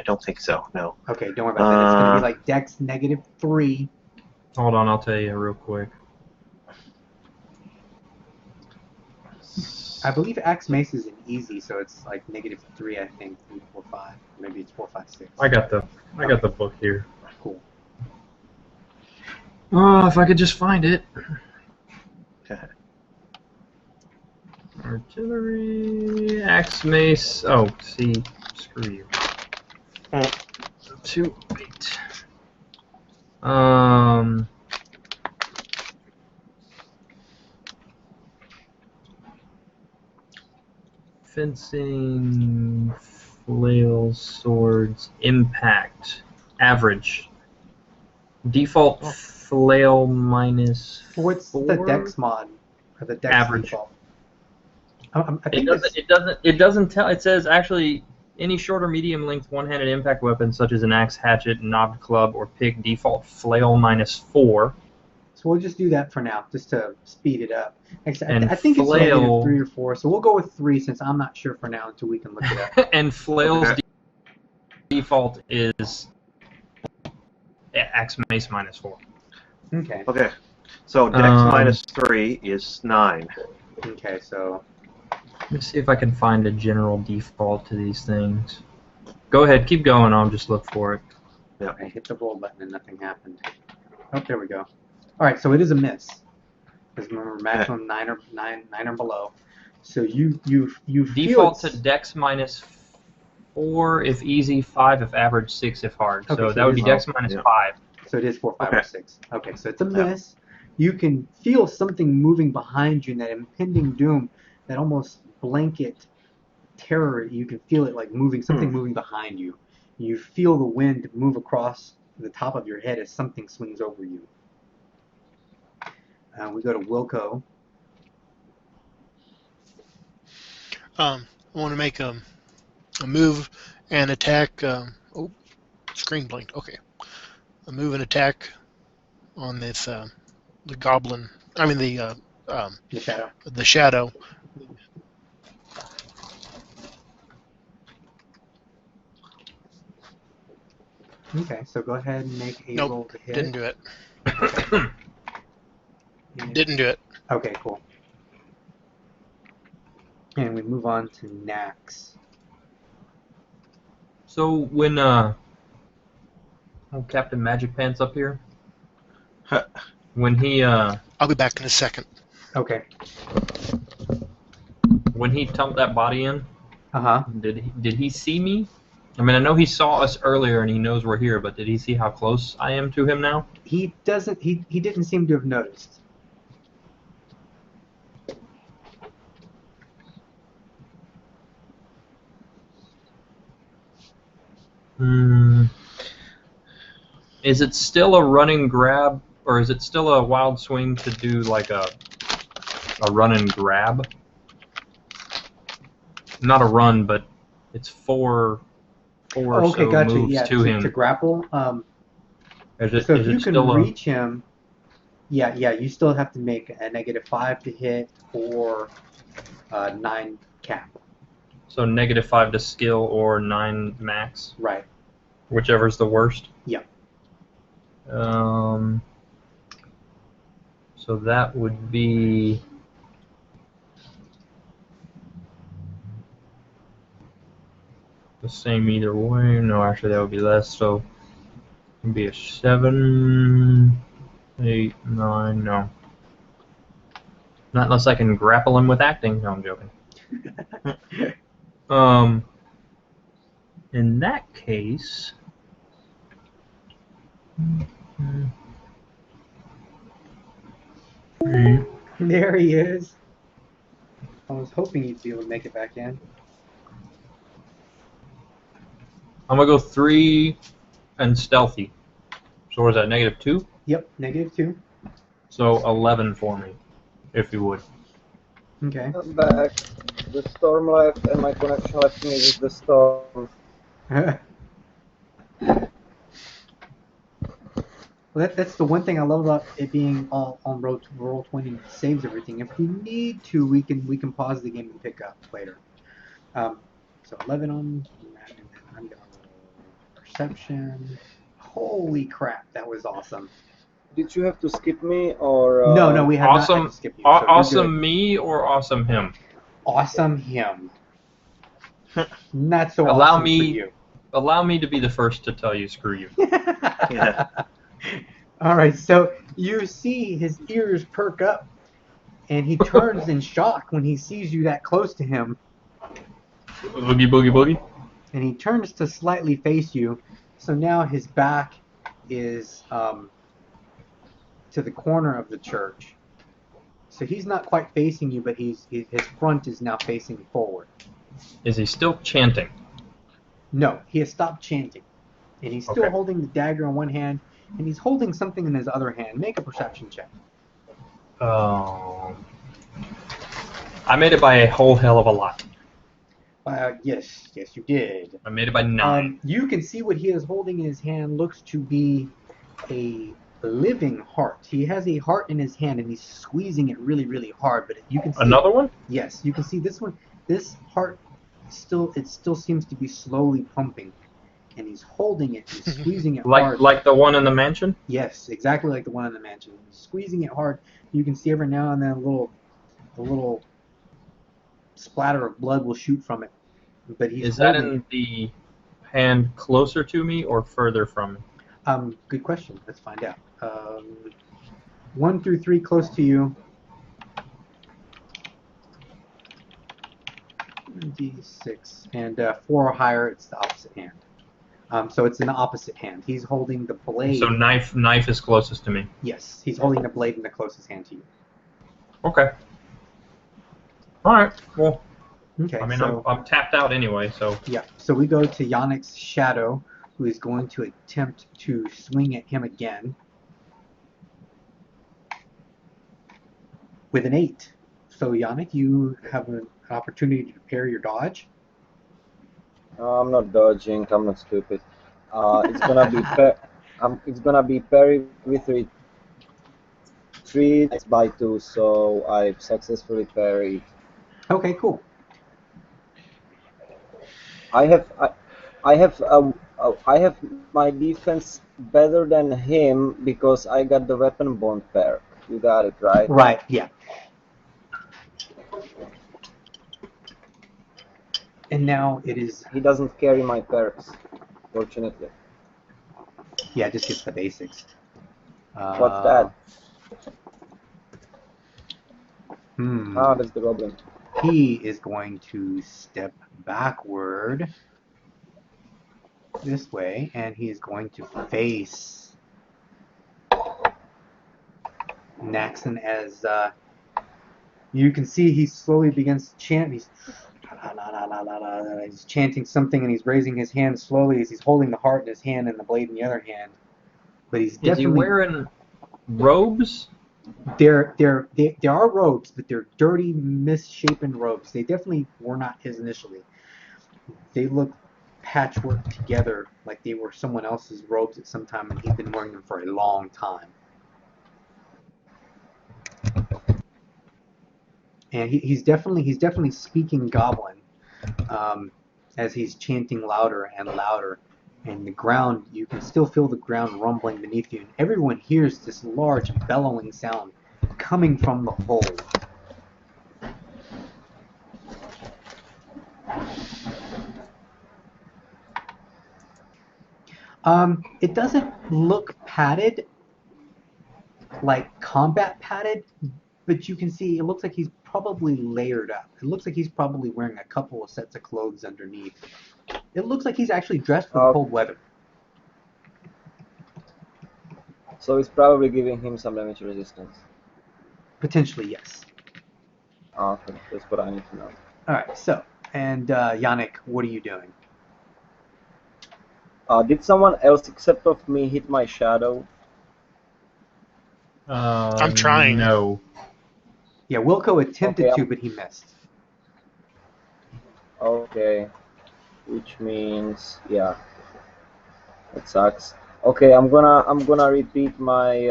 don't think so. No. Okay, don't worry about that. It's gonna be like Dex -3. Hold on, I'll tell you real quick. I believe axe mace is an easy, so it's like -3. I think 3, 4, 5. Maybe it's 4, 5, 6. I got the book here. Cool. Oh, if I could just find it. Okay. Artillery, axe mace. Oh, see, screw you. 2, 8. Fencing, flails, swords, impact, average. Default flail minus. What's 4? the Dex mod? Or the Dex Average. default? I think It doesn't tell. It says actually any short or medium length one-handed impact weapon such as an axe, hatchet, knobbed club, or pick default flail -4. So we'll just do that for now, just to speed it up. And I think it's flail- -3 or 4, so we'll go with 3 since I'm not sure for now until we can look it up. And flail's Okay. default is axe mace -4. Okay. Okay. So Dex -3 is 9. Okay, so Let me see if I can find a general default to these things. Go ahead, keep going. I'll just look for it. I hit the roll button and nothing happened. Oh, there we go. All right, so it is a miss. Because remember, maximum 9 or below. So you Default feel to Dex -4 if easy, 5 if average, 6 if hard. Okay, So so that would be it Dex is- -5. So it is 4, 5, or Okay. 6. Okay, so it's a miss. You can feel something moving behind you, and that impending doom, that almost blanket terror. You can feel it like moving, something moving behind you. You feel the wind move across the top of your head as something swings over you. We go to Wilco. I want to make a move and attack. Screen blinked. Okay. A move and attack on this the goblin. I mean The shadow. the shadow. Okay, so go ahead and make a Nope, roll to hit. didn't do it. And- Didn't do it. Okay, cool. And we move on to Nax. So when Captain Magic Pants up here, when he I'll be back in a second. Okay. when he dumped that body in, Uh-huh. did he see me? I mean, I know he saw us earlier and he knows we're here, but did he see how close I am to him now? He didn't seem to have noticed. Is it still a running grab, or is it still a wild swing to do like a run and grab? Not a run, but it's four or Okay, so gotcha. moves Yeah, to him. to grapple. Is it, So is if you it can still reach him, yeah, you still have to make a -5 to hit or 9 cap. so -5 to skill or 9 max, Right. whichever's the worst? Yeah. So that would be the same either way. No, actually that would be less. So it would be a 7, 8, 9. No, not unless I can grapple him with acting. No, I'm joking. In that case. There he is. I was hoping you'd be able to make it back in. I'm gonna go 3 and stealthy. So what is that, -2? Yep, -2. So 11 for me, if you would. Okay. I'm back. The storm left and my connection left me with the storm. Well, that's the one thing I love about it being all on Roll20. It saves everything. If we need to, we can pause the game and pick up later. So 11 on that, and then I'm gonna roll perception. Holy crap, that was awesome. Did you have to skip me or? No, we have not Awesome, had to skip you. So you're awesome good. me or awesome him? Awesome him. Not so Allow awesome me- for you. Allow me to be the first to tell you screw you. Yeah. All right, so you see his ears perk up, and he turns in shock when he sees you that close to him, Boogie, boogie, boogie. and he turns to slightly face you. So now his back is to the corner of the church. So he's not quite facing you, but his front is now facing forward. Is he still chanting? No, he has stopped chanting, and he's still Okay. holding the dagger in one hand, and he's holding something in his other hand. Make a perception check. I made it by a whole hell of a lot. Yes, you did. I made it by 9. You can see what he is holding in his hand looks to be a living heart. He has a heart in his hand, and he's squeezing it really, really hard. But you can see Another one? Yes, you can see this one. This heart still seems to be slowly pumping, and he's holding it, he's squeezing it hard. Like the one in the mansion? Yes, exactly like the one in the mansion. He's squeezing it hard. You can see every now and then a little splatter of blood will shoot from it. But he's Is that holding in the hand closer to me or further from me? it. Good question. Let's find out. 1 through 3 close to you. D6 and 4 or higher. It's the opposite hand. So it's in the opposite hand. He's holding the blade. So knife is closest to me. Yes, he's holding the blade in the closest hand to you. Okay. All right. Well, Okay. I mean, so, I'm tapped out anyway, so yeah. So we go to Yannick's shadow, who is going to attempt to swing at him again with an 8. So Yannick, you have an opportunity to prepare your dodge. I'm not dodging. I'm not stupid. It's gonna be it's gonna be parry with retreat by 2, so I successfully parried. Okay, cool. I have my defense better than him because I got the weapon bond perk. You got it right. Right. Yeah. And now it is. He doesn't carry my perks, fortunately. Yeah, just gets the basics. What's that? That's the problem. He is going to step backward this way, and he is going to face Naxon as you can see he slowly begins to chant. He's chanting something, and he's raising his hand slowly as he's holding the heart in his hand and the blade in the other hand. But he's definitely... Is he wearing robes? There are robes, but they're dirty, misshapen robes. They definitely were not his initially. They look patchwork together like they were someone else's robes at some time, and he'd been wearing them for a long time. And he's definitely speaking Goblin as he's chanting louder and louder. And the ground, you can still feel the ground rumbling beneath you, and everyone hears this large bellowing sound coming from the hole. It doesn't look padded, like combat padded, but you can see it looks like he's probably layered up. It looks like he's probably wearing a couple of sets of clothes underneath. It looks like he's actually dressed for the cold weather. So it's probably giving him some damage resistance. Potentially, yes. Okay, that's what I need to know. All right. So, and Yannick, what are you doing? Did someone else except of me hit my shadow? I'm trying. No. Yeah, Wilco attempted Okay, to, but he missed. Okay, which means yeah, it sucks. Okay, I'm gonna repeat my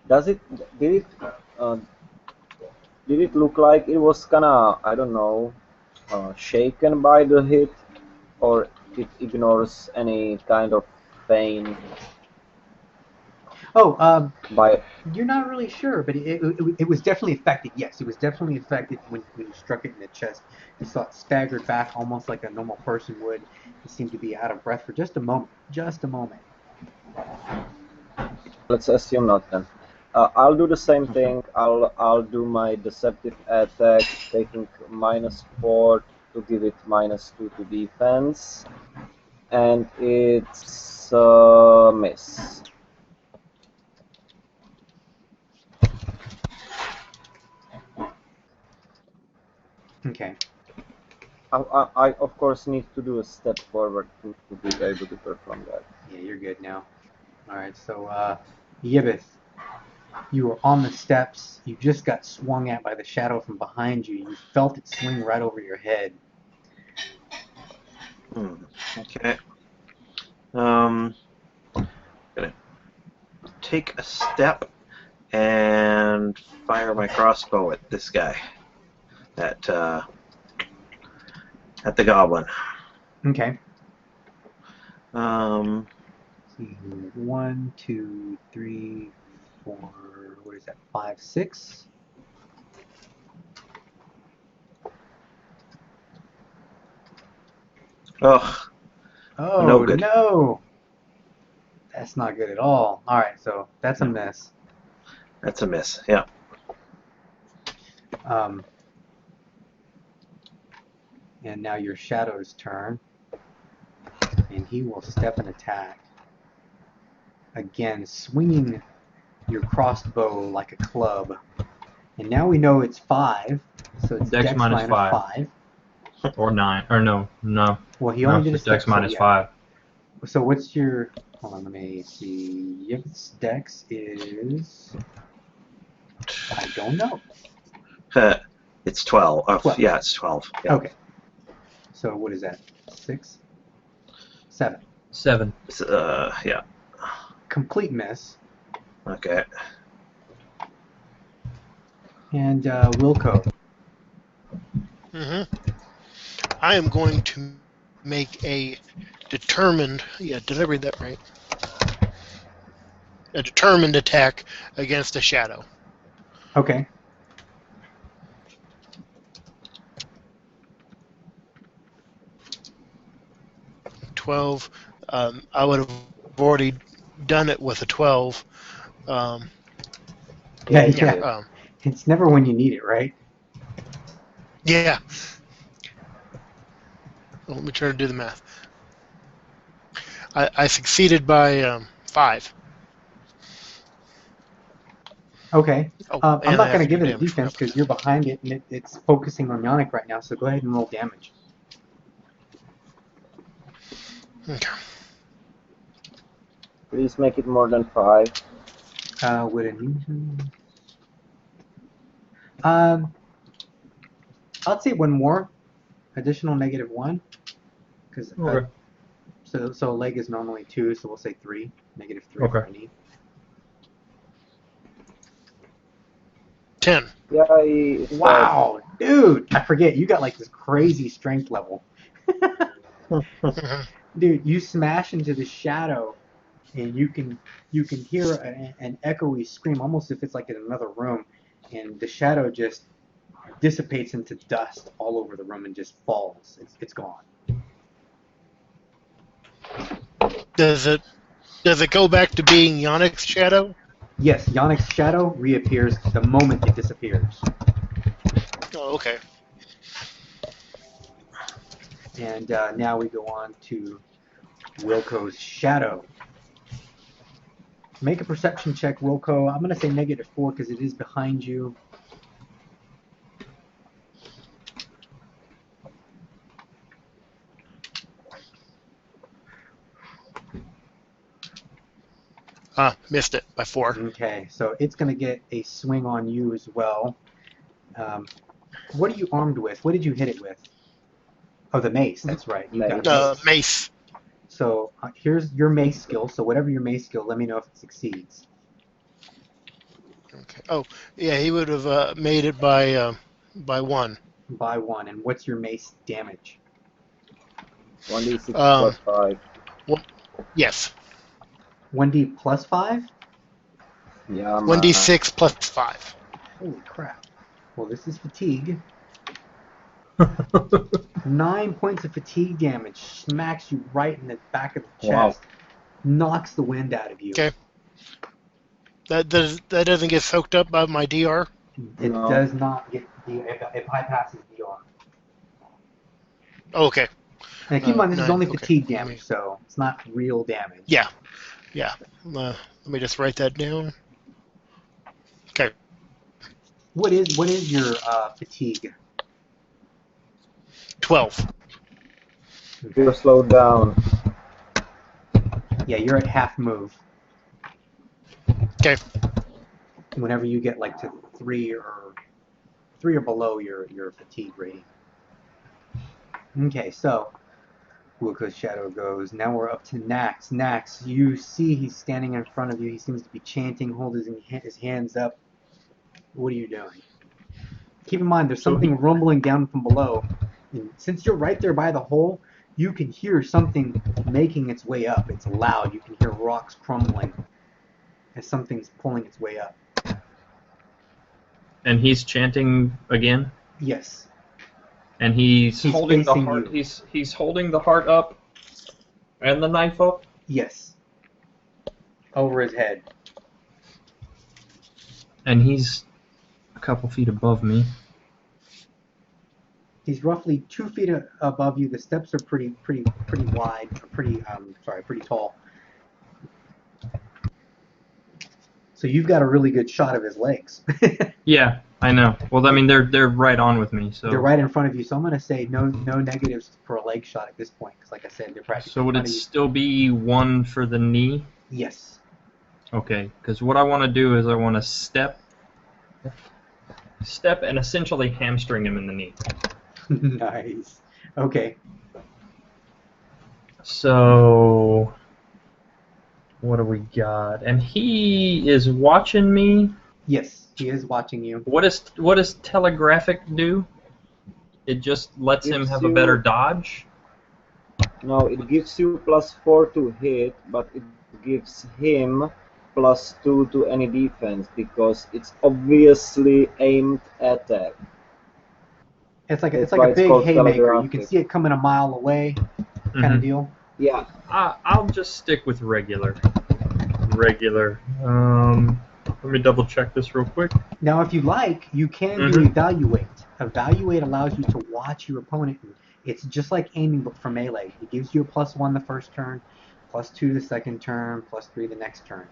Does it did it uh, did it look like it was kinda, I don't know, shaken by the hit, or it ignores any kind of pain Oh, by? you're not really sure, but it was definitely affected. Yes, it was definitely affected when you struck it in the chest. You saw it staggered back almost like a normal person would. It seemed to be out of breath for just a moment. Just a moment. Let's assume not then. I'll do the same thing. I'll do my deceptive attack, taking -4 to give it -2 to defense, and it's miss. Okay. I of course need to do a step forward to be able to perform that. Yeah, you're good now. All right. So, Yibith, you were on the steps. You just got swung at by the shadow from behind you. You felt it swing right over your head. Okay. Gonna take a step and fire my crossbow at this guy. At the goblin. Okay. Um, See, 1, 2, 3, 4. What is that? 5, 6. oh, Oh no good. no! That's not good at all. All right, so that's a miss. That's a miss. Yeah. And now your shadow's turn, and he will step and attack. Again, swinging your crossbow like a club. And now we know it's 5, so it's Dex minus 5. Or 9. Or no. Well, he only did a step, Dex minus 5. So what's your... Hold on, let me see. Yip's Dex is... I don't know. It's 12. 12. Yeah, it's 12. Yeah. Okay. So what is that? 6? 7. 7. Yeah. Complete miss. Okay. And Wilco. I am going to make a determined. Yeah, did I read that right? A determined attack against the shadow. Okay. I would have already done it with a 12. Yeah. It's never when you need it, right? Yeah. Let me try to do the math. I succeeded by 5. Okay. I'm and not I going to have give to it do a damage defense for because you're behind it and it's focusing on Yannick right now, so go ahead and roll damage. Okay. Please make it more than 5. Would it need I'd say one more. Additional -1. Because Okay. so leg is normally 2, so we'll say 3. -3 Okay. for any. 10. Yeah, Wow, dude! I forget, you got like this crazy strength level. Dude, you smash into the shadow, and you can hear an echoey scream, almost if it's like in another room, and the shadow just dissipates into dust all over the room and just falls. It's gone. Does it go back to being Yannick's shadow? Yes, Yannick's shadow reappears the moment it disappears. Oh, okay. And now we go on to Wilco's shadow. Make a perception check, Wilco. I'm going to say -4 because it is behind you. Missed it by 4. Okay, so it's going to get a swing on you as well. What are you armed with? What did you hit it with? Oh, the mace. That's right. You got a mace. Mace. So here's your mace skill. So whatever your mace skill, let me know if it succeeds. Okay. Oh, yeah, he would have made it by 1. By 1. And what's your mace damage? 1d6 plus 5. Yes. 1d plus 5? Yeah, 1d6 plus 5. Holy crap. Well, this is fatigue. 9 points of fatigue damage. Smacks you right in the back of the chest. Knocks the wind out of you. Okay. That doesn't get soaked up by my DR? It does not get... It bypasses DR. Oh, okay. And keep in mind, this is 9, only okay. fatigue damage, so it's not real damage. Yeah. Let me just write that down. Okay. What is your fatigue? 12. You're slowed down. Yeah, you're at half move. Okay. Whenever you get like to 3 or below your fatigue rating. Okay, so Wilco's shadow goes. Now we're up to Nax. Nax, you see he's standing in front of you. He seems to be chanting, holding his hands up. What are you doing? Keep in mind, there's something rumbling down from below. And since you're right there by the hole, you can hear something making its way up. It's loud. You can hear rocks crumbling as something's pulling its way up. And he's chanting again? Yes. And he's holding the facing heart. you. He's holding the heart up and the knife up? Yes. Over his head. And he's a couple feet above me. He's roughly 2 feet above you. The steps are pretty wide, pretty tall. So you've got a really good shot of his legs. Yeah, I know. Well, I mean, they're right on with me, so. They're right in front of you. So I'm gonna say no negatives for a leg shot at this point, because like I said, they're practically. So would in it front of you. still be 1 for the knee? Yes. Okay, because what I want to do is I want to step and essentially hamstring him in the knee. Nice. Okay. So, what do we got? And he is watching me. Yes, he is watching you. What does telegraphic do? It just lets him have a better dodge? No, it gives you +4 to hit, but it gives him +2 to any defense because it's obviously aimed attack. It's like That's a why it's big called haymaker. You telegraphic. can see it coming a mile away, kind of deal. Yeah. I'll just stick with regular. Let me double check this real quick. Now, if you like, you can do evaluate. Evaluate allows you to watch your opponent. It's just like aiming, but for melee. It gives you a +1 the first turn, +2 the second turn, +3 the next turn.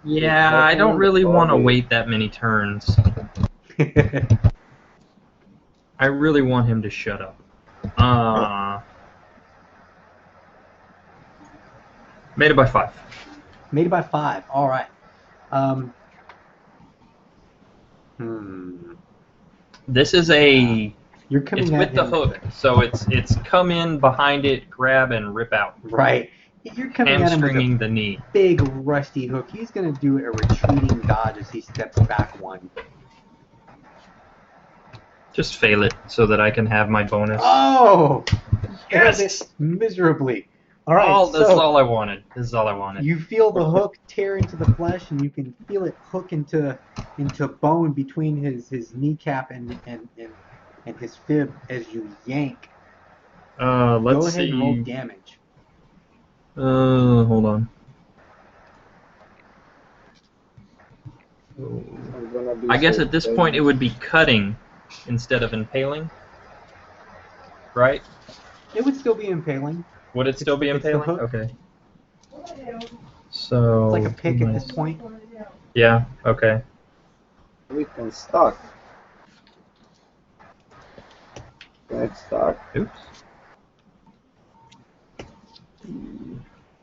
Yeah, I don't really want to wait that many turns. I really want him to shut up. Made it by 5. Made it by 5. All right. This is a. You're coming It's at with the him. hook, so it's come in behind it, grab and rip out. Right. You're coming at him with Hamstringing a the knee. big rusty hook. He's going to do a retreating dodge as he steps back 1. Just fail it so that I can have my bonus. Oh! Yes! Failed it miserably. All right. This is so all I wanted. This is all I wanted. you feel the hook tear into the flesh, and you can feel it hook into bone between his kneecap and his fib as you yank. Let's Go ahead see. and roll damage. Hold on. I guess at this point it would be cutting instead of impaling, right? It would still be impaling. Would it still be It's the impaling? hook. Okay. So It's like a pick at this point. Yeah. Okay. We can start. Let's start. Oops.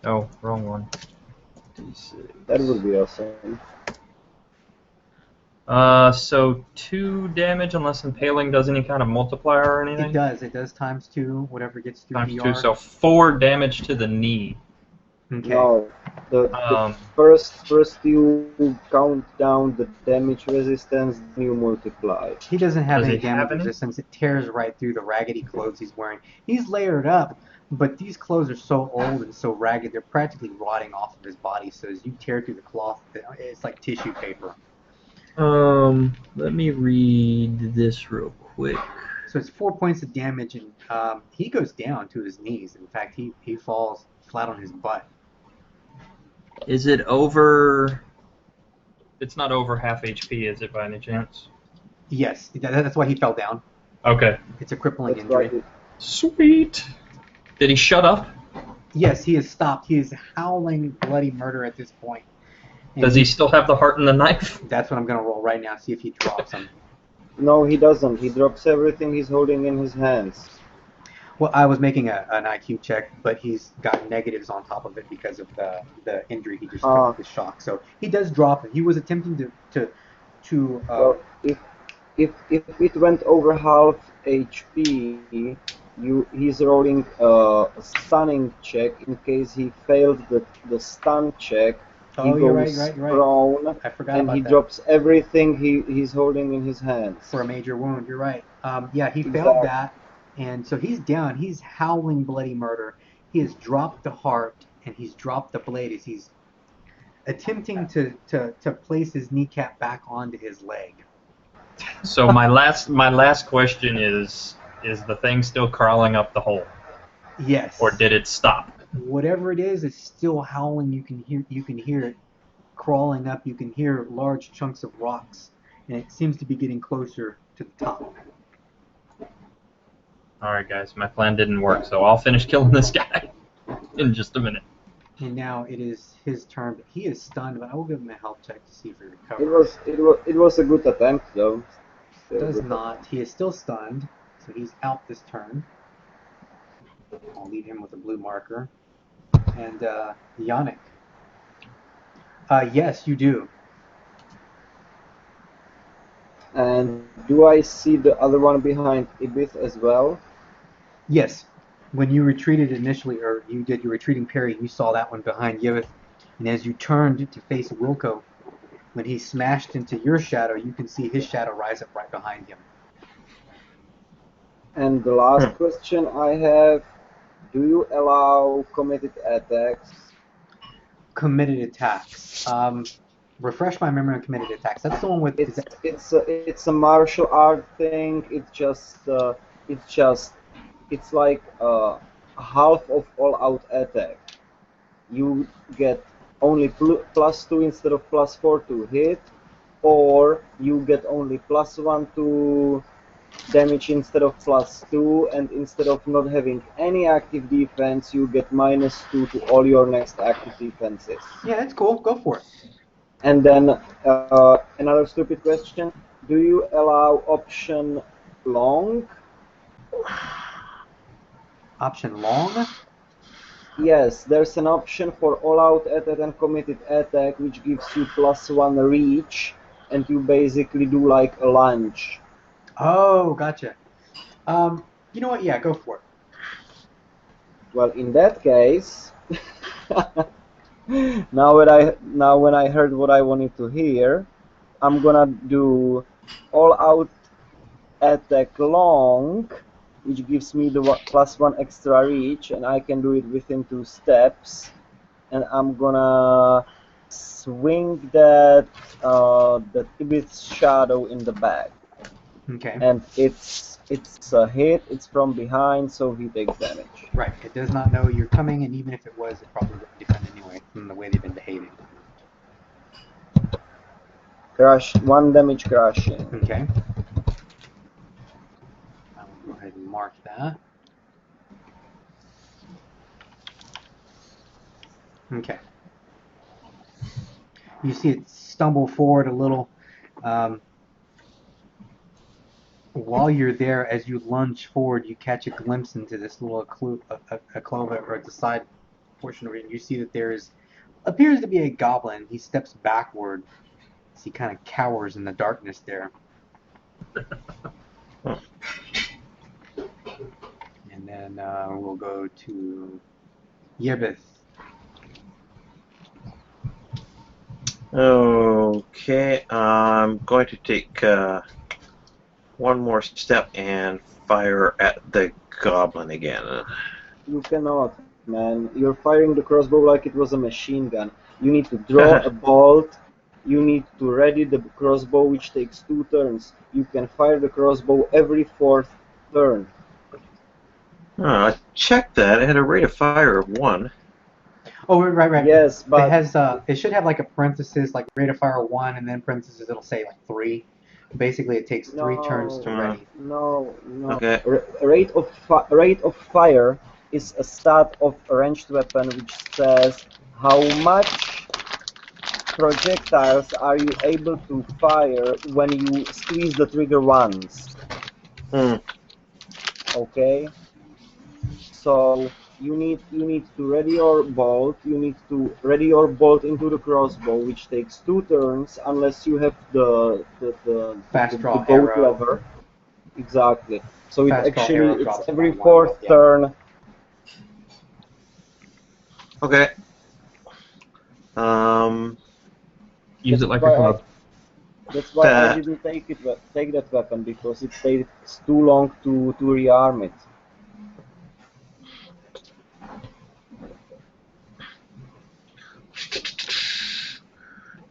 Oh, wrong one. That would be awesome. So 2 damage unless impaling does any kind of multiplier or anything? It does. It does ×2, whatever gets through Times DR. 2, so 4 damage to the knee. Okay. No, the first you count down the damage resistance, then you multiply. He doesn't have Does any he have damage any? resistance. It tears right through the raggedy clothes he's wearing. He's layered up, but these clothes are so old and so ragged, they're practically rotting off of his body. So as you tear through the cloth, it's like tissue paper. Let me read this real quick. So it's 4 points of damage, and he goes down to his knees. In fact, he falls flat on his butt. Is it over... It's not over half HP, is it, by any chance? Yes, that's why he fell down. Okay. It's a crippling That's injury. right. Sweet! Did he shut up? Yes, he has stopped. He is howling bloody murder at this point. And Does he still have the heart and the knife? That's what I'm going to roll right now, see if he drops them. No, he doesn't. He drops everything he's holding in his hands. Well, I was making an IQ check, but he's got negatives on top of it because of the injury he just took with the shock. So he does drop it. He was attempting to Well, if it went over half HP, he's rolling a stunning check in case he failed the stun check. He goes right. prone, I forgot and about he that. drops everything he's holding in his hands. For a major wound, you're right. Yeah, he failed that, and so he's down. He's howling bloody murder. He has dropped the heart, and he's dropped the blade as he's attempting to place his kneecap back onto his leg. So my last question is the thing still crawling up the hole? Yes. Or did it stop? Whatever it is still howling. You can hear it crawling up. You can hear large chunks of rocks, and it seems to be getting closer to the top. Alright guys, my plan didn't work, so I'll finish killing this guy in just a minute. And now it is his turn, but he is stunned, but I will give him a health check to see if he recovers. It was a good attempt though. Does not. He is still stunned, so he's out this turn. I'll leave him with a blue marker. And Yannick. Yes, you do. And do I see the other one behind Ibith as well? Yes. When you retreated initially, or you did your retreating parry, you saw that one behind Yivith. And as you turned to face Wilco, when he smashed into your shadow, you can see his shadow rise up right behind him. And the last question I have, do you allow committed attacks? Committed attacks. Refresh my memory on committed attacks. That's the one with... It's a martial art thing. It's like half of all-out attack. You get only +2 instead of +4 to hit, or you get only +1 to damage instead of +2, and instead of not having any active defense, you get -2 to all your next active defenses. Yeah, that's cool. Go for it. And then another stupid question: do you allow option long? Option long? Yes, there's an option for all-out attack and committed attack, which gives you +1 reach, and you basically do like a lunge. Oh, gotcha. You know what? Yeah, go for it. Well, in that case, now when I heard what I wanted to hear, I'm gonna do all-out attack long, which gives me the +1 extra reach, and I can do it within 2 steps. And I'm gonna swing that Ibith's shadow in the back. Okay. And it's a hit. It's from behind, so he takes damage. Right. It does not know you're coming, and even if it was, it probably wouldn't defend anyway from the way they've been behaving. Crush, 1 damage crushing. Okay. I will go ahead and mark that. Okay. You see it stumble forward a little. While you're there, as you lunge forward, you catch a glimpse into this little clover, or the side portion of it, and you see that there appears to be a goblin. He steps backward as he kind of cowers in the darkness there. And then we'll go to Yebeth. Okay, I'm going to take one more step and fire at the goblin again. You cannot, man. You're firing the crossbow like it was a machine gun. You need to draw a bolt. You need to ready the crossbow, which takes 2 turns. You can fire the crossbow every 4th turn. I checked that. It had a rate of fire of 1. Oh, right. Yes, but it should have like a parenthesis, like rate of fire 1, and then parenthesis it'll say like 3. Basically, it takes 3 turns to ready. No. Okay. Rate of fire is a stat of a ranged weapon, which says how much projectiles are you able to fire when you squeeze the trigger once. Okay. So you need to ready your bolt. You need to ready your bolt into the crossbow, which takes 2 turns, unless you have the Fast draw bolt arrow. lever. Exactly. So Fast draw arrow it's drops every by 1, 4th yeah. turn. Okay. Use it like a club. That's why I didn't take that weapon, because it takes too long to rearm it.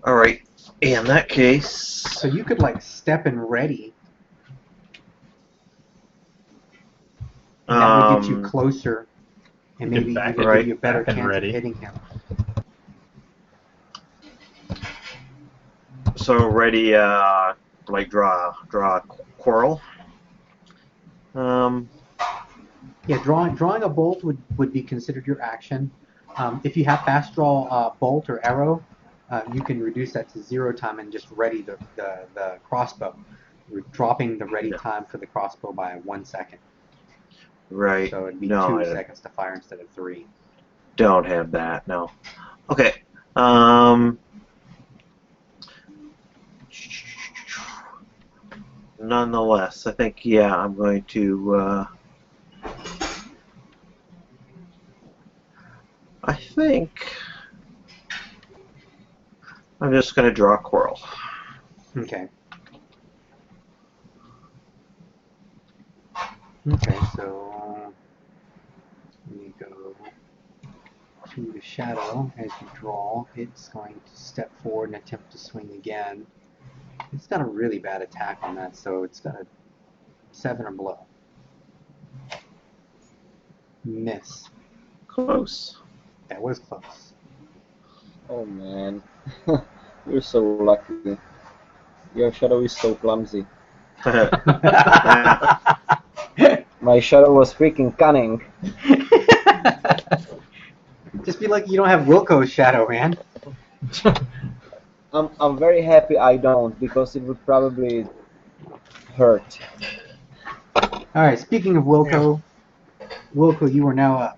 Alright, in that case... So you could like step and ready. And that would get you closer, and maybe even give you a better chance of hitting him. So ready, like draw a quarrel. Yeah, drawing a bolt would be considered your action. If you have fast draw bolt or arrow, you can reduce that to 0 time and just ready the crossbow. You're dropping the ready time for the crossbow by 1 second. Right. So it'd be 2 seconds to fire instead of 3. Don't have that, no. Okay. Nonetheless, I think, I'm going to, I think I'm just going to draw a quarrel. Okay. So let me go to the shadow. As you draw, it's going to step forward and attempt to swing again. It's got a really bad attack on that, so it's got a 7 or below. Miss. Close. That was close. Oh man, you're so lucky. Your shadow is so clumsy. My shadow was freaking cunning. Just be lucky you don't have Wilco's shadow, man. I'm very happy I don't, because it would probably hurt. Alright, speaking of Wilco, Wilco, you are now up.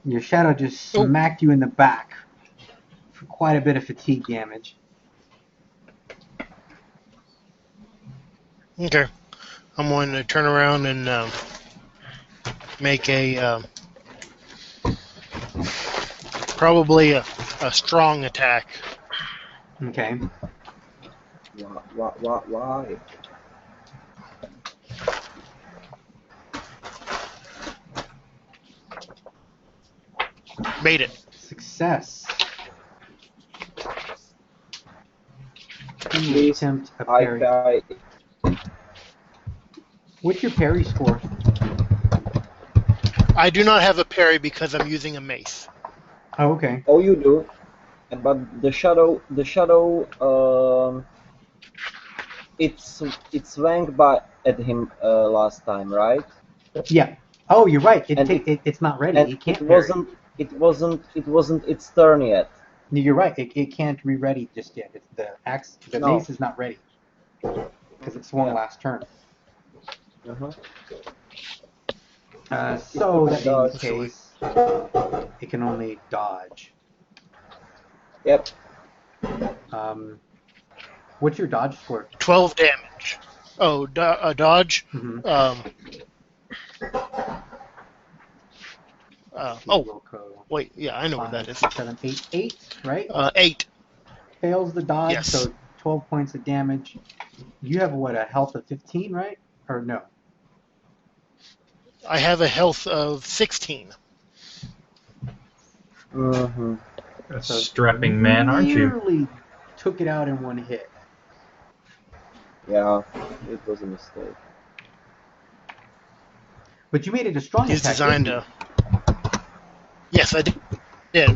Your shadow just smacked you in the back for quite a bit of fatigue damage. Okay. I'm going to turn around and make a probably a strong attack. Okay. Why? Made it. Success. Please Attempt a parry. What's your parry score? I do not have a parry because I'm using a mace. Oh, okay. Oh, you do. But the shadow, it's swung by at him last time, right? Yeah. Oh, you're right. It's not ready. He can't parry. It wasn't its turn yet. You're right. It can't be ready just yet. The No. mace is not ready because it swung Yeah. last turn. Uh-huh. So that being the Dodge. case, it can only dodge. Yep. What's your dodge score? 12 damage. Oh, dodge. Mm-hmm. Oh, wait. Yeah, I know what that is. 7, 8, 8, right? 8. Fails the dodge, Yes. so 12 points of damage. You have a health of 15, right? Or no? I have a health of 16. Mm-hmm. A strapping man, aren't you? Nearly took it out in one hit. Yeah, it was a mistake. But you made it a strong He's attack. designed didn't to. Yes, I did,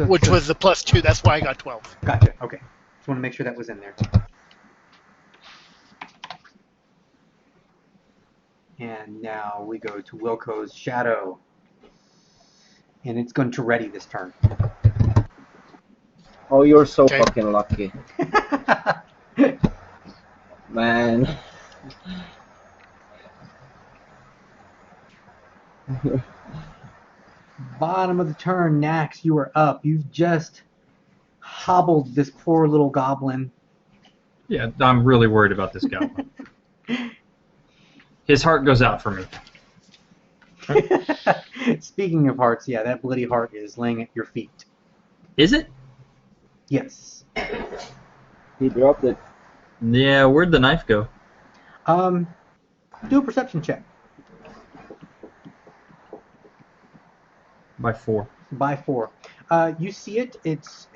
which was the +2. That's why I got 12. Gotcha. Okay. Just want to make sure that was in there. And now we go to Wilco's shadow. And it's going to ready this turn. Oh, you're so Okay. fucking lucky. Man. Bottom of the turn, Nax, you are up. You've just hobbled this poor little goblin. Yeah, I'm really worried about this goblin. His heart goes out for me. Speaking of hearts, yeah, that bloody heart is laying at your feet. Is it? Yes. He dropped it. Yeah, where'd the knife go? Do a perception check. By 4. By 4. You see it. It's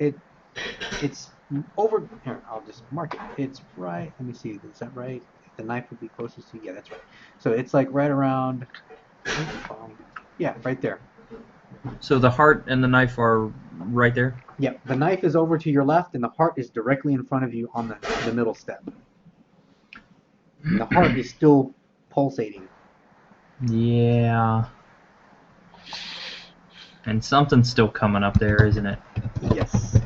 over. Here, I'll just mark it. It's right. Let me see. Is that right? The knife would be closest to. Yeah, that's right. So it's like right around. Yeah, right there. So the heart and the knife are right there? Yeah, the knife is over to your left, and the heart is directly in front of you on the middle step. And the heart is still pulsating. Yeah. And something's still coming up there, isn't it? Yes.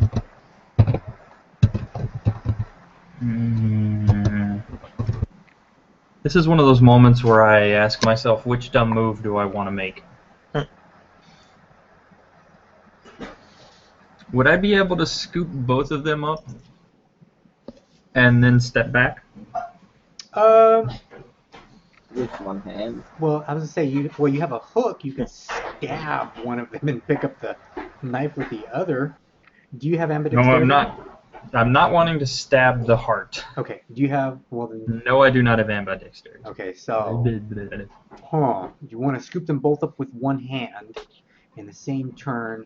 This is one of those moments where I ask myself, which dumb move do I want to make? Would I be able to scoop both of them up and then step back? With one hand. Well, I was gonna say you have a hook. You could stab one of them and pick up the knife with the other. Do you have No, ambidexterity? I'm not. I'm not wanting to stab the heart. Okay. Do you have? Well then. No, I do not have ambidexterity. Okay, so. You want to scoop them both up with one hand in the same turn.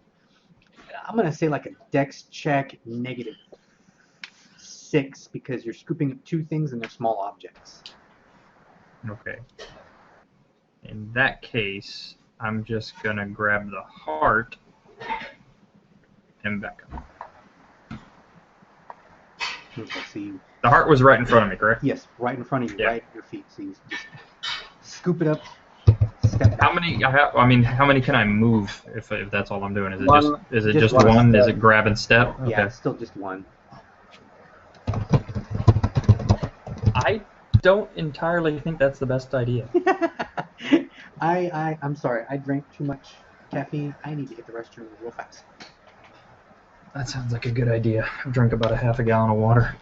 I'm gonna say like a dex check -6 because you're scooping up two things and they're small objects. Okay. In that case, I'm just gonna grab the heart and back up. Okay, so The heart was right in front of me, correct? yes, right in front of you, Yeah. right at your feet. So you just scoop it up, step back. How many? How many can I move if that's all I'm doing? Is it One. just one one? step. Is it grab and step? Okay. Yeah, it's still just one. I don't entirely think that's the best idea. I'm sorry. I drank too much caffeine. I need to hit the restroom real fast. That sounds like a good idea. I've drank about a half a gallon of water.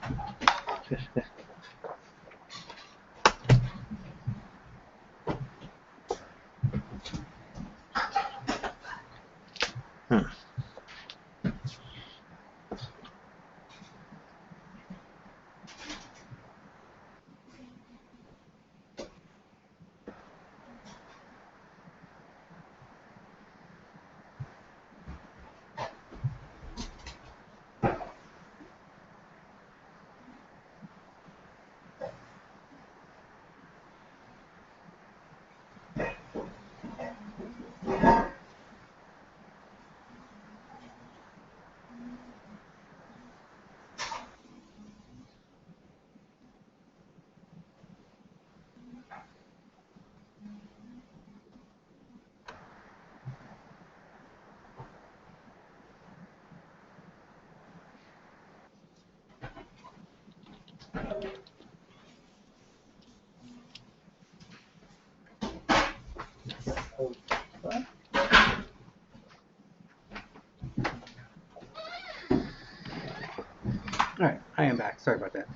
Alright, I am back. Sorry about that.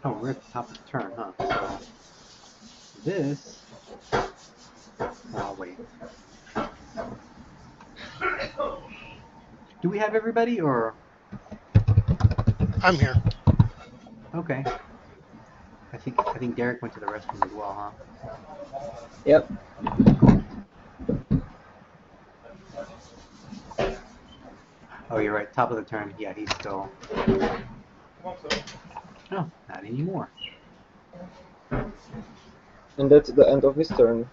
Oh, we're at the top of the turn, huh? So this. Oh, wait. Do we have everybody, or? I'm here. Okay. I think Derek went to the restroom as well, huh? Yep. Oh, you're right. Top of the turn. Yeah, he's still. No, not anymore. And that's the end of his turn.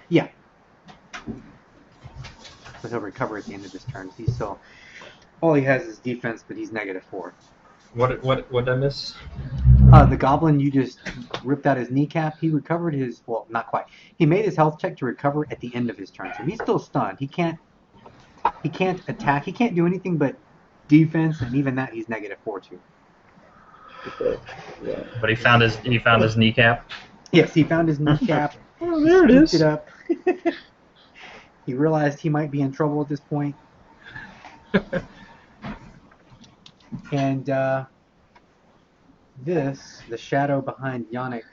Yeah. But he'll recover at the end of his turn. He's still. All he has is defense, but he's -4. What did I miss? The goblin, you just ripped out his kneecap. He recovered his. Well, not quite. He made his health check to recover at the end of his turn, so he's still stunned. He can't attack. He can't do anything but defense, and even that he's -4 to. Okay. Yeah. But he found his kneecap. Yes, he found his kneecap. Oh, there it is. It up. He realized he might be in trouble at this point. And the shadow behind Yannick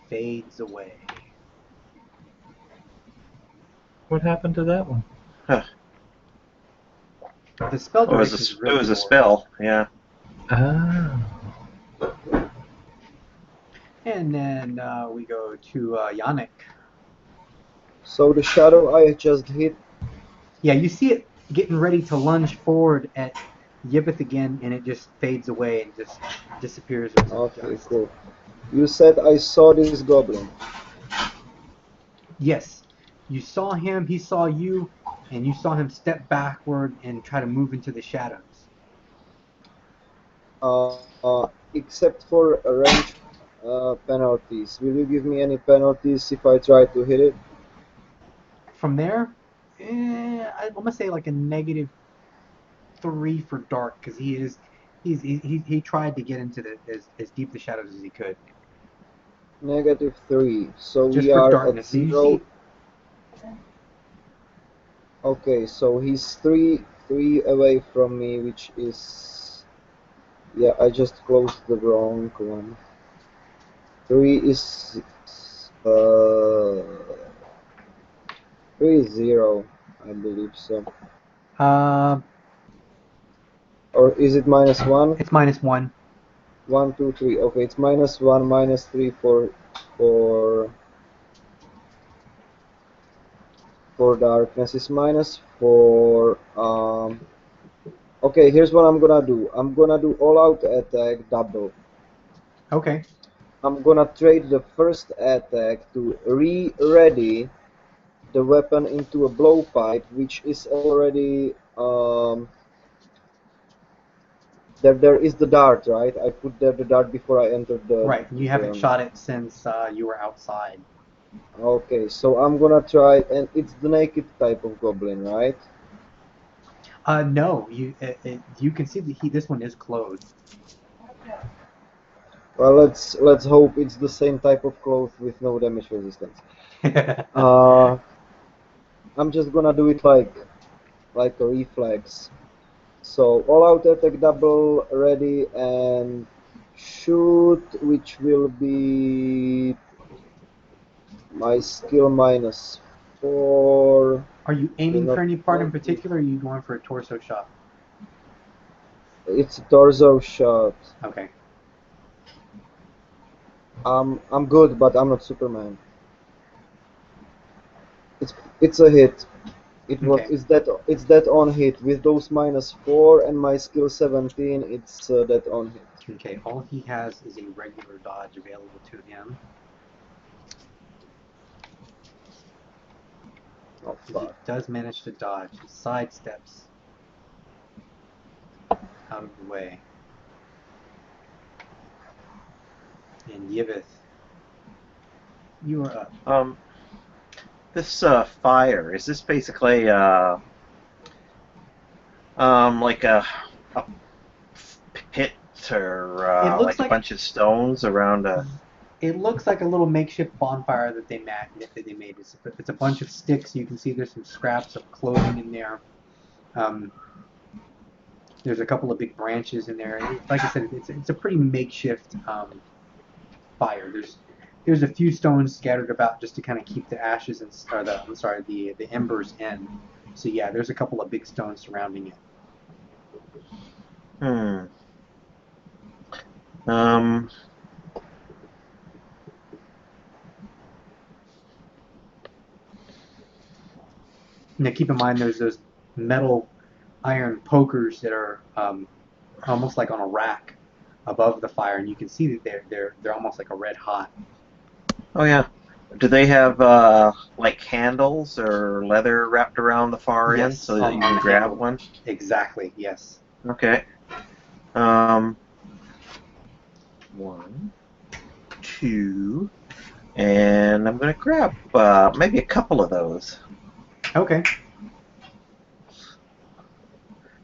fades away. What happened to that one? Huh. The spell It was duration is really it was a short. spell, yeah. Ah. And then we go to Yannick. So the shadow I just hit. Yeah, you see it getting ready to lunge forward at Yibbeth again, and it just fades away and just disappears. Okay, cool. You said I saw this goblin. Yes, you saw him, he saw you, and you saw him step backward and try to move into the shadows. Except for range penalties. Will you give me any penalties if I try to hit it? From there, I'm gonna say like a -3 for dark, because he tried to get into as deep the shadows as he could. -3. So Just we for are darkness. at So you 0. see, Okay, so he's three away from me, which is, yeah, I just closed the wrong one. 3 is 0, I believe so. Or is it -1? it's -1. 1, 2, 3. Okay, it's -1, -3 for darkness is -4. Okay, here's what I'm gonna do. I'm gonna do all-out attack double. Okay. I'm gonna trade the first attack to re-ready the weapon into a blowpipe, which is already there is the dart, right? I put there the dart before I entered the. Right. You haven't shot it since you were outside. Okay, so I'm gonna try, and it's the naked type of goblin, right? No, you can see that this one is clothed. Well, let's hope it's the same type of cloth with no damage resistance. I'm just gonna do it like a reflex. So all-out attack double ready and shoot, which will be my skill -4. Are you aiming for any part in particular, or are you going for a torso shot? It's a torso shot. Okay. I'm good, but I'm not Superman. It's a hit. Okay. It's that on hit with those -4 and my skill 17. It's that on hit. Okay. All he has is a regular dodge available to him. not He far. does manage to dodge. He sidesteps out of the way. And Yivith, you are up. This fire, is this basically like a pit or It looks like a like- bunch of stones around a... It looks like a little makeshift bonfire that they made. It's a bunch of sticks. You can see there's some scraps of clothing in there. There's a couple of big branches in there. Like I said, it's a pretty makeshift fire. There's a few stones scattered about just to kind of keep the ashes the embers in. So yeah, there's a couple of big stones surrounding it. Now keep in mind there's those metal iron pokers that are almost like on a rack above the fire, and you can see that they're almost like a red hot. Oh yeah. Do they have like handles or leather wrapped around the far end Yes, so that you can grab one? Exactly. Yes. Okay. 1, 2, and I'm gonna grab maybe a couple of those. Okay.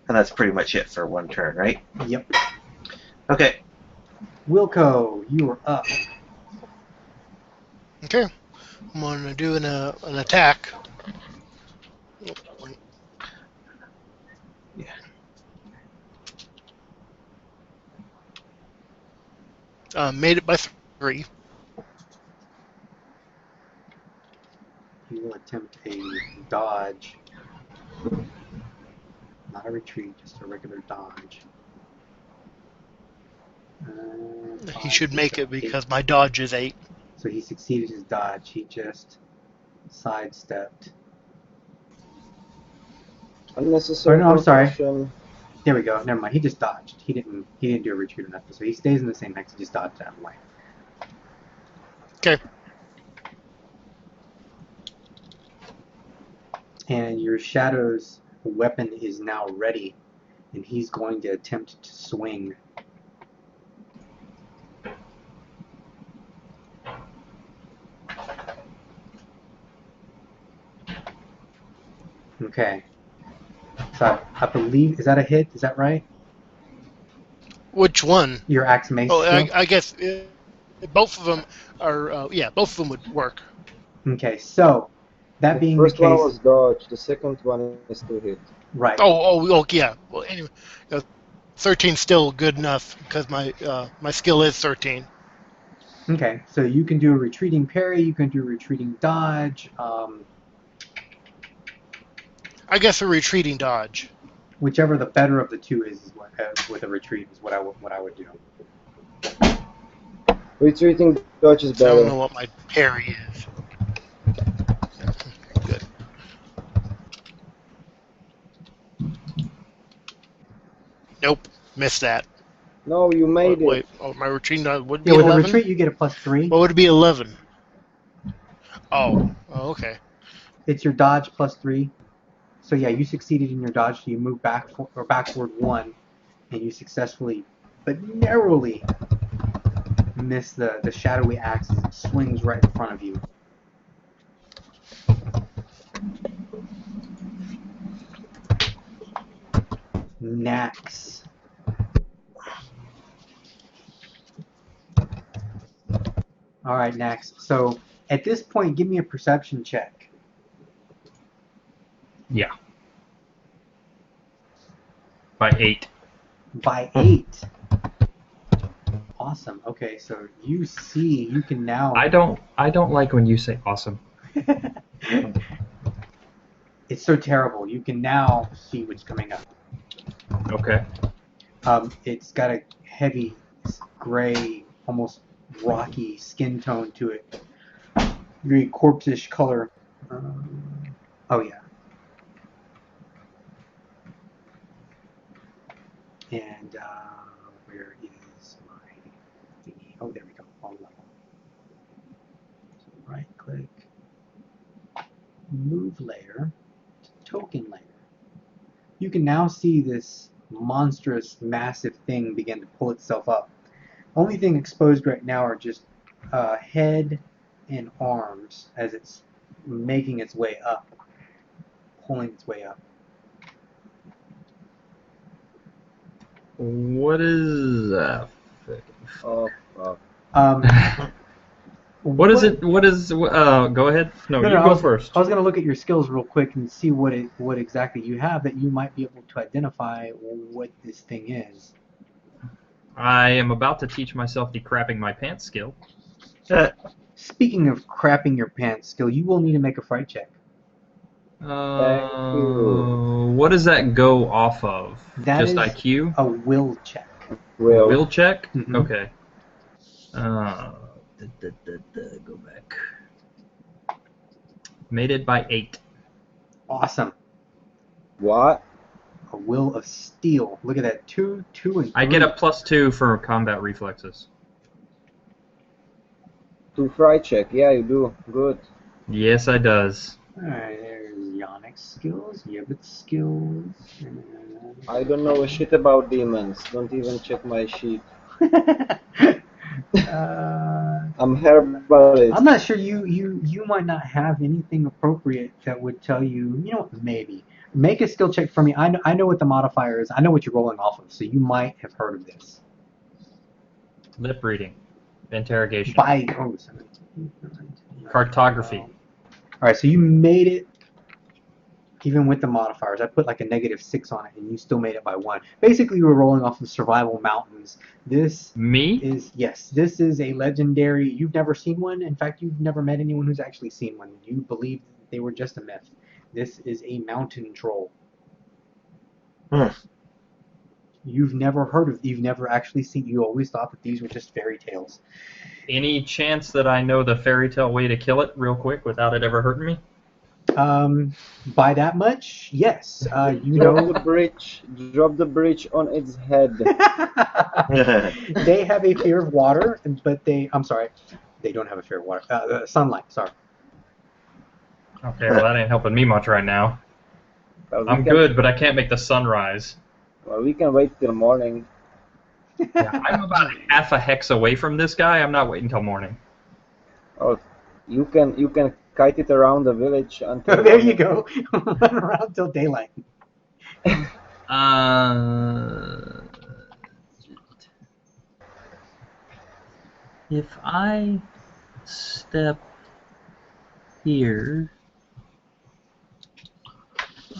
And that's pretty much it for one turn, right? Yep. Okay. Wilco, you are up. Okay. I'm going to do an attack. Made it by 3. You will attempt a dodge. Not a retreat, just a regular dodge. He should make it because my dodge is 8. So he succeeded his dodge. He just sidestepped. Unnecessary Oh, no, I'm sorry. compulsion. There we go. Never mind. He just dodged. He didn't do a retreat or nothing. So he stays in the same hex. He just dodged out of the way. Okay. And your shadow's weapon is now ready, and he's going to attempt to swing. Okay. So I believe, is that a hit? Is that right? Which one? Your axe mace. Oh, skill? I guess both of them are. Both of them would work. Okay. So that The being the first one case, was dodge, the second one is to hit. right? Oh, yeah. Well, anyway, 13 still good enough because my skill is 13. Okay. So you can do a retreating parry. You can do a retreating dodge. I guess a retreating dodge. Whichever the better of the two is what, with a retreat is what I would do. Retreating dodge is So I don't know better. what my parry is. Good. Nope, missed that. No, you made Wait, it. my retreating dodge would be Yeah, with 11. a retreat you get a +3. What would it be 11? Oh, okay. It's your dodge +3. So yeah, you succeeded in your dodge. So you move backward 1, and you successfully, but narrowly, miss the shadowy axe as it swings right in front of you. Nax. All right, Nax. So at this point, give me a perception check. Yeah. By 8. By 8. Awesome. Okay, so you can now. I don't like when you say awesome. It's so terrible. You can now see what's coming up. Okay. It's got a heavy gray, almost rocky skin tone to it. Very corpse-ish color. Oh yeah. And where is my thingy? Oh, there we go. All level. So right click. move layer to token layer. You can now see this monstrous, massive thing begin to pull itself up. Only thing exposed right now are just head and arms as it's making its way up, pulling its way up. What is that? Oh, fuck. What is it? What is? Go ahead. No, you I go was, first. I was going to look at your skills real quick and see what exactly you have that you might be able to identify what this thing is. I am about to teach myself the crapping my pants skill. Speaking of crapping your pants skill, you will need to make a fright check. Thank you. What does that go off of? That Just is IQ? a will check. Will check? Mhm. Okay. Go back. Made it by 8. Awesome. What? A will of steel. Look at that. 2, 2, and 3. I get a +2 for combat reflexes. 2 fry check. Yeah, you do. Good. Yes, I does. Alright, there's Yannick's skills, Yevit's skills. I don't know a shit about demons. Don't even check my sheet. I'm herbalist. I'm not sure you might not have anything appropriate that would tell you, you know what, maybe. Make a skill check for me. I know what the modifier is. I know what you're rolling off of, so you might have heard of this. Lip reading. Interrogation. Cartography. Alright, so you made it even with the modifiers. I put like a -6 on it, and you still made it by 1. Basically, you were rolling off of survival mountains. This is a legendary. You've never seen one. In fact, you've never met anyone who's actually seen one. You believe they were just a myth. This is a mountain troll. You've never actually seen. You always thought that these were just fairy tales. Any chance that I know the fairy tale way to kill it real quick without it ever hurting me? By that much, yes. Drop the bridge on its head. They have a fear of water, but they don't have a fear of water. Sunlight, sorry. Okay, well that ain't helping me much right now. Well, I'm good, but I can't make the sun rise. Well, we can wait till morning. Yeah, I'm about half a hex away from this guy. I'm not waiting till morning. Oh, you can kite it around the village until. There you go. Run around till daylight. If I step here,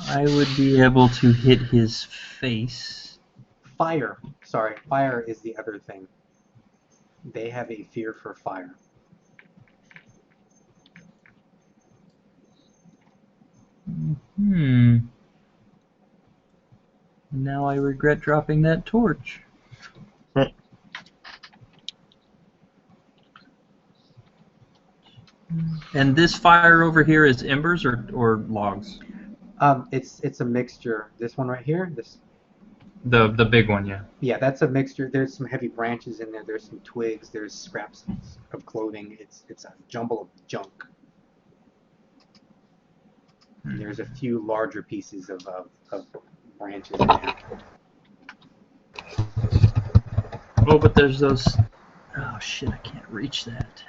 I would be able to hit his face. Fire. Sorry, fire is the other thing. They have a fear for fire. Now I regret dropping that torch. And this fire over here is embers or logs? It's a mixture. This one right here, The big one, yeah. Yeah, that's a mixture. There's some heavy branches in there. There's some twigs. There's scraps of clothing. It's a jumble of junk. And there's a few larger pieces of branches in there. Oh, but there's those. Oh shit! I can't reach that.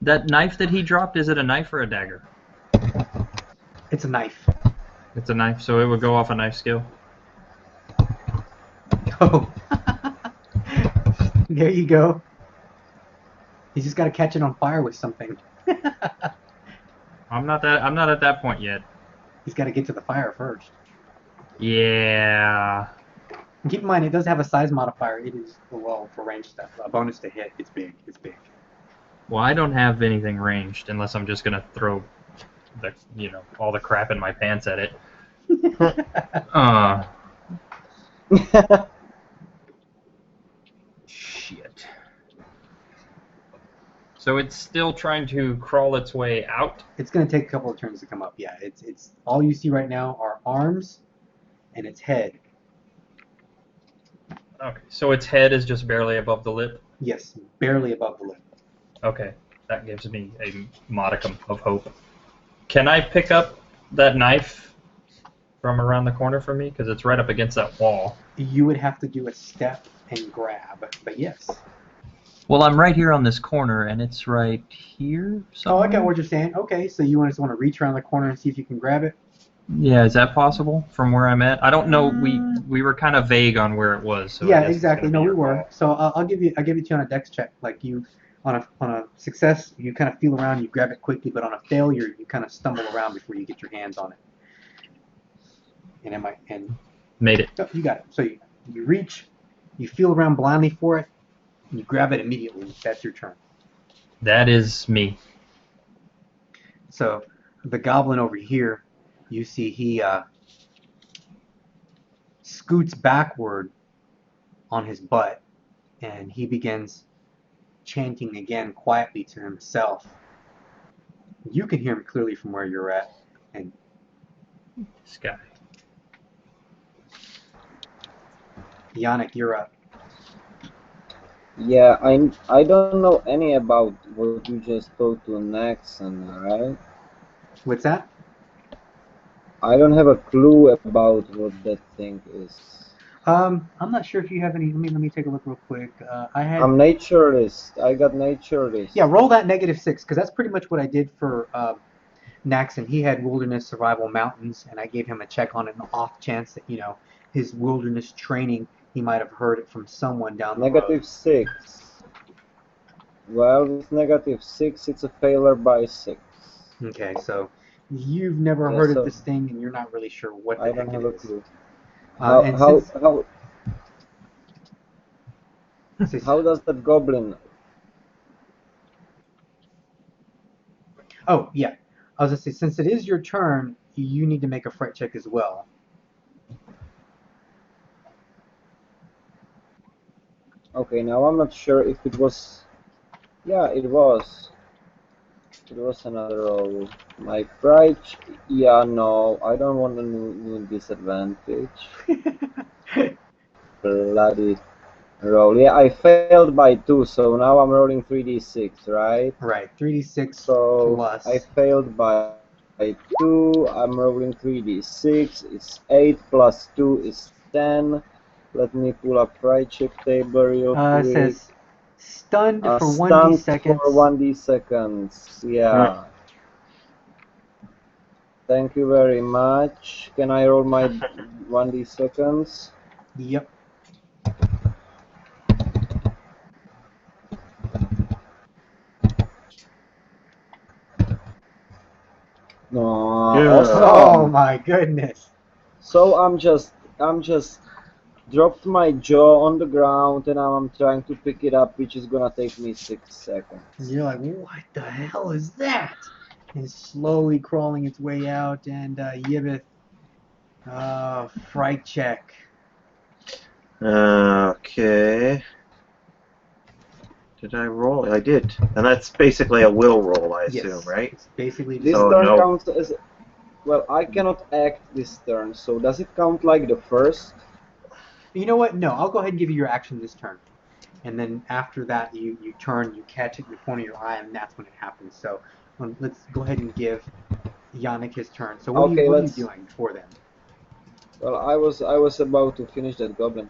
That knife that he dropped, is it a knife or a dagger? It's a knife. It's a knife, so it would go off a knife skill. Oh. There you go. He's just got to catch it on fire with something. I'm not at that point yet. He's got to get to the fire first. Yeah. And keep in mind, it does have a size modifier. It is, well, for range stuff, a bonus to hit. It's big. It's big. Well, I don't have anything ranged unless I'm just gonna throw the, all the crap in my pants at it. Shit. So it's still trying to crawl its way out? It's going to take a couple of turns to come up, yeah. It's all you see right now are arms and its head. Okay, so its head is just barely above the lip? Yes, barely above the lip. Okay. That gives me a modicum of hope. Can I pick up that knife from around the corner from me? Because it's right up against that wall. You would have to do a step and grab, but yes. Well, I'm right here on this corner, and it's right here somewhere. Oh, I got what you're saying. Okay, so you just want to reach around the corner and see if you can grab it? Yeah, is that possible from where I'm at? I don't know. We were kind of vague on where it was. So Yeah, I guess exactly. No, we were. Call. So I'll give it to you on a dex check. Like you, on a success, you kind of feel around, you grab it quickly, but on a failure, you kind of stumble around before you get your hands on it. And Made it. oh, you got it. So you reach, you feel around blindly for it, and you grab it immediately. That's your turn. That is me. So the goblin over here, you see he scoots backward on his butt, and he begins chanting again quietly to himself. You can hear him clearly from where you're at. And This guy. Yannick, you're up. Yeah, I don't know any about what you just told to Nexon, right? What's that? I don't have a clue about what that thing is. I'm not sure if you have any. Let me take a look real quick. I'm naturalist. I got naturalist. Yeah, roll that -6, because that's pretty much what I did for Naxon. He had wilderness survival mountains, and I gave him a check on it in the off chance that, his wilderness training, he might have heard it from someone down the road. -6. Well, with -6, it's a failure by 6. Okay, so you've never Yeah, heard so of this thing, and you're not really sure what the I heck don't have it a is. clue. And How does that goblin? Oh, yeah. I was going to say, since it is your turn, you need to make a fright check as well. Okay, now I'm not sure if it was. Yeah, it was. It was another roll. My fright. Yeah, no, I don't want a new disadvantage. Bloody roll. Yeah, I failed by 2, so now I'm rolling 3d6, right? Right, 3d6 So plus. I failed by 2. I'm rolling 3d6. It's 8 plus 2 is 10. Let me pull up fright check table real quick. It says stunned for 1d Stunned seconds. for 1d seconds. Yeah. Thank you very much. Can I roll my 1d seconds? Yep. No. Oh my goodness. So I'm just dropped my jaw on the ground and now I'm trying to pick it up, which is gonna take me 6 seconds. And you're like, what the hell is that? And it's slowly crawling its way out, and Yibith, fright check. Okay. Did I roll? I did. And that's basically a will roll, I assume, right? It's basically This So turn no. counts as... Well, I cannot act this turn, so does it count like the first? You know what? No, I'll go ahead and give you your action this turn. And then after that, you turn, you catch it in the corner of your eye, and that's when it happens. So let's go ahead and give Yannick his turn. So what are you doing before then? Well, I was about to finish that goblin.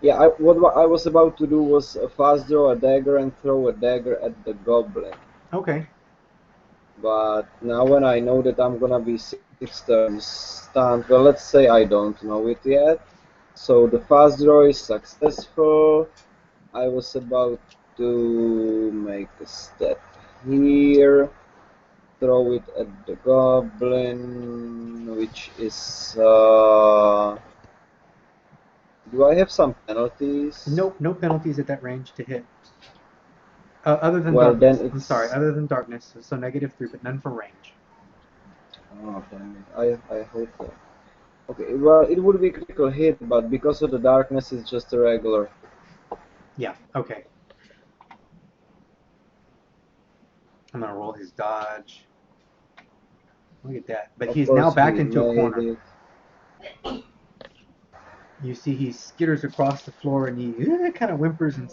Yeah, what I was about to do was fast draw a dagger and throw a dagger at the goblin. Okay. But now when I know that I'm gonna be 6 turns stunned, well, let's say I don't know it yet. So the fast draw is successful. I was about to make a step here, throw it at the goblin, which is... Do I have some penalties? Nope, no penalties at that range to hit. Other than Well, darkness. then I'm sorry, other than darkness. So -3, but none for range. Oh, damn it. I hope so. Okay, well, it would be a critical hit, but because of the darkness, it's just a regular. Yeah, okay. I'm going to roll his dodge. Look at that. But he's now backed into a corner. You see he skitters across the floor and he kind of whimpers and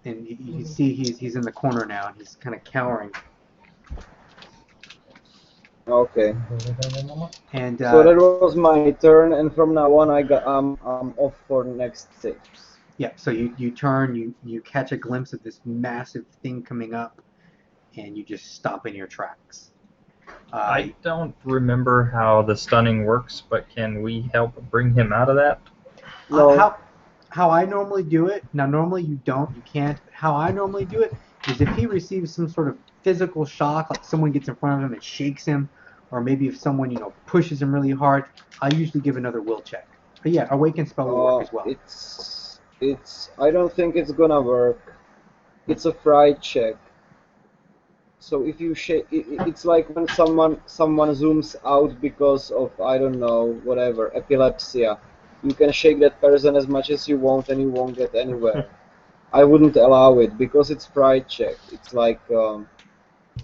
and you see he's in the corner now, and he's kind of cowering. Okay. And So that was my turn, and from now on I'm off for the next steps. yeah, so you turn, you catch a glimpse of this massive thing coming up, and you just stop in your tracks. I don't remember how the stunning works, but can we help bring him out of that? No. How I normally do it, now normally you can't, but how I normally do it is if he receives some sort of physical shock, like someone gets in front of him and shakes him, or maybe if someone, pushes him really hard, I usually give another will check. But yeah, awaken spell will work as well. I don't think it's gonna work. It's a fright check. So if you shake, it's like when someone zooms out because of, I don't know, whatever, epilepsy. You can shake that person as much as you want and you won't get anywhere. I wouldn't allow it because it's fright check. It's like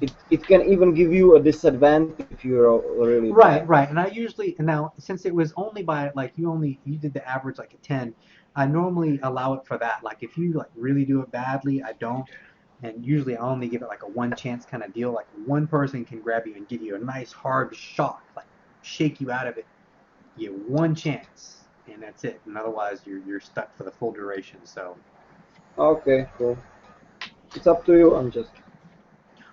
it can even give you a disadvantage if you're really bad. Right. And I usually, now since it was only by like you did the average like a 10, I normally allow it for that. Like if you like really do it badly, I don't. And usually I only give it like a one chance kind of deal. Like one person can grab you and give you a nice hard shock, like shake you out of it. You get one chance, and that's it. And otherwise you're stuck for the full duration. So Okay, cool. It's up to you. I'm just.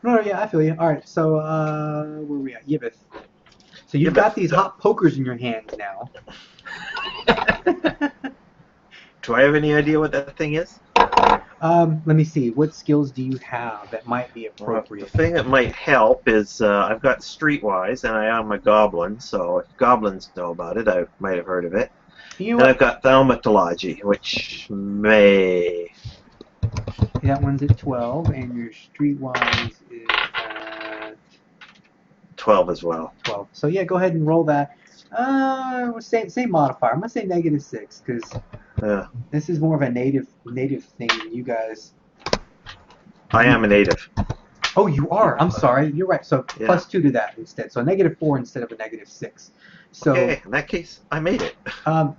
no, yeah, I feel you. All right, so where are we at? Yibith. So you've got these hot pokers in your hands now. Do I have any idea what that thing is? Let me see. What skills do you have that might be appropriate? The thing that might help is I've got Streetwise, and I am a goblin, so if goblins know about it, I might have heard of it. And I've got Thaumatology, which may... That one's at 12, and your Streetwise is at 12 as well. 12. So yeah, go ahead and roll that. Same modifier. I'm gonna say -6 because this is more of a native thing than you guys. I am a native. Oh, you are. I'm sorry. You're right. So +2 to that instead. So -4 instead of a -6. So okay, in that case, I made it.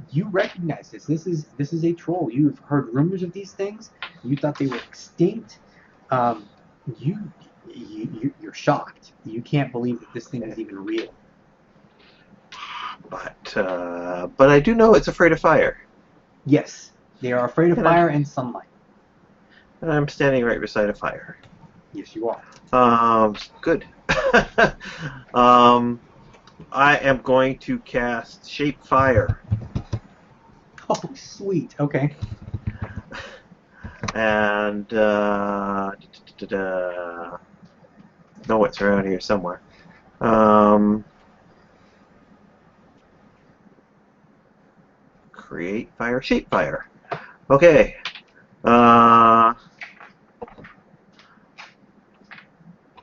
You recognize this. This is a troll. You've heard rumors of these things. You thought they were extinct. You're shocked. You can't believe that this thing is even real. But I do know it's afraid of fire. Yes, they are afraid of fire and sunlight. And I'm standing right beside a fire. Yes, you are. Good. I am going to cast Shape Fire. Oh, sweet. Okay. And no, it's around here somewhere. Create fire, shape fire. Okay.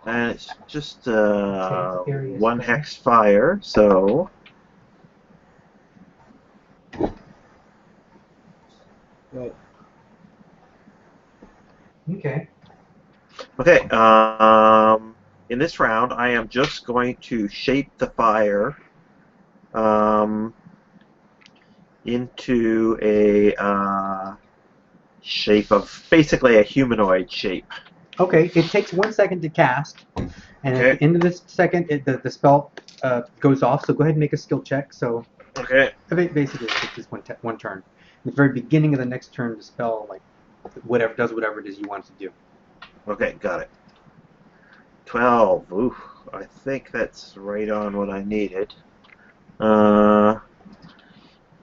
And it's just 1 hex fire, so. Right. Okay. Okay. In this round, I am just going to shape the fire into a shape of basically a humanoid shape. Okay. It takes 1 second to cast, and at the end of this second, the spell goes off. So go ahead and make a skill check. So. Okay. Basically, it's just one turn. At the very beginning of the next turn, the spell does whatever it is you want it to do. Okay, got it. 12. Ooh, I think that's right on what I needed.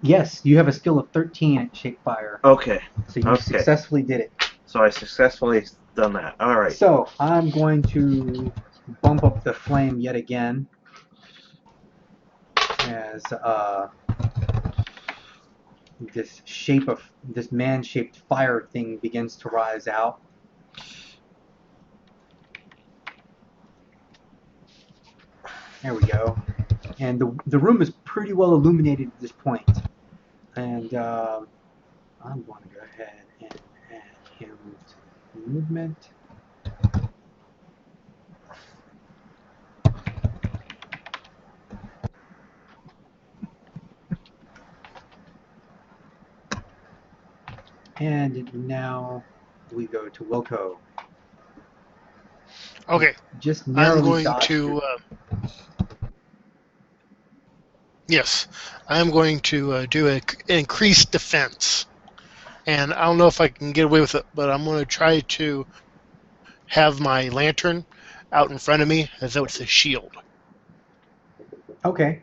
Yes, you have a skill of 13 at Shape Fire. Okay. So you successfully did it. So I successfully done that. All right. So I'm going to bump up the flame yet again as this man-shaped fire thing begins to rise out. There we go. And the room is pretty well illuminated at this point. And I'm going to go ahead and add him to movement. And now we go to Wilco. Okay, Just I'm narrowly going dodged to. her. Yes, I'm going to do an increased defense. And I don't know if I can get away with it, but I'm going to try to have my lantern out in front of me as though it's a shield. Okay.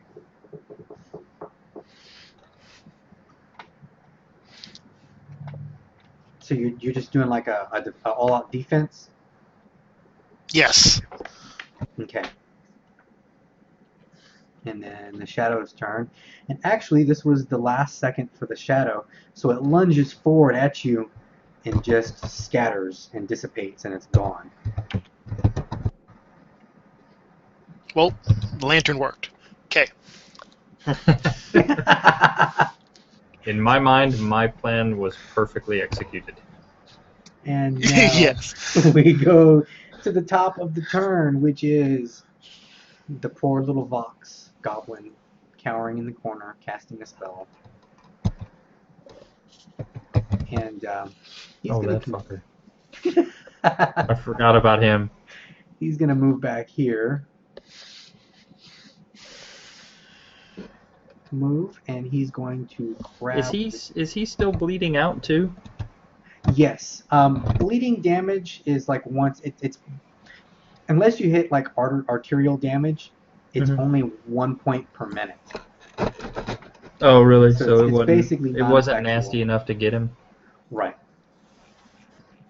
So you're just doing like a all-out defense? Yes. Okay. And then the shadow's turn. And actually, this was the last second for the shadow. So it lunges forward at you and just scatters and dissipates, and it's gone. Well, the lantern worked. Okay. In my mind, my plan was perfectly executed. And now Yes. we go to the top of the turn, which is the poor little Vox goblin cowering in the corner, casting a spell. And he's Oh, gonna that fucker. I forgot about him. He's gonna move back here. Move, and he's going to grab. Is he still bleeding out too? Yes. Bleeding damage is like once it's unless you hit like arterial damage, it's only 1 point per minute. Oh, really? So it wasn't basically it wasn't non-effectual. nasty enough to get him. Right.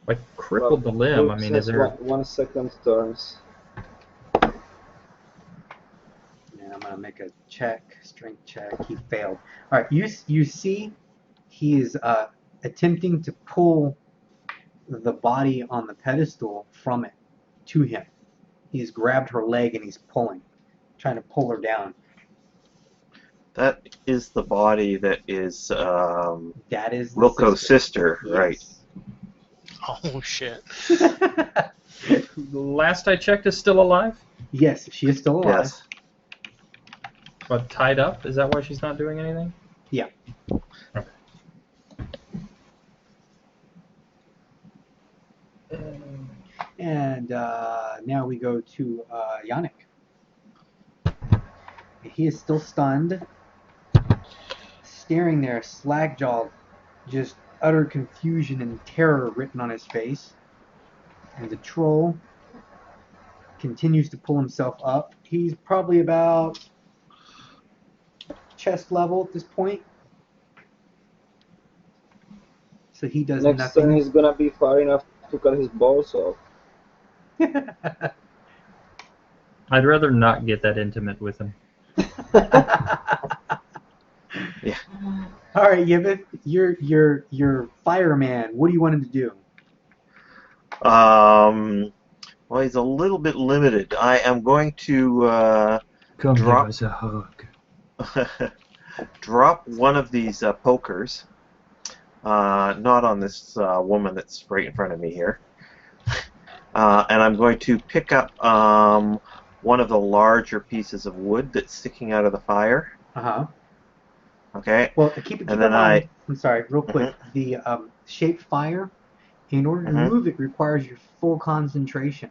Like crippled the limb. I mean, is there? 1 second turns. And I'm gonna make a strength check. He failed. All right. You see, he is attempting to pull the body on the pedestal from it to him. He's grabbed her leg and he's pulling, trying to pull her down. That is the body that is That is the Wilco's sister, Yes. right? Oh, shit. Last I checked, is still alive, Yes, she is still alive. Yes. but tied up. Is that why she's not doing anything? Yeah. Okay. And now we go to Yannick. He is still stunned, staring there, slack-jawed, just utter confusion and terror written on his face. And the troll continues to pull himself up. He's probably about chest level at this point. So he does Next nothing. turn he's gonna be far enough to cut his balls off. I'd rather not get that intimate with him. Yeah. All right, Yibith, you're fireman. What do you want him to do? Well, he's a little bit limited. I am going to Come drop give us a hug. drop one of these pokers. Not on this woman that's right in front of me here. And I'm going to pick up one of the larger pieces of wood that's sticking out of the fire. Uh-huh. Okay. Well, keep And in then mind, I'm sorry, real quick. The shaped fire, in order to move it, requires your full concentration.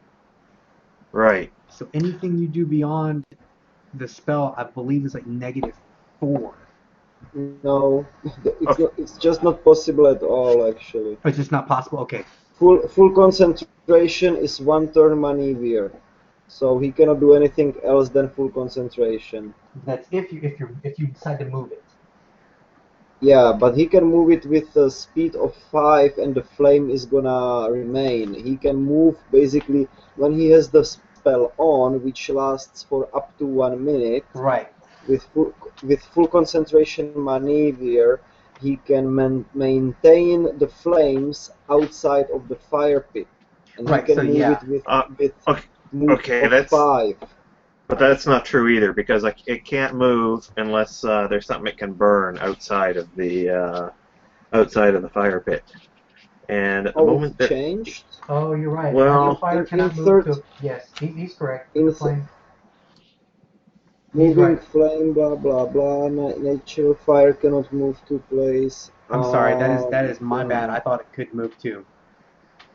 Right. So anything you do beyond the spell, I believe, is like -4. No, it's just not possible at all, actually. It's just not possible. Okay. Full concentration is 1 turn maneuver, so he cannot do anything else than full concentration. That's if you decide to move it. Yeah, but he can move it with a speed of 5 and the flame is gonna remain. He can move basically when he has the spell on, which lasts for up to 1 minute. Right. With full concentration maneuver, he can maintain the flames outside of the fire pit. And Right, he can so move yeah. it with Okay, move okay, of that's 5. but that's not true either because it can't move unless there's something it can burn outside of the fire pit. And at the moment that Changed? Oh, you're right. Well, Your fire in cannot move third- to. Yes, he's correct. in The flame. Moving right. flame, blah blah blah. Natural fire cannot move to place. I'm sorry. That is my bad. I thought it could move too.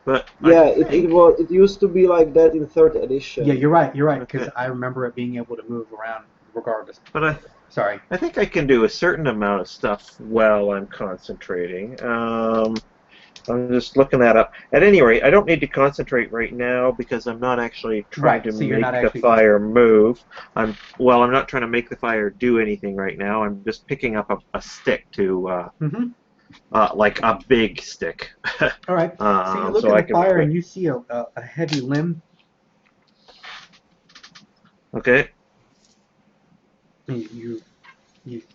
But Yeah, it used to be like that in 3rd edition. Yeah, you're right, because Okay. I remember it being able to move around regardless. But Sorry. I think I can do a certain amount of stuff while I'm concentrating. I'm just looking that up. At any rate, I don't need to concentrate right now because I'm not actually trying to So you're not make the actually fire move. I'm not trying to make the fire do anything right now. I'm just picking up a stick to, like a big stick. All right. So you look so I at the can fire pick- and you see a heavy limb. Okay. You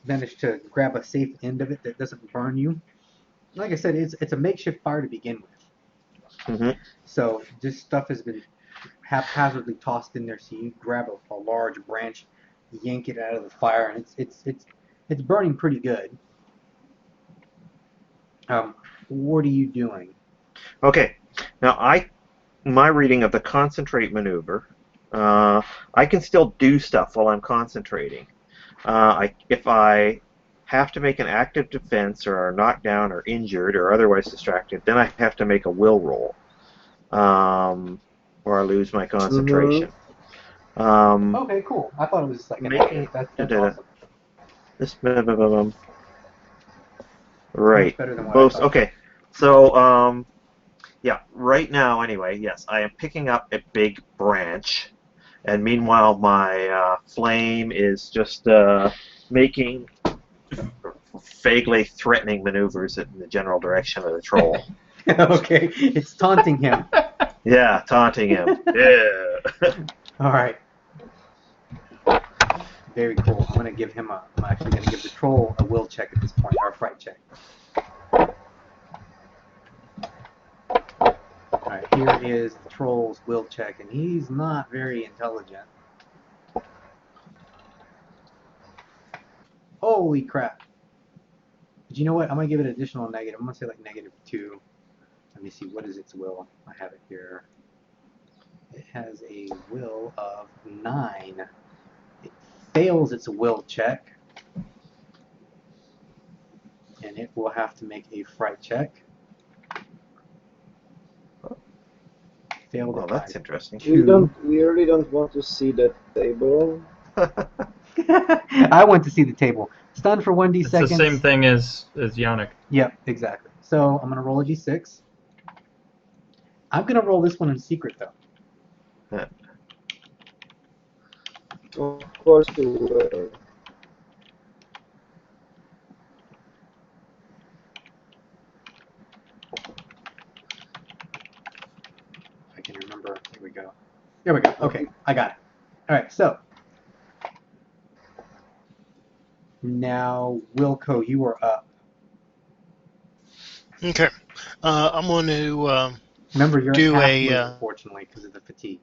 manage to grab a safe end of it that doesn't burn you. Like I said, it's a makeshift fire to begin with. hmm So this stuff has been haphazardly tossed in there. So you grab a large branch, yank it out of the fire, and it's burning pretty good. What are you doing? Okay. Now my reading of the concentrate maneuver, I can still do stuff while I'm concentrating. If I have to make an active defense or are knocked down or injured or otherwise distracted, then I have to make a will roll, or I lose my concentration. Okay, cool. I thought it was like an Making- that's awesome. This right. Much better than what I Both. thought. Okay. So yeah. Right now, anyway, yes, I am picking up a big branch, and meanwhile, my flame is just making vaguely threatening maneuvers in the general direction of the troll. Okay, it's taunting him. Yeah, taunting him. Yeah. All right. Very cool. I'm actually gonna give the troll a will check at this point, or a fright check. All right, here is the troll's will check, and he's not very intelligent. Holy crap! But you know what? I'm gonna give it an additional negative. I'm gonna say like -2. Let me see. What is its will? I have it here. It has a will of 9. It fails its will check, and it will have to make a fright check. Failed Well, it that's by interesting. We really don't want to see that table. I went to see the table. Stunned for 1d It's seconds. the same thing as Yannick. Yep, exactly. So I'm going to roll a d6. I'm going to roll this one in secret, though. Of course you will. If I can remember. Here we go. There we go. Okay, I got it. All right, so now, Wilco, you are up. Okay. I'm going to Remember, you're do at half a, move, unfortunately, because of the fatigue.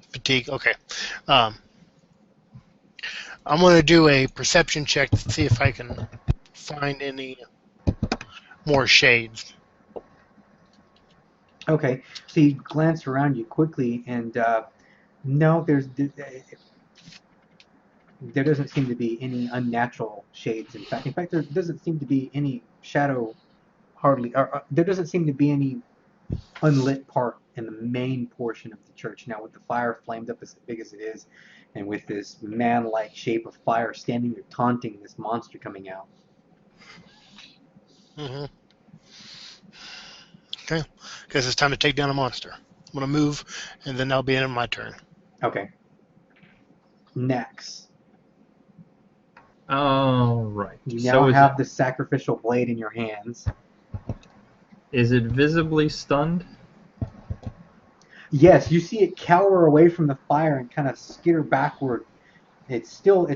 fatigue. Okay. I'm going to do a perception check to see if I can find any more shades. Okay, so you glance around you quickly, and no, there doesn't seem to be any unnatural shades. In fact, there doesn't seem to be any shadow, hardly, or there doesn't seem to be any unlit part in the main portion of the church. Now, with the fire flamed up as big as it is, and with this man-like shape of fire standing there taunting this monster coming out. Mm-hmm. Okay. Guess it's time to take down a monster. I'm going to move, and then that'll be the end of my turn. Okay. Next. All right. You So now have the sacrificial blade in your hands. Is it visibly stunned? Yes, you see it cower away from the fire and kind of skitter backward. It's still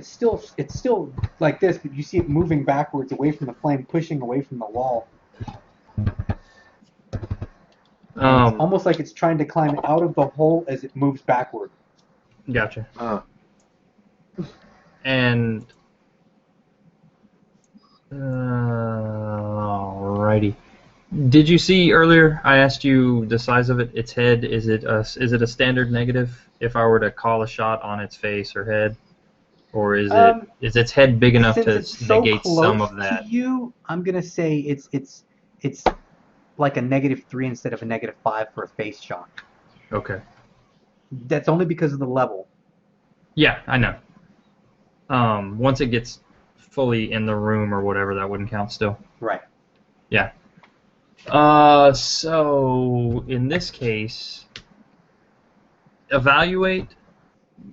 like this, but you see it moving backwards away from the flame, pushing away from the wall. It's almost like it's trying to climb out of the hole as it moves backward. Gotcha. And alrighty. Did you see earlier? I asked you the size of it. Its head. Is it a standard negative? If I were to call a shot on its face or head, or is its head big enough Since to it's so negate close some of that? to you, I'm gonna say it's like a -3 instead of a -5 for a face shock. Okay. That's only because of the level. Yeah, I know. Once it gets fully in the room or whatever, that wouldn't count still. Right. Yeah. So in this case, evaluate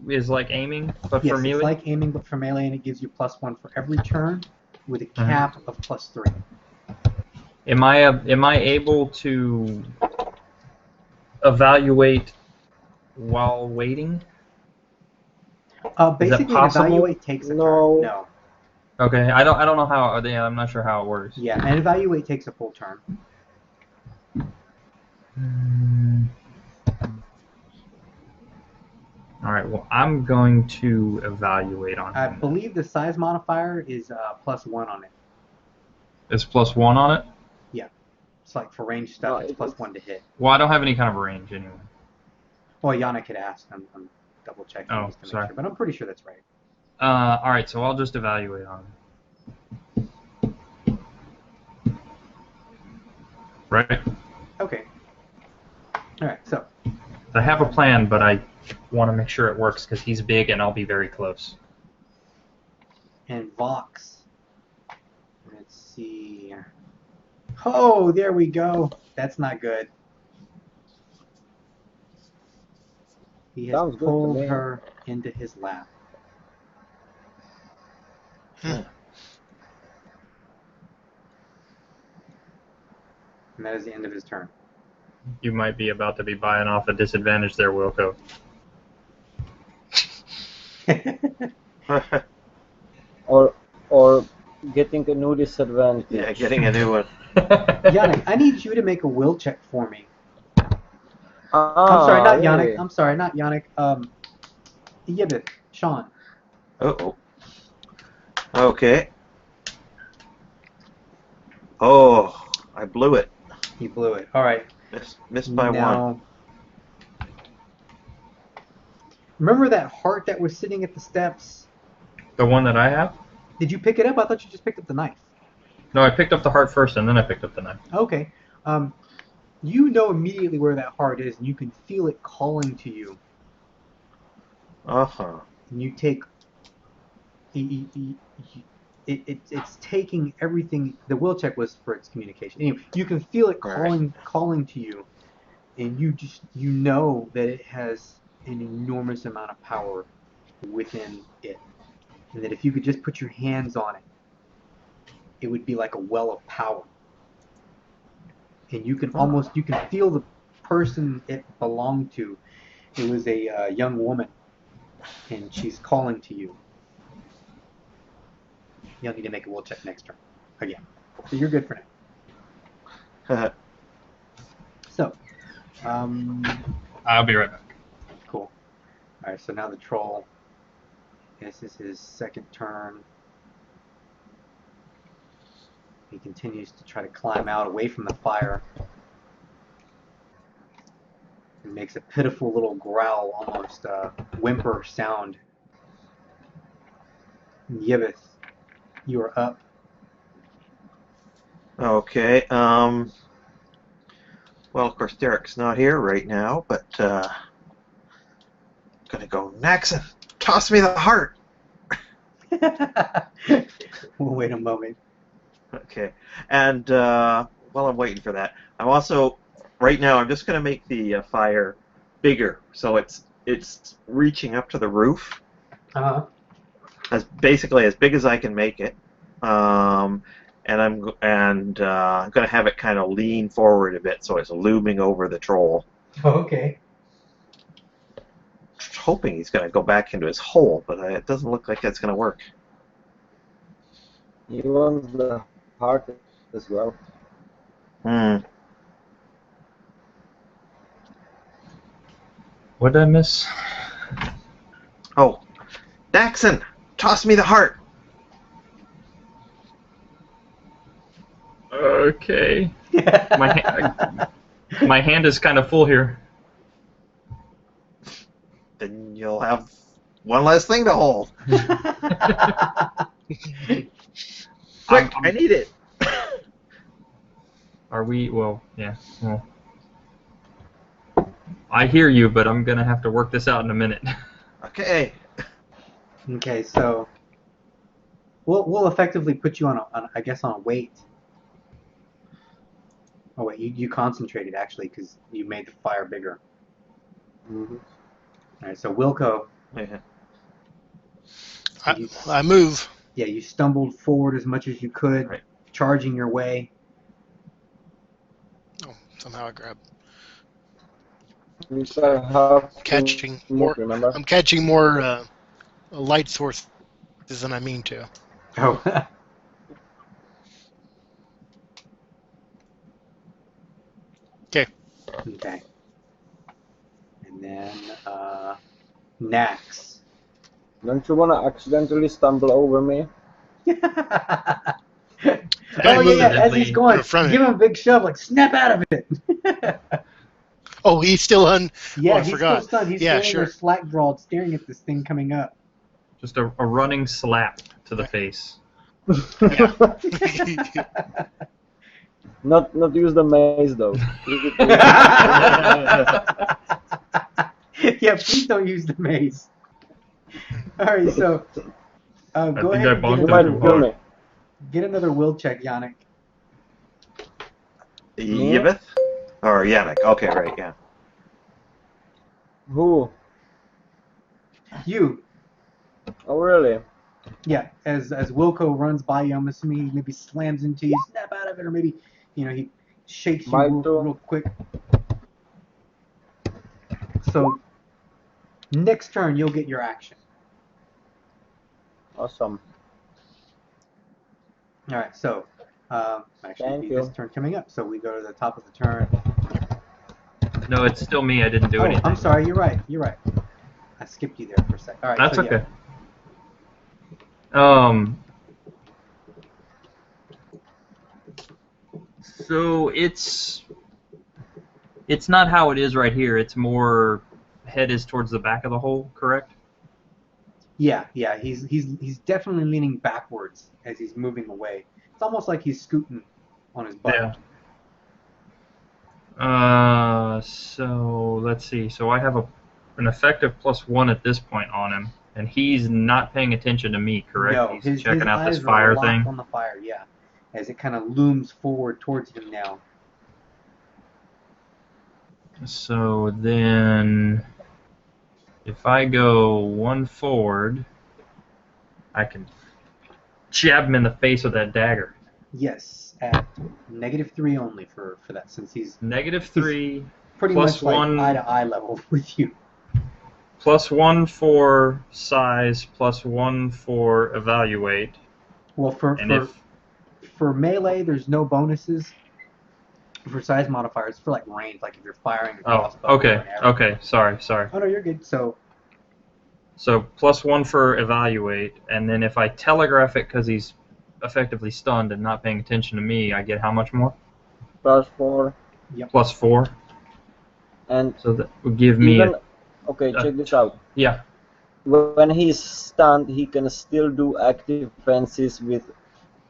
is like aiming, but Yes, for melee. it's like aiming, but for melee, and it gives you +1 for every turn, with a cap of +3. Am I able to evaluate while waiting? Basically, an possible? evaluate takes a turn. No. No. Okay, I don't know how. Yeah, I'm not sure how it works. Yeah, an evaluate takes a full turn. All right. Well, I'm going to evaluate on I him. believe the size modifier is +1 on it. It's +1 on it. Yeah, it's like for range stuff, No, it's it's- +1 to hit. Well, I don't have any kind of range anyway. Well, Yannick had asked. I'm double checking Oh, just to make sorry. sure, but I'm pretty sure that's right. All right. So I'll just evaluate on him. Right. Okay. All right. So I have a plan, but I want to make sure it works because he's big and I'll be very close. and Vox. Let's see. Oh, there we go. That's not good. He has Sounds good to pulled me. her into his lap. And that is the end of his turn. You might be about to be buying off a disadvantage there, Wilco. Or getting a new disadvantage. Yeah, getting a new one. Yannick, I need you to make a will check for me. Ah, I'm sorry, not really? Yannick. I'm sorry, not Yannick. Yibith, Sean. Uh-oh. Okay. Oh, I blew it. He blew it. All right. Missed by one. Now, remember that heart that was sitting at the steps? The one that I have? Did you pick it up? I thought you just picked up the knife. No, I picked up the heart first, and then I picked up the knife. Okay. You know immediately where that heart is, and you can feel it calling to you. Uh-huh. And you take... It's taking everything... The will check was for its communication. Anyway, you can feel it calling to you, and you know that it has an enormous amount of power within it. And that if you could just put your hands on it, it would be like a well of power. And you can feel the person it belonged to. It was a young woman, and she's calling to you. You'll need to make a will check next turn. Again. So you're good for now. So, I'll be right back. cool. Alright, so now the troll. This is his second turn. He continues to try to climb out away from the fire. He makes a pitiful little growl, almost whimper sound. Yibith, you are up. Okay. Well, of course, Derek's not here right now, but gonna go Naxon. Toss me the heart. We'll wait a moment. Okay. And while I'm waiting for that, I'm also right now. I'm just gonna make the fire bigger, so it's reaching up to the roof. As basically as big as I can make it. And I'm gonna have it kind of lean forward a bit, so it's looming over the troll. Okay. Hoping he's gonna go back into his hole, but it doesn't look like that's gonna work. You want the heart as well. What did I miss? Oh, Daxon, toss me the heart. Okay. My hand is kind of full here. Then you'll have one less thing to hold. Quick, I need it. Are we? Well, yeah. Well, I hear you, but I'm gonna have to work this out in a minute. Okay. Okay, so we'll effectively put you on I guess on a wait. Oh wait, you concentrated actually because you made the fire bigger. Mm-hmm. All right, so Wilco, Yeah. I move. yeah, you stumbled forward as much as you could, Right. charging your way. Oh, somehow I grab. Which I have to Catching move, more. remember? I'm catching more light sources than I mean to. Oh. Okay. Okay. And then Nax. Don't you want to accidentally stumble over me? Oh guy yeah, as moving he's going, in front of give me. him a big shove, like snap out of it. Oh, he's still on. Yeah, Oh, I he's forgot. still stunned. He's Yeah, standing there sure. slack-jawed, staring at this thing coming up. Just a running slap to the face. Yeah. Not use the maze though. Yeah, please don't use the maze. All right, so go think ahead I and bonked You him might too kill hard. me. get another will check, Yannick. Yibeth? Or Yannick. Okay, right, yeah. Who? You. Oh really? Yeah, as Wilco runs by you, I'm assuming he maybe slams into you, snap out of it, or maybe, he shakes you Mine real, too. real quick. So, next turn, you'll get your action. Awesome. All right, so, actually, Thank it'll be this you. turn coming up, so we go to the top of the turn. No, it's still me. I didn't do anything. I'm sorry, you're right. I skipped you there for a sec. All right, That's so, okay. Yeah. So it's not how it is right here. It's more head is towards the back of the hole, correct? Yeah, he's definitely leaning backwards as he's moving away. It's almost like he's scooting on his butt. Yeah. So let's see. So I have an effective +1 at this point on him, and he's not paying attention to me, correct? No, He's his checking out eyes this fire are locked thing. on the fire, yeah, as it kind of looms forward towards him now. So then, if I go 1 forward, I can jab him in the face with that dagger. Yes, at -3 only for that, since he's -3, pretty plus much like 1 eye to eye level with you. +1 for size, +1 for evaluate. Well, for melee, there's no bonuses. For size modifiers, for like range, like if you're firing a crossbow. Okay, or an arrow. okay, sorry. Oh no, you're good. So +1 for evaluate, and then if I telegraph it because he's effectively stunned and not paying attention to me, I get how much more? +4. Yep. +4. And So that would give me even okay, check this out. yeah. When he's stunned, he can still do active defenses with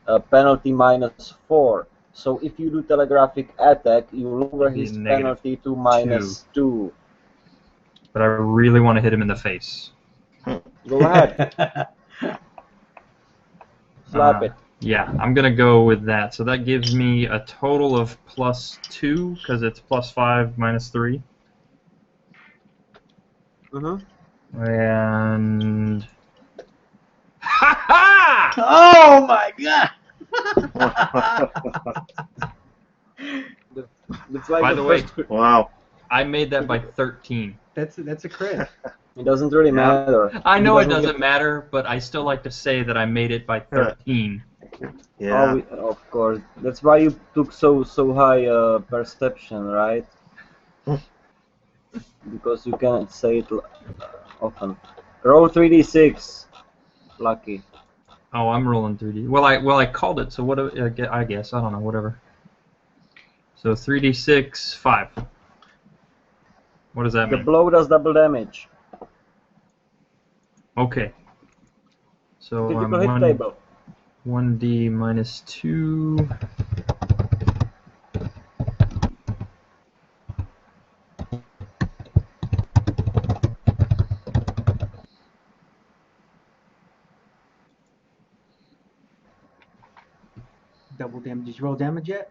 a penalty -4. So if you do telegraphic attack, you lower his penalty to -2. But I really want to hit him in the face. Go ahead. Slap it. Yeah, I'm gonna go with that. So that gives me a total of +2 because it's +5 -3. And ha ha! Oh my god! It's like By the way, Wow. I made that by 13. That's a crit. It doesn't really matter. I know it doesn't matter, but I still like to say that I made it by 13. Yeah. Oh, of course. That's why you took so high perception, right? Because you cannot say it often. Roll 3d6. Lucky. Oh, I'm rolling 3D. Well, I called it. So what? I guess I don't know. Whatever. So 3d6, 5. What does that The mean? blow does double damage. Okay. So Critical hit table. 1d -2. double damage. Did you roll damage yet?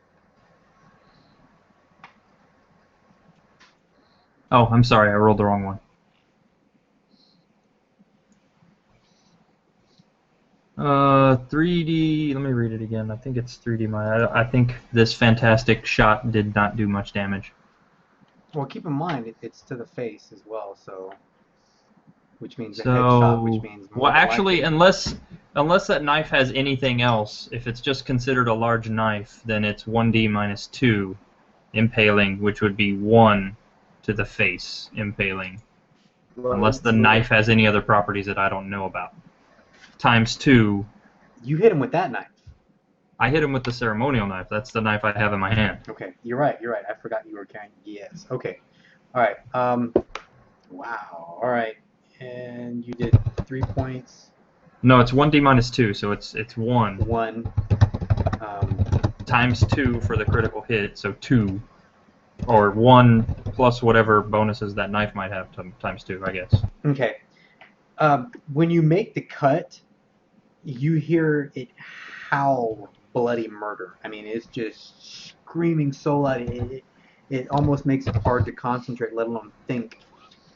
Oh, I'm sorry, I rolled the wrong one. 3D. Let me read it again. I think it's 3D. I think this fantastic shot did not do much damage. Well, keep in mind it's to the face as well, so which means a headshot, which means more well, actually, likely. unless that knife has anything else, if it's just considered a large knife, then it's 1d minus 2 impaling, which would be 1 to the face impaling, unless the knife has any other properties that I don't know about. Times 2. You hit him with that knife. I hit him with the ceremonial knife. That's the knife I have in my hand. Okay, you're right. I forgot you were carrying. Yes. Okay. All right. Wow. All right. And you did 3 points. No, it's 1d minus 2, so it's 1. 1. Times 2 for the critical hit, so 2. Or 1 plus whatever bonuses that knife might have times 2, I guess. Okay. When you make the cut, you hear it howl bloody murder. I mean, it's just screaming so loud, it almost makes it hard to concentrate, let alone think.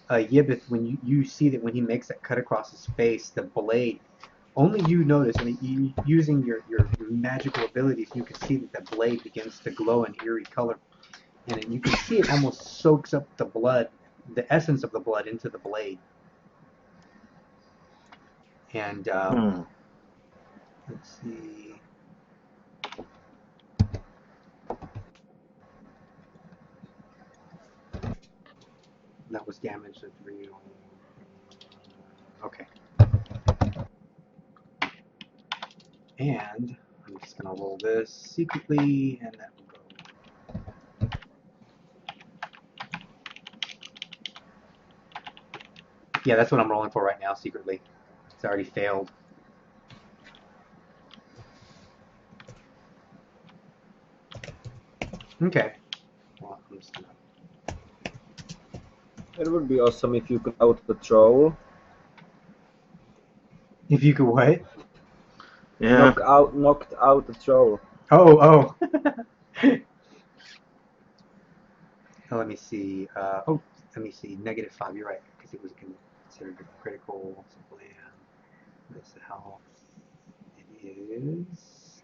Yibith, when you see that when he makes that cut across his face, the blade, only you notice, and using your magical abilities, you can see that the blade begins to glow an eerie color. And you can see it almost soaks up the blood, the essence of the blood, into the blade. And let's see. That was damage to 3. Okay. And I'm just gonna roll this secretly, and that will go. Yeah, that's what I'm rolling for right now, secretly. It's already failed. Okay. Well, I'm just gonna... It would be awesome if you could out the troll. If you could what? Yeah. Knocked out the troll. Oh. Let me see. Let me see. -5. You're right, because it was considered a critical. So bland. That's how it is.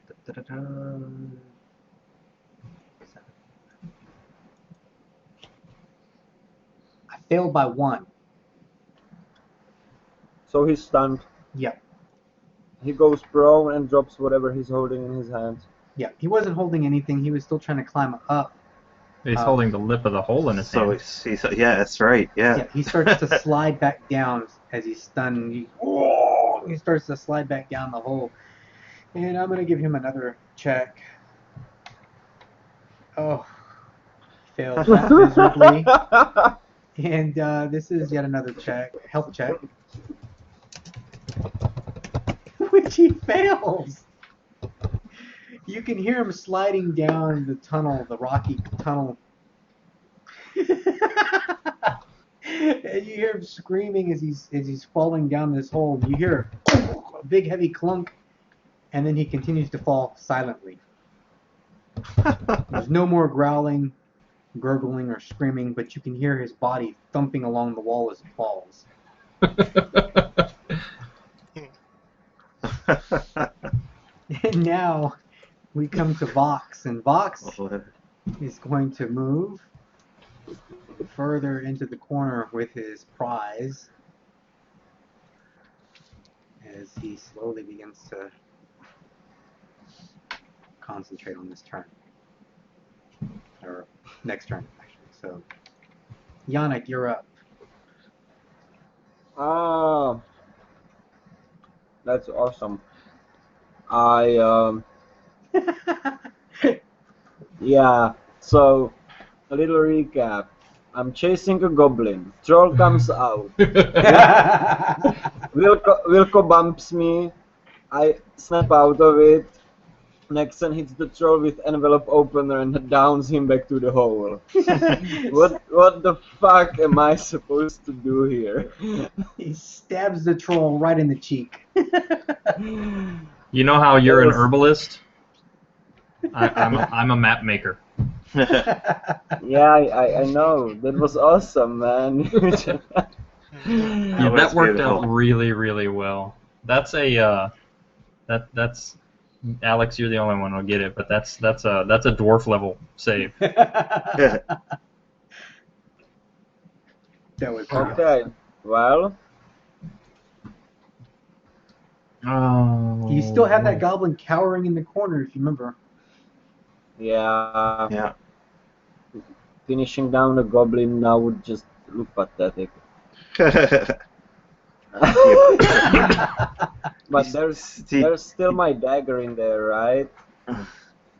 I failed by 1. So he's stunned. Yep. He goes prone and drops whatever he's holding in his hands. Yeah, he wasn't holding anything. He was still trying to climb up. He's holding the lip of the hole in his hand. Yeah, that's right. Yeah. Yeah, he starts to slide back down as he's stunned. He starts to slide back down the hole. And I'm going to give him another check. Oh, failed that miserably. And this is yet another check, health check, which he fails. You can hear him sliding down the tunnel, the rocky tunnel. And you hear him screaming as he's falling down this hole. You hear a big heavy clunk, and then he continues to fall silently. There's no more growling, gurgling, or screaming, but you can hear his body thumping along the wall as it falls. And now we come to Vox, and Vox is going to move further into the corner with his prize as he slowly begins to concentrate on this turn. Or next turn, actually. So, Yannick, you're up. That's awesome. Yeah, so a little recap. I'm chasing a goblin. Troll comes out. Wilco bumps me. I snap out of it. Nexon hits the troll with envelope opener and downs him back to the hole. What the fuck am I supposed to do here? He stabs the troll right in the cheek. You know how you're an herbalist? I'm a map maker. Yeah, I know. That was awesome, man. Yeah, was that worked beautiful. out really, really well. That's a that's Alex. You're the only one who'll get it, but that's a dwarf level save. That was pretty Okay, well, Oh. You still have that goblin cowering in the corner, if you remember. yeah, Yeah. finishing down the goblin now would just look pathetic. But there's still my dagger in there, right?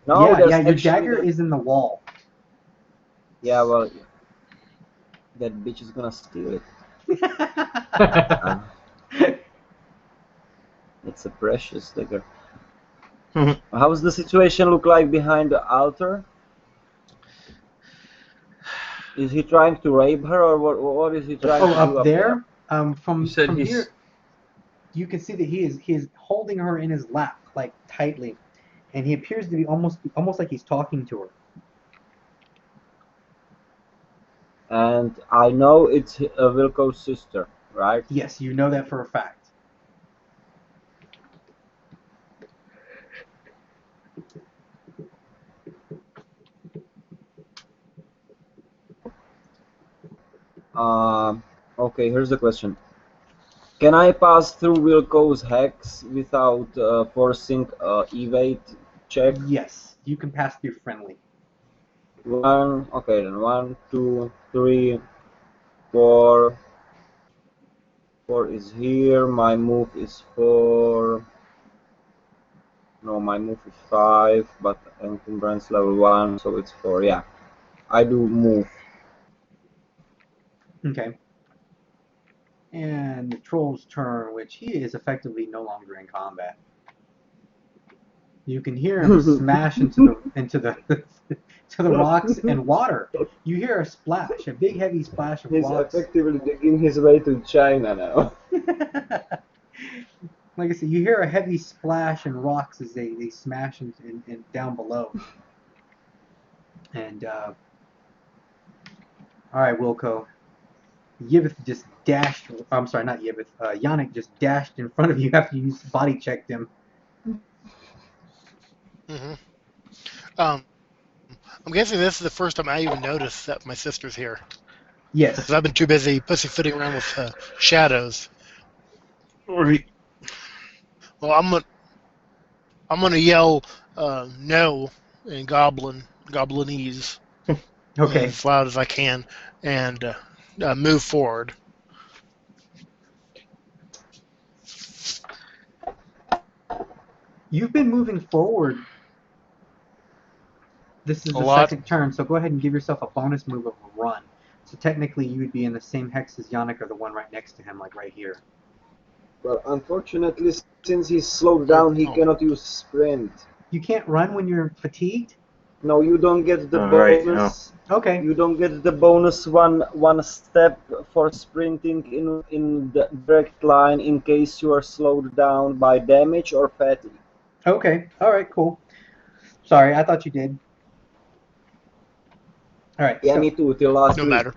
No, there's yeah, your actually dagger is in the wall. Yeah, well, that bitch is gonna steal it. It's a precious dagger. How's the situation look like behind the altar? Is he trying to rape her, or what is he trying to do up up there? You From said he's- here, you can see that he is holding her in his lap, like tightly, and he appears to be almost like he's talking to her. And I know it's Wilco's sister, right? Yes, you know that for a fact. Okay, here's the question. Can I pass through Wilco's hex without forcing evade check? Yes, you can pass through friendly. Okay then, 1, 2, 3, 4. 4 is here, my move is 4. No, my move is 5, but encumbrance level 1, so it's 4, yeah. I do move. Okay. And the troll's turn, which he is effectively no longer in combat. You can hear him smash into the to the rocks and water. You hear a splash, a big heavy splash of He's rocks. effectively digging his way to China now. Like I said, you hear a heavy splash and rocks as they smash in down below. And all right, Wilco. Yibith just dashed. I'm sorry, not Yibith. Yannick just dashed in front of you after you body checked him. Mm-hmm. I'm guessing this is the first time I even noticed that my sister's here. Yes. Because I've been too busy pussyfooting around with shadows. Well, I'm gonna yell no in Goblinese, Okay. as loud as I can, and move forward. You've been moving forward. This is A the lot. second turn, so go ahead and give yourself a bonus move of a run. So technically, you would be in the same hex as Yannick, or the one right next to him, like right here. Well, unfortunately, since he's slowed down, he cannot use sprint. You can't run when you're fatigued? No, you don't get the Right, bonus. Okay. You don't get the bonus one step for sprinting in the direct line in case you are slowed down by damage or fatigue. Okay. All right. Cool. Sorry, I thought you did. All right. Yeah, so me too. Till last No week. matter.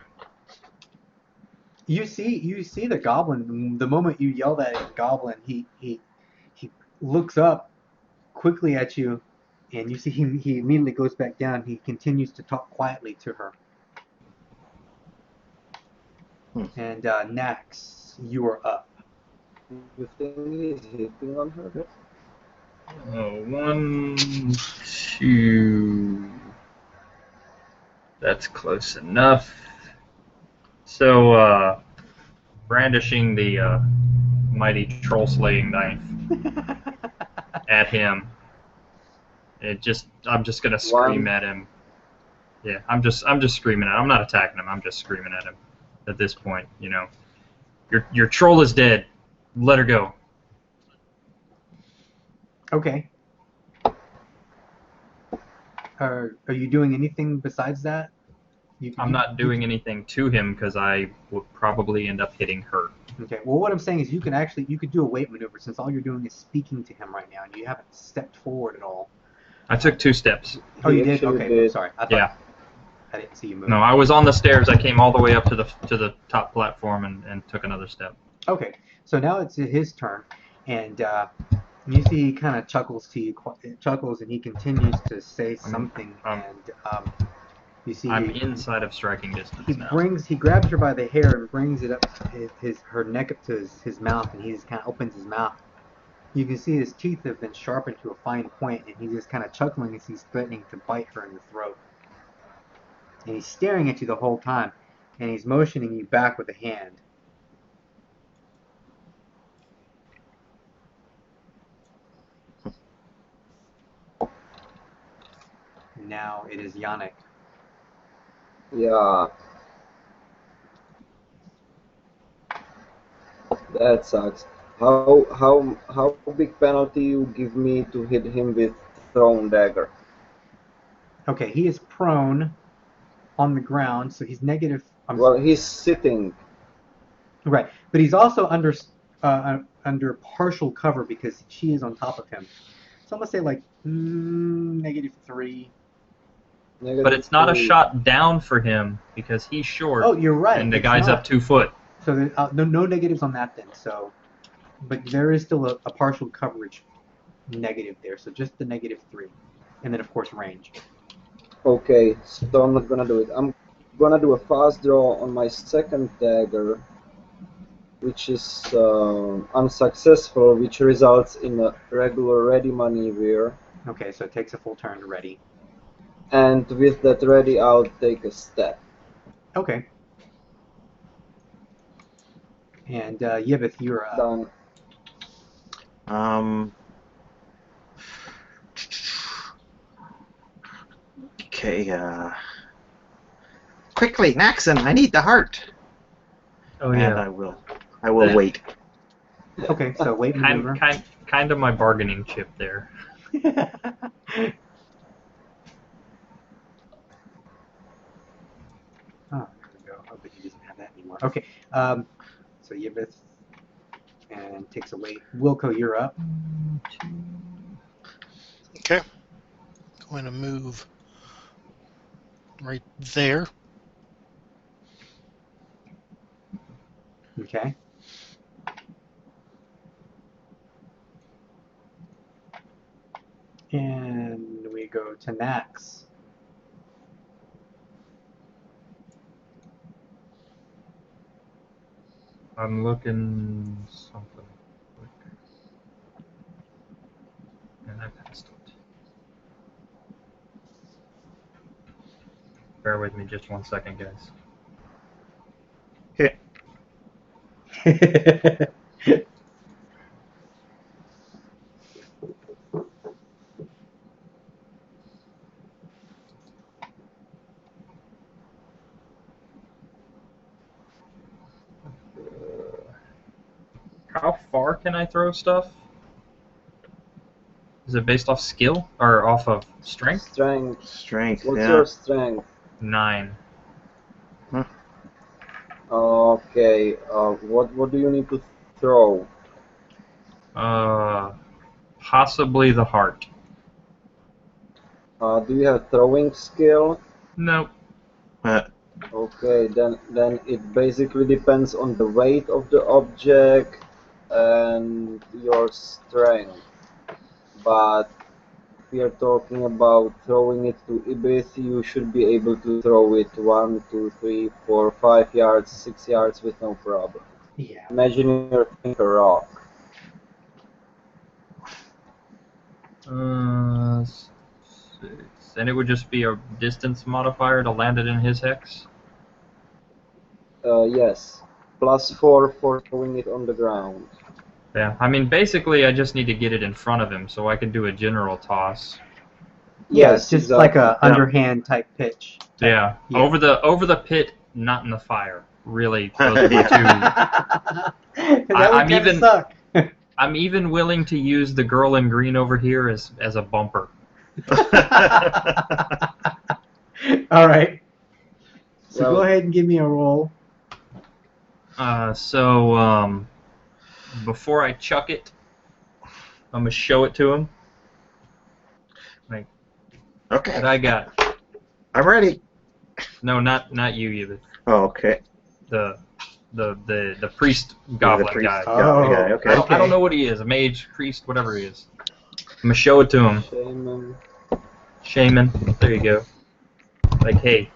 You see the goblin. The moment you yell that goblin, he looks up quickly at you, and you see him. He immediately goes back down. He continues to talk quietly to her. And Nax, you are up. You think he's hitting on her? Oh, 1, 2. That's close enough. So, brandishing the mighty troll slaying knife at him. I'm just gonna scream at him. Yeah, I'm just screaming at him. I'm not attacking him. I'm just screaming at him. At this point, you know, your troll is dead. Let her go. Okay. Are you doing anything besides that? I'm not doing anything to him because I would probably end up hitting her. Okay. Well, what I'm saying is you could do a weight maneuver since all you're doing is speaking to him right now, and you haven't stepped forward at all. I took 2 steps. Oh, you He did? actually Okay, did. sorry. I thought Yeah. I didn't see you move. No, I was on the stairs. I came all the way up to the top platform and took another step. Okay, so now it's his turn, and you see he kind of chuckles to you, chuckles, and he continues to say something, and you see I'm inside of striking distance he now. he grabs her by the hair and brings it up her neck up to his mouth, and he just kind of opens his mouth. You can see his teeth have been sharpened to a fine point, and he's just kind of chuckling as he's threatening to bite her in the throat. And he's staring at you the whole time, and he's motioning you back with a hand. Now it is Yannick. Yeah. That sucks. How big penalty you give me to hit him with thrown dagger? Okay, he is prone on the ground, so he's negative. Well, he's sitting. Right, but he's also under partial cover because she is on top of him. So I'm gonna say like -3. But it's not a -3. shot down for him because he's short. Oh, you're right. And the it's guy's not. up 2 foot. So no negatives on that then. So, but there is still a partial coverage negative there. So just the -3, and then of course range. Okay, so I'm not gonna do it. I'm gonna do a fast draw on my second dagger, which is unsuccessful, which results in a regular ready maneuver. Okay, so it takes a full turn to ready. And with that ready, I'll take a step. Okay. And Yibith, you're up. Done. Okay, quickly, Naxon, I need the heart. Oh And yeah. I will wait. Okay, so wait maneuver. Kind of my bargaining chip there. Oh, there we go. Oh, but he doesn't have that anymore. Okay, so Yibith and takes a wait. Wilco, you're up. Okay. Going to move right there. Okay. And we go to Nax. I'm looking something quick. And I passed it. Bear with me just 1 second, guys. How far can I throw stuff? Is it based off skill or off of strength? Strength. Strength, What's yeah. your strength? 9. Okay. What do you need to throw? Possibly the heart. Do you have throwing skill? Nope. Okay, then it basically depends on the weight of the object and your strength. But if we are talking about throwing it to Ibith, you should be able to throw it 1, 2, 3, 4, 5 yards, 6 yards with no problem. Yeah. Imagine you're throwing a rock. 6. And it would just be a distance modifier to land it in his hex? Yes. +4 for throwing it on the ground. Yeah, I mean, basically, I just need to get it in front of him so I can do a general toss. Yeah, Yes, it's just exactly. like a underhand type pitch. Yeah, Yeah. over the pit, not in the fire. Really, those are the two. That would I'm kinda even- suck. I'm even willing to use the girl in green over here as a bumper. All right. So Well- go ahead and give me a roll. Before I chuck it, I'm gonna show it to him. Like, Okay. that I got. I'm ready. No, not you either. Oh, okay. The priest goblin the priest guy. goblin guy. Okay. I don't know what he is. A mage, priest, whatever he is. I'm gonna show it to him. Shaman. Shaman. There you go. Like, hey.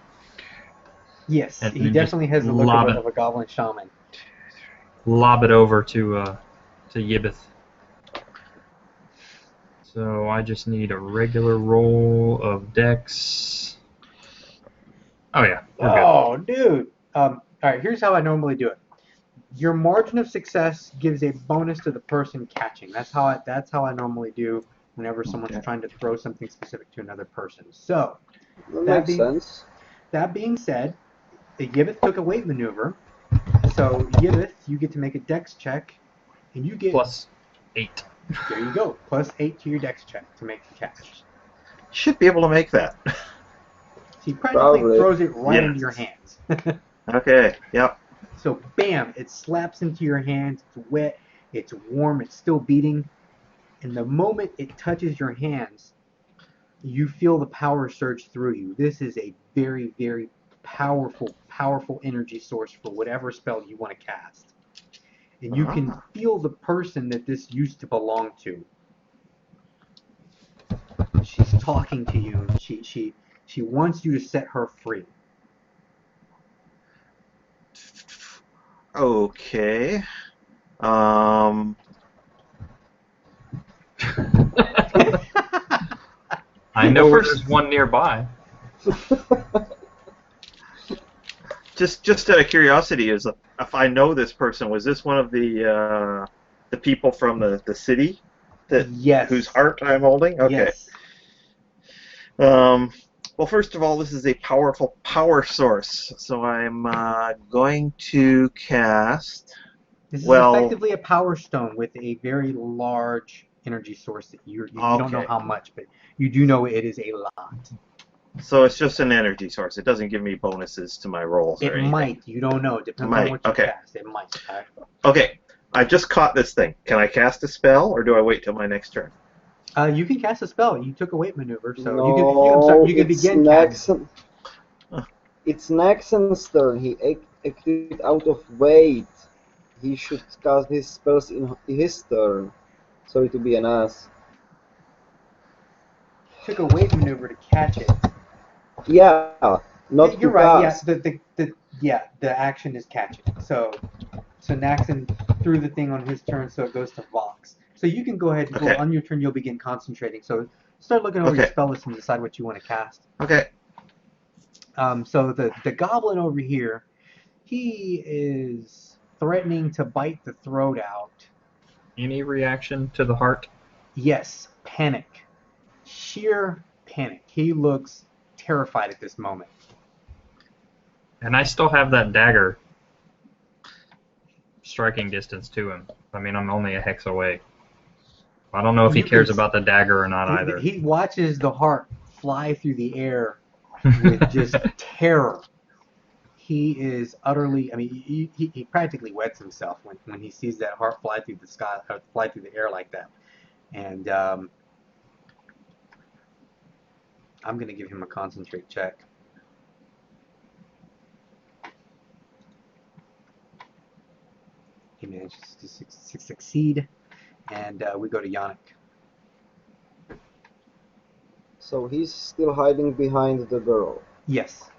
Yes, And he then definitely just has the look lob of it. of a goblin shaman. Lob it over to Yibbeth. So I just need a regular roll of dex. Oh yeah, we're good. Oh, dude. All right, here's how I normally do it. Your margin of success gives a bonus to the person catching. That's how I normally do whenever someone's trying to throw something specific to another person. So That makes sense. that being said, Yibbeth took a weight maneuver. So Yibbeth, you get to make a dex check, and you get Plus 8. There you go, plus 8 to your dex check to make the catch. Should be able to make that. He practically Probably. throws it right Yeah. into your hands. Okay. Yep. So bam, it slaps into your hands. It's wet, it's warm, it's still beating. And the moment it touches your hands, you feel the power surge through you. This is a very, very powerful energy source for whatever spell you want to cast. And you can feel the person that this used to belong to. She's talking to you. She wants you to set her free. Okay. I know Well, where first- there's one nearby. Just out of curiosity, if I know this person, was this one of the people from the city Yes. whose heart I'm holding? Okay. Yes. Well, first of all, this is a powerful power source, so I'm going to cast. This is Well- effectively a power stone with a very large energy source that you don't know Okay. how much, but you do know it is a lot. So it's just an energy source. It doesn't give me bonuses to my rolls or It anything. might. You don't know. It depends Might, on what you okay. cast. It might. Okay, I just caught this thing. Can I cast a spell, or do I wait till my next turn? You can cast a spell. You took a weight maneuver, so No, you can it's begin casting. It's Naxon's turn. He acted out of weight. He should cast his spells in his turn. Sorry to be an ass. Took a weight maneuver to catch it. Yeah, not Yeah, you're to right. cast. The action is catching. So Naxon threw the thing on his turn, so it goes to Vox. So you can go ahead. Okay. Well, on your turn, you'll begin concentrating. So start looking over your Okay. spell list and decide what you want to cast. Okay. So the goblin over here, he is threatening to bite the throat out. Any reaction to the heart? Yes, panic. Sheer panic. He looks terrified at this moment. And I still have that dagger striking distance to him. I mean, I'm only a hex away. I don't know if he You cares can- about the dagger or not either. He watches the heart fly through the air with just terror. He is utterly. I mean, he practically wets himself when he sees that heart fly through the sky, fly through the air like that. And I'm gonna give him a concentrate check. He manages to succeed, and we go to Yannick. So he's still hiding behind the girl. Yes.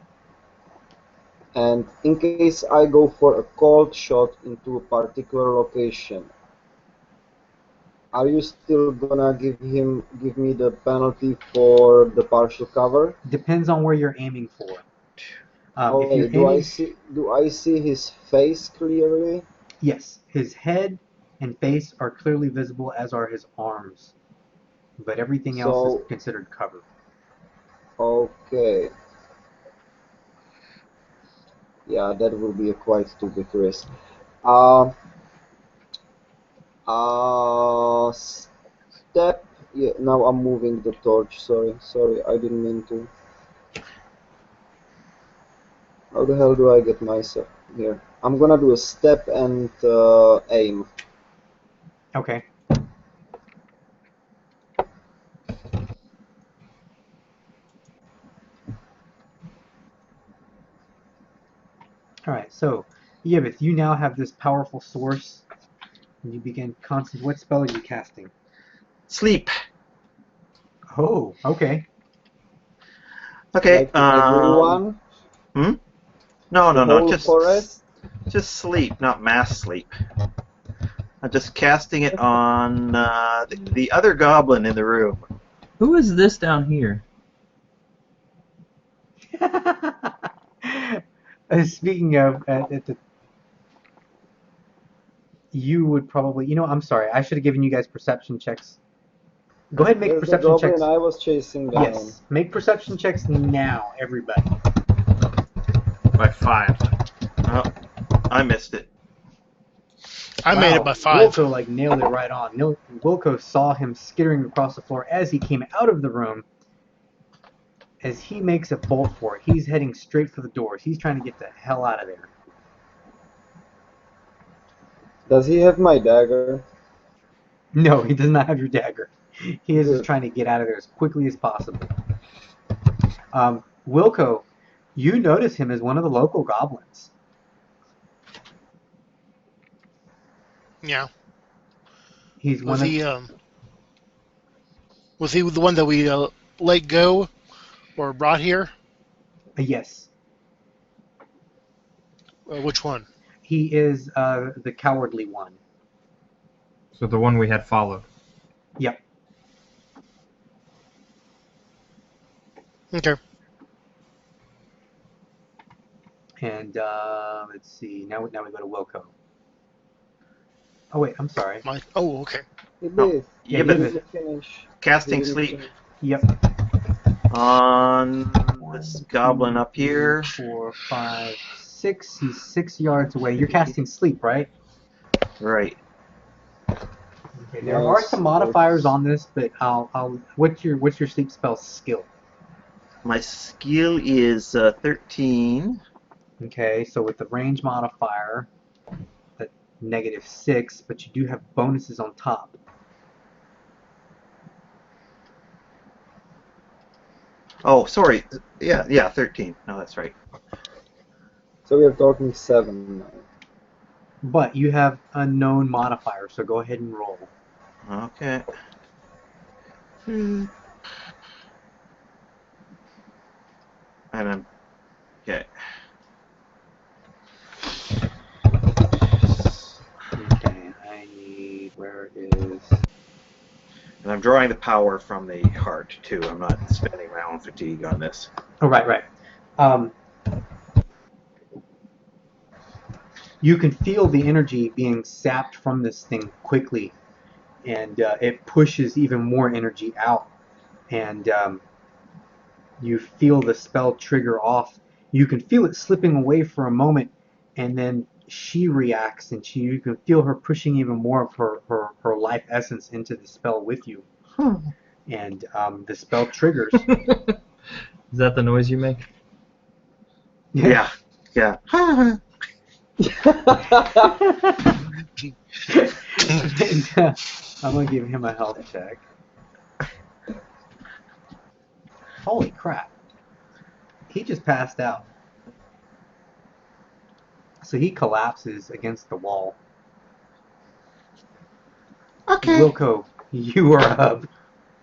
And in case I go for a cold shot into a particular location, are you still gonna give me the penalty for the partial cover? Depends on where you're aiming for. If Okay, you're do I aiming, see his face clearly? yes, his head and face are clearly visible, as are his arms. But everything else So- is considered cover. Okay. Yeah, that will be a quite stupid risk. Step. Yeah, now I'm moving the torch. Sorry, I didn't mean to. How the hell do I get myself here? I'm gonna do a step and aim. Okay. All right, so Yevith, you now have this powerful source, and you begin constant. What spell are you casting? Sleep. Oh, okay. Okay. Like everyone, No, the no. whole forest. Just sleep, not mass sleep. I'm just casting it on the other goblin in the room. Who is this down here? Speaking of, you would probably, I'm sorry, I should have given you guys perception checks. Go ahead and make There's the perception goblin checks. I was chasing down. Yes, make perception checks now, everybody. By 5. Oh, I missed it. I made it by 5. Wilco nailed it right on. Wilco saw him skittering across the floor as he came out of the room. As he makes a bolt for it, he's heading straight for the doors. He's trying to get the hell out of there. Does he have my dagger? No, he does not have your dagger. He is just trying to get out of there as quickly as possible. Wilco, you notice him as one of the local goblins. Yeah. He's one Was he the one that we let go or brought here? Yes. Which one? He is the cowardly one. So the one we had followed. Yep. Okay. And let's see. Now we go to Wilco. Oh wait, I'm sorry. Okay. Yeah, didn't finish. Casting He didn't sleep finish. Yep. on this goblin up here. 4, 5, 6. He's 6 yards away. You're casting sleep, right? Right. Okay, there are some modifiers on this, but what's your sleep spell skill? My skill is 13. Okay, so with the range modifier, at -6, but you do have bonuses on top. Oh, sorry. Yeah, 13. No, that's right. So we're talking 7 now. But you have a known modifier, so go ahead and roll. Okay. And I'm... Okay. Okay, I need... Where is... And I'm drawing the power from the heart, too. I'm not spending my own fatigue on this. Oh, right. You can feel the energy being sapped from this thing quickly, and it pushes even more energy out. And you feel the spell trigger off. You can feel it slipping away for a moment, and then she reacts, and you can feel her pushing even more of her life essence into the spell with you. And the spell triggers. Is that the noise you make? Yeah. And, I'm going to give him a health check. Holy crap. He just passed out. So he collapses against the wall. Okay, Wilco, you are up.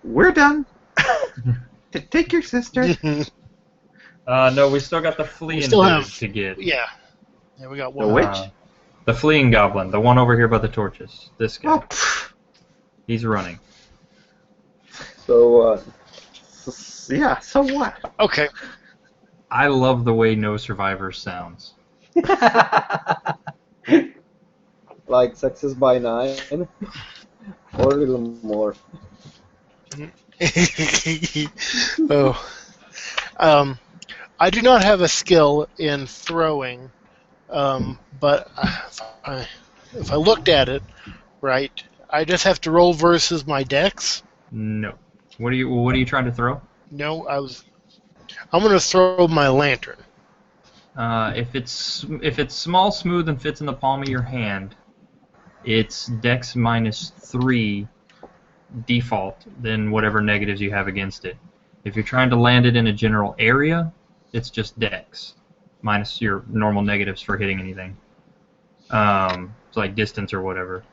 we're done. Take your sister. No, we still got the We fleeing still dude have. to get. Yeah. Yeah, we got The one. witch? The fleeing goblin, the one over here by the torches. This guy. Oh, pff. He's running. So Yeah, so what? Okay. I love the way No Survivors sounds. like success by 9 or a little more. Oh. I do not have a skill in throwing, but if I looked at it right, I just have to roll versus my dex. No. What are you trying to throw? No, I'm going to throw my lantern. If it's small, smooth, and fits in the palm of your hand, it's Dex -3 default, then whatever negatives you have against it. If you're trying to land it in a general area, it's just Dex. minus your normal negatives for hitting anything. It's like distance or whatever.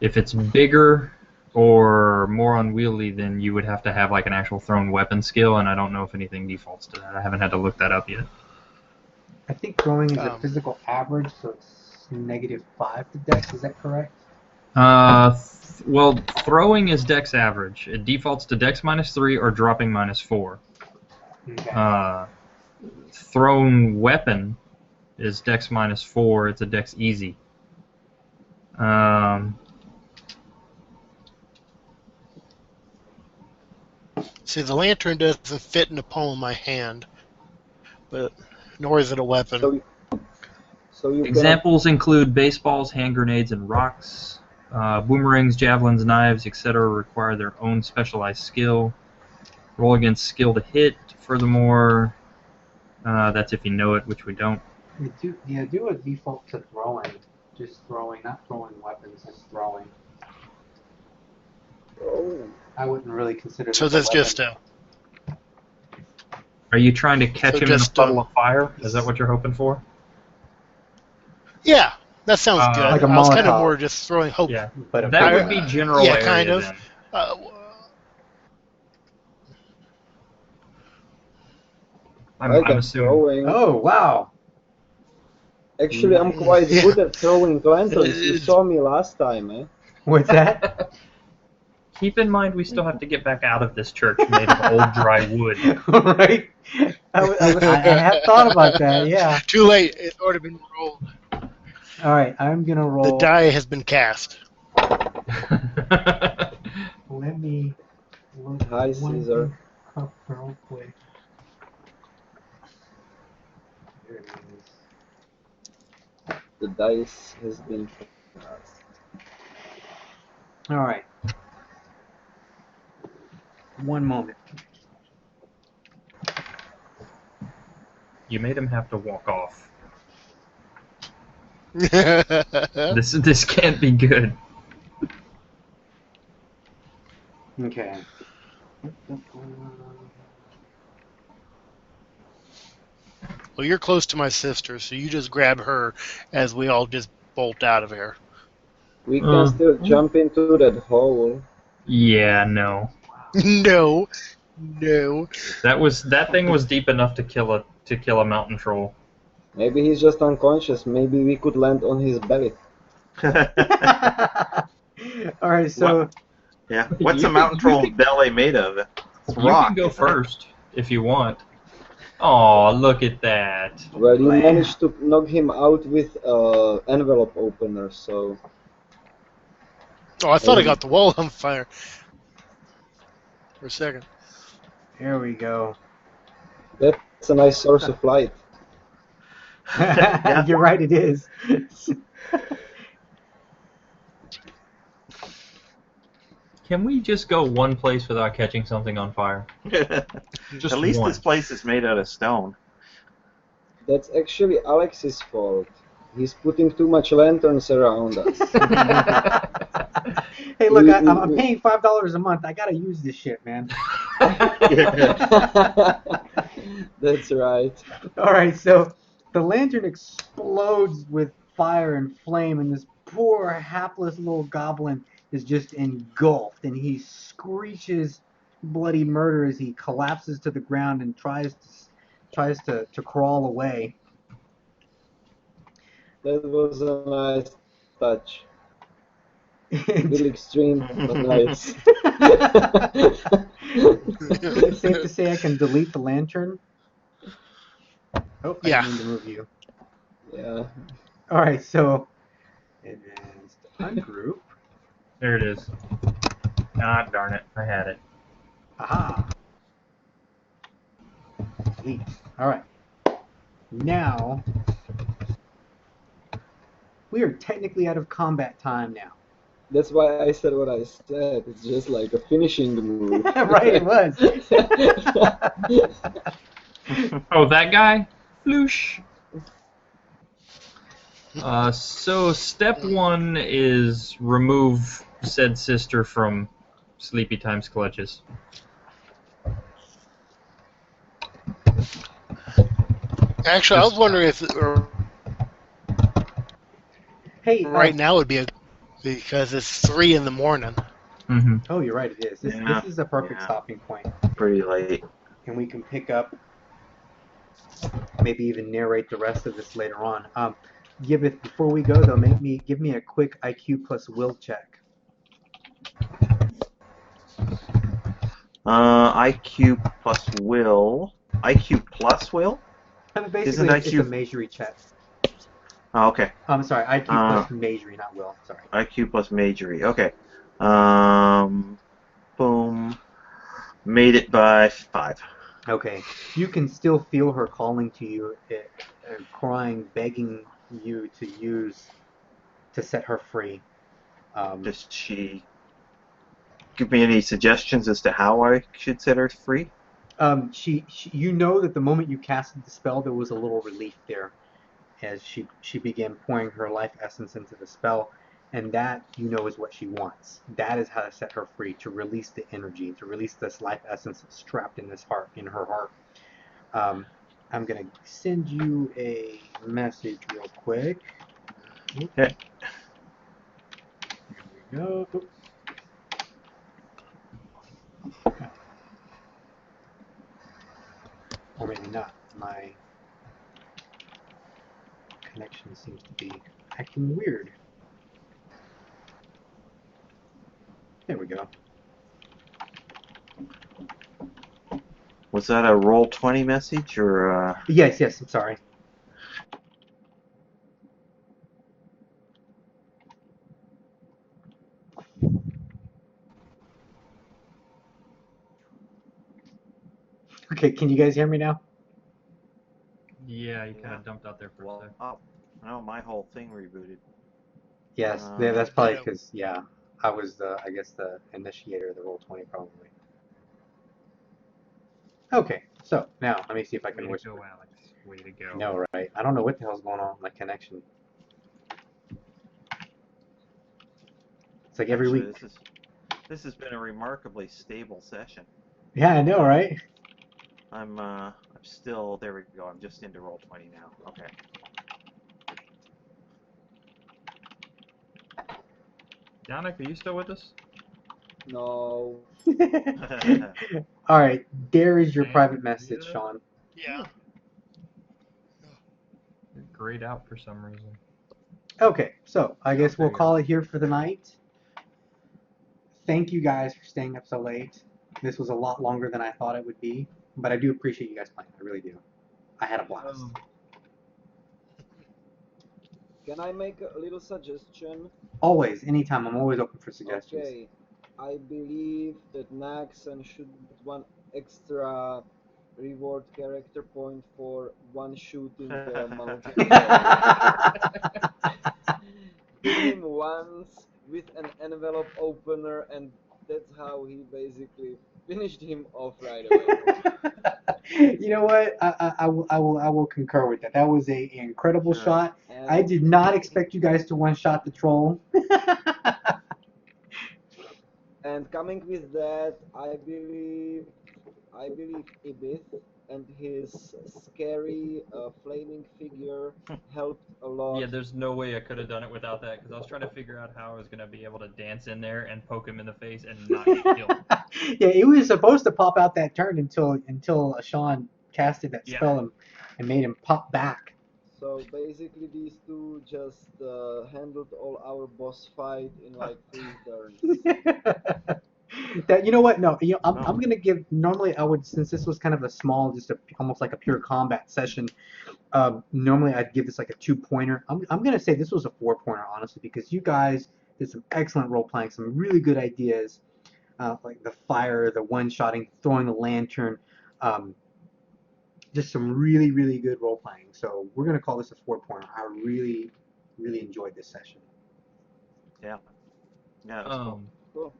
If it's bigger or more unwieldy, then you would have to have like an actual thrown weapon skill, and I don't know if anything defaults to that. I haven't had to look that up yet. I think throwing is a physical average, so it's -5 to dex. Is that correct? Well, throwing is dex average. It defaults to dex -3 or dropping -4. Okay. Thrown weapon is dex -4. It's a dex easy. See, the lantern doesn't fit in the palm of my hand, but nor is it a weapon. So you Examples include baseballs, hand grenades, and rocks. Boomerangs, javelins, knives, etc. require their own specialized skill. Roll against skill to hit. Furthermore, that's if you know it, which we don't. Do a default to throwing. Just throwing, not throwing weapons, just throwing. I wouldn't really consider So this that's just a... Are you trying to catch So him in a just, puddle of fire? Is that what you're hoping for? Yeah, that sounds good. like a I was kind of Molotov. more just throwing hope. Yeah, But that would be general area kind of. then. I'm assuming. throwing. Oh, wow. Actually, I'm quite good at throwing lanterns. You saw me last time, eh? What's that? Keep in mind, we still have to get back out of this church made of old dry wood. Right? I have thought about that, yeah. Too late. It's already been rolled. All right, I'm going to roll. The die has been cast. Let me look Hi, one Caesar. thing up real quick. There it is. The dice has been cast. All right. One moment. You made him have to walk off. Yeah, This can't be good. Okay. Well, you're close to my sister, so you just grab her as we all just bolt out of here. We can still jump into that hole. Yeah, no. No. That thing was deep enough to kill a mountain troll. Maybe he's just unconscious. Maybe we could land on his belly. All right, so Yeah. What's a mountain troll's belly made of? It's You rock. can go first if you want. Oh, look at that. Well, you managed to knock him out with envelope opener, so... Oh, I thought I got the wall on fire for a second. here we go. That's a nice source of light. You're right, it is. Can we just go one place without catching something on fire? Just At least one. this place is made out of stone. That's actually Alex's fault. He's putting too much lanterns around us. Hey, look, I'm paying $5 a month. I gotta use this shit, man. That's right. All right, so the lantern explodes with fire and flame, and this poor, hapless little goblin is just engulfed, and he screeches bloody murder as he collapses to the ground and tries to crawl away. That was a nice touch. A bit extreme, but nice. It's safe to say I can delete the lantern. Oh, I Yeah. need to move you. Yeah. All right, so advanced ungroup. There it is. Ah, darn it. I had it. Aha. Delete. All right. Now we are technically out of combat time now. That's why I said what I said. It's just like a finishing move. Right, it was. Oh, that guy? Floosh. So step 1 is remove said sister from Sleepy Time's clutches. Actually, I was wondering if Hey, right now would be because it's 3 in the morning. Mm-hmm. oh, you're right. It is. Yeah, This is a perfect yeah. stopping point, Pretty late. and we can pick up, maybe even narrate the rest of this later on. Gibbeth, before we go though, give me a quick IQ plus will check. IQ plus will. IQ plus will? Basically, Isn't it's a IQ? measury check. Oh, okay. I'm sorry, IQ Uh, plus measury, not will. Sorry. IQ plus majory. Okay. Boom. Made it by 5. Okay, you can still feel her calling to you, crying, begging you to set her free. Does she give me any suggestions as to how I should set her free? You know that the moment you casted the spell, there was a little relief there, as she began pouring her life essence into the spell, and that you know is what she wants. That is how to set her free, to release the energy, to release this life essence that's trapped in her heart. I'm gonna send you a message real quick. Okay. Here we go. Or maybe not. My connection seems to be acting weird. There we go. Was that a roll 20 message or? Yes, I'm sorry. Okay, can you guys hear me now? Yeah, you kind of dumped out there for a sec. Oh, no, my whole thing rebooted. Yes, that's probably because, I was I guess the initiator of the Roll20 probably. Okay, so now let me see if I can Way to whisper. go, Alex. Way to go. I know, right? I don't know what the hell's going on with my connection. It's like every Actually, week. this has been a remarkably stable session. Yeah, I know, right? I'm still, there we go. I'm just into roll 20 now. Okay. Yannick, are you still with us? No. All right, there is your Sam, private you message, muted us? Sean. Yeah. You're grayed out for some reason. Okay, so I guess there we'll you call go. it here for the night. Thank you guys for staying up so late. This was a lot longer than I thought it would be, but I do appreciate you guys playing. I really do. I had a blast. Can I make a little suggestion? Always, anytime. I'm always open for suggestions. Okay, I believe that Naxon should get one extra reward character point for one-shooting Malgic. Hit him once with an envelope opener, and that's how he basically finished him off right away. You know what? I will concur with that. That was an incredible shot. And I did not expect you guys to one-shot the troll. And coming with that, I believe Ibith and his scary flaming figure helped a lot. Yeah, there's no way I could have done it without that, because I was trying to figure out how I was going to be able to dance in there and poke him in the face and not get killed. Yeah, it was supposed to pop out that turn until Sean casted that Yeah. spell and made him pop back. So basically, these two just handled all our boss fight in like 3 turns. That, you know what? No, I'm gonna give. Normally, I would, since this was kind of a small, almost like a pure combat session. Normally, I'd give this like a 2-pointer. I'm gonna say this was a 4-pointer, honestly, because you guys did some excellent role playing, some really good ideas, like the fire, the one-shotting, throwing the lantern, just some really, really good role playing. So we're gonna call this a 4-pointer. I really, really enjoyed this session. Yeah. Yeah, it was cool. Cool.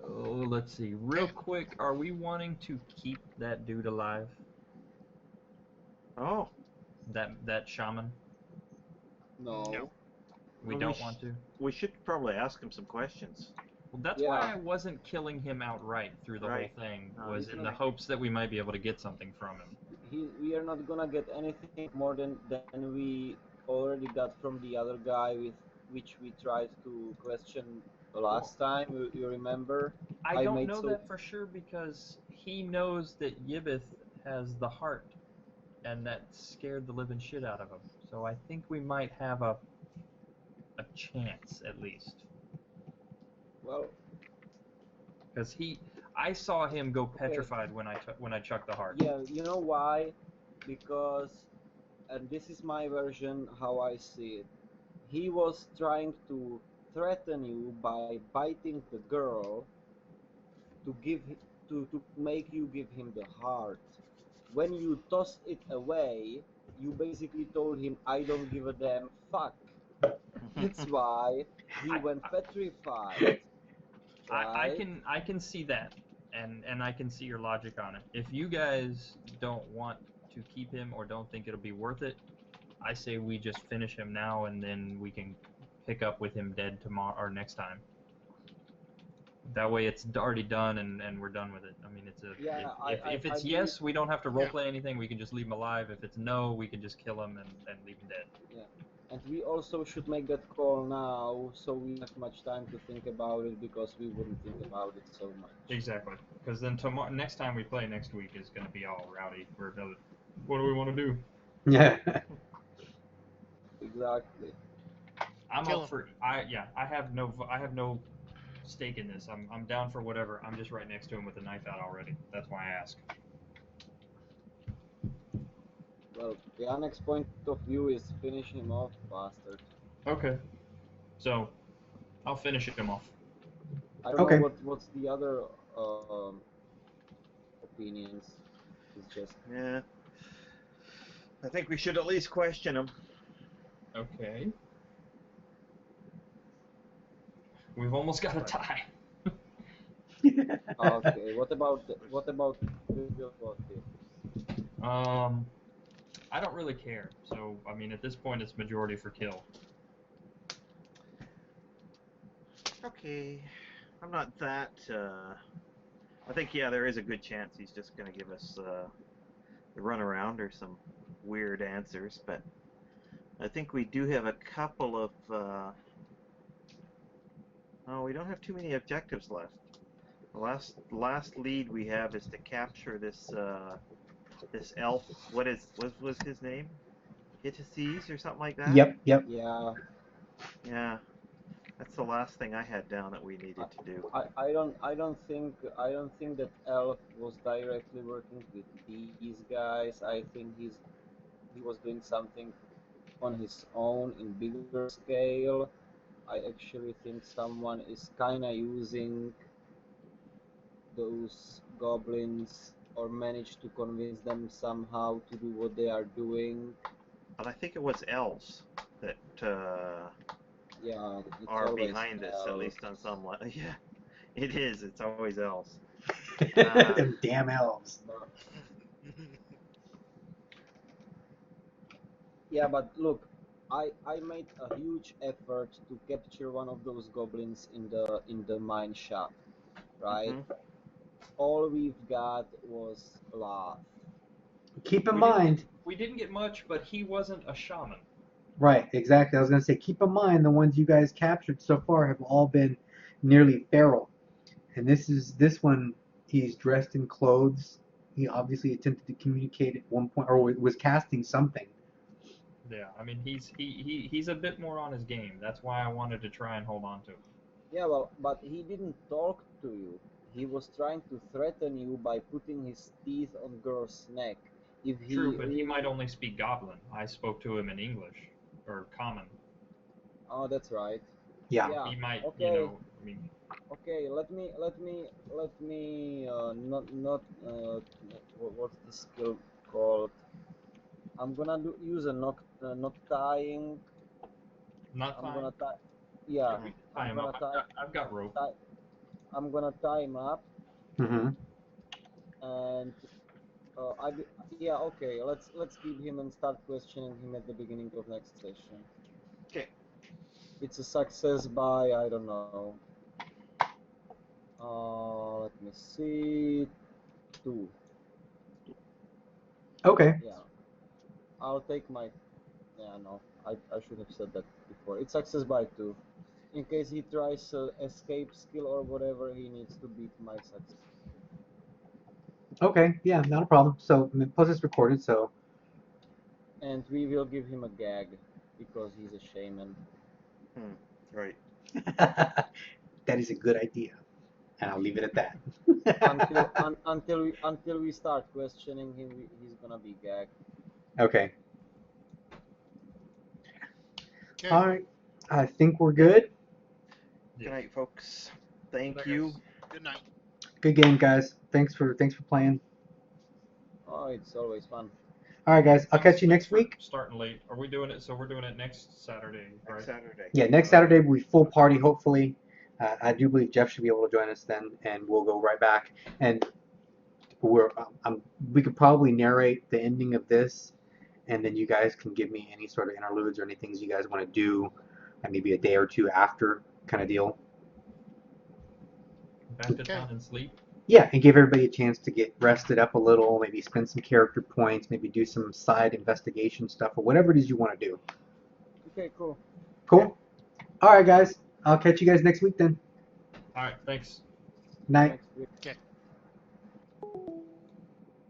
So let's see, real quick, are we wanting to keep that dude alive? Oh. That shaman? No. No. We Well, don't want to? We should probably ask him some questions. Well, that's Yeah. why I wasn't killing him outright through the Right. whole thing, No, was he's in not- the hopes that we might be able to get something from him. We are not gonna get anything more than we already got from the other guy with which we tried to question last time. You remember? I don't made know so- that for sure because he knows that Yibbeth has the heart, and that scared the living shit out of him. So I think we might have a chance at least. Well, Because I saw him go petrified when I chucked the heart. yeah, you know why? Because, and this is my version how I see it. He was trying to threaten you by biting the girl to make you give him the heart. When you tossed it away, you basically told him, "I don't give a damn fuck." That's why he went petrified. Right? I can see that, and I can see your logic on it. If you guys don't want to keep him or don't think it'll be worth it, I say we just finish him now, and then we can pick up with him dead tomorrow or next time. That way, it's already done, and we're done with it. I mean, Yeah, if it's I yes, we don't have to Yeah. roleplay anything. We can just leave him alive. If it's no, we can just kill him and leave him dead. Yeah, and we also should make that call now, so we have much time to think about it, because we wouldn't think about it so much. Exactly. Because then next time we play next week is going to be all rowdy. What do we want to do? Yeah. Exactly. I'm Kill up him. for. I have no stake in this. I'm down for whatever. I'm just right next to him with the knife out already. That's why I ask. Well, the next point of view is finish him off, bastard. Okay. So, I'll finish him off. I don't Okay. know what's the other opinions. It's just Yeah. I think we should at least question him. Okay. We've almost got a tie. okay. What about difficulty? I don't really care. So, I mean, at this point, it's majority for kill. Okay. I'm not that. I think, yeah, there is a good chance he's just going to give us the runaround or some weird answers, but I think we do have a couple of. Oh, we don't have too many objectives left. The last lead we have is to capture this this elf. What was his name? Hittises or something like that? Yep. Yeah. Yeah. That's the last thing I had down that we needed to do. I don't think that Elf was directly working with these guys. I think he was doing something on his own in bigger scale. I actually think someone is kinda using those goblins or managed to convince them somehow to do what they are doing. But I think it was elves that Yeah, it's are always behind this, at least on elves. some level. Yeah, it is. It's always elves. Them damn elves. Yeah, but look, I made a huge effort to capture one of those goblins in the mine shaft, right? Mhm. All we've got was laugh. Keep in mind, We didn't get much, but he wasn't a shaman. right, exactly. I was going to say, keep in mind the ones you guys captured so far have all been nearly feral. And this one, he's dressed in clothes. He obviously attempted to communicate at one point, or was casting something. Yeah, I mean, he's a bit more on his game. That's why I wanted to try and hold on to him. Yeah, well, but he didn't talk to you. He was trying to threaten you by putting his teeth on girl's neck. If he True, but he really... might only speak Goblin. I spoke to him in English or Common. Oh, that's right. Yeah. Yeah. He might, Okay. I mean, Okay. Let me not what's the skill called? I'm gonna use a knock tying. not I'm time. gonna tie. Yeah, We can tie I'm him gonna up. I've got rope. I'm gonna tie him up, Mm-hmm. and yeah, okay. Let's keep him and start questioning him at the beginning of next session. Okay. It's a success by, I don't know, Let me see. 2. Okay. Yeah. I'll take my. Yeah, no. I should have said that before. It's success by 2. In case he tries escape skill or whatever, he needs to beat my success. Okay. Yeah, not a problem. So plus it's recorded, so. And we will give him a gag because he's a shaman. Right. That is a good idea, and I'll leave it at that. Until we start questioning him, he's gonna be gagged. Okay. Okay. All right. I think we're good. Good night, folks. Thank Good night, you. guys. Good night. Good game, guys. Thanks for playing. Oh, it's always fun. All right, guys. I'll catch you Thanks next for week. Starting late. Are we doing it? So we're doing it next Saturday, right? Next Saturday. Yeah, next Saturday will be full party. Hopefully, I do believe Jeff should be able to join us then, and we'll go right back. And we could probably narrate the ending of this, and then you guys can give me any sort of interludes or any things you guys want to do, and maybe a day or two after, kind of deal. Back to Okay. town and sleep. Yeah, and give everybody a chance to get rested up a little, maybe spend some character points, maybe do some side investigation stuff, or whatever it is you want to do. Okay, cool. Cool? All right, guys. I'll catch you guys next week then. All right. Thanks. Night. Next week. Okay.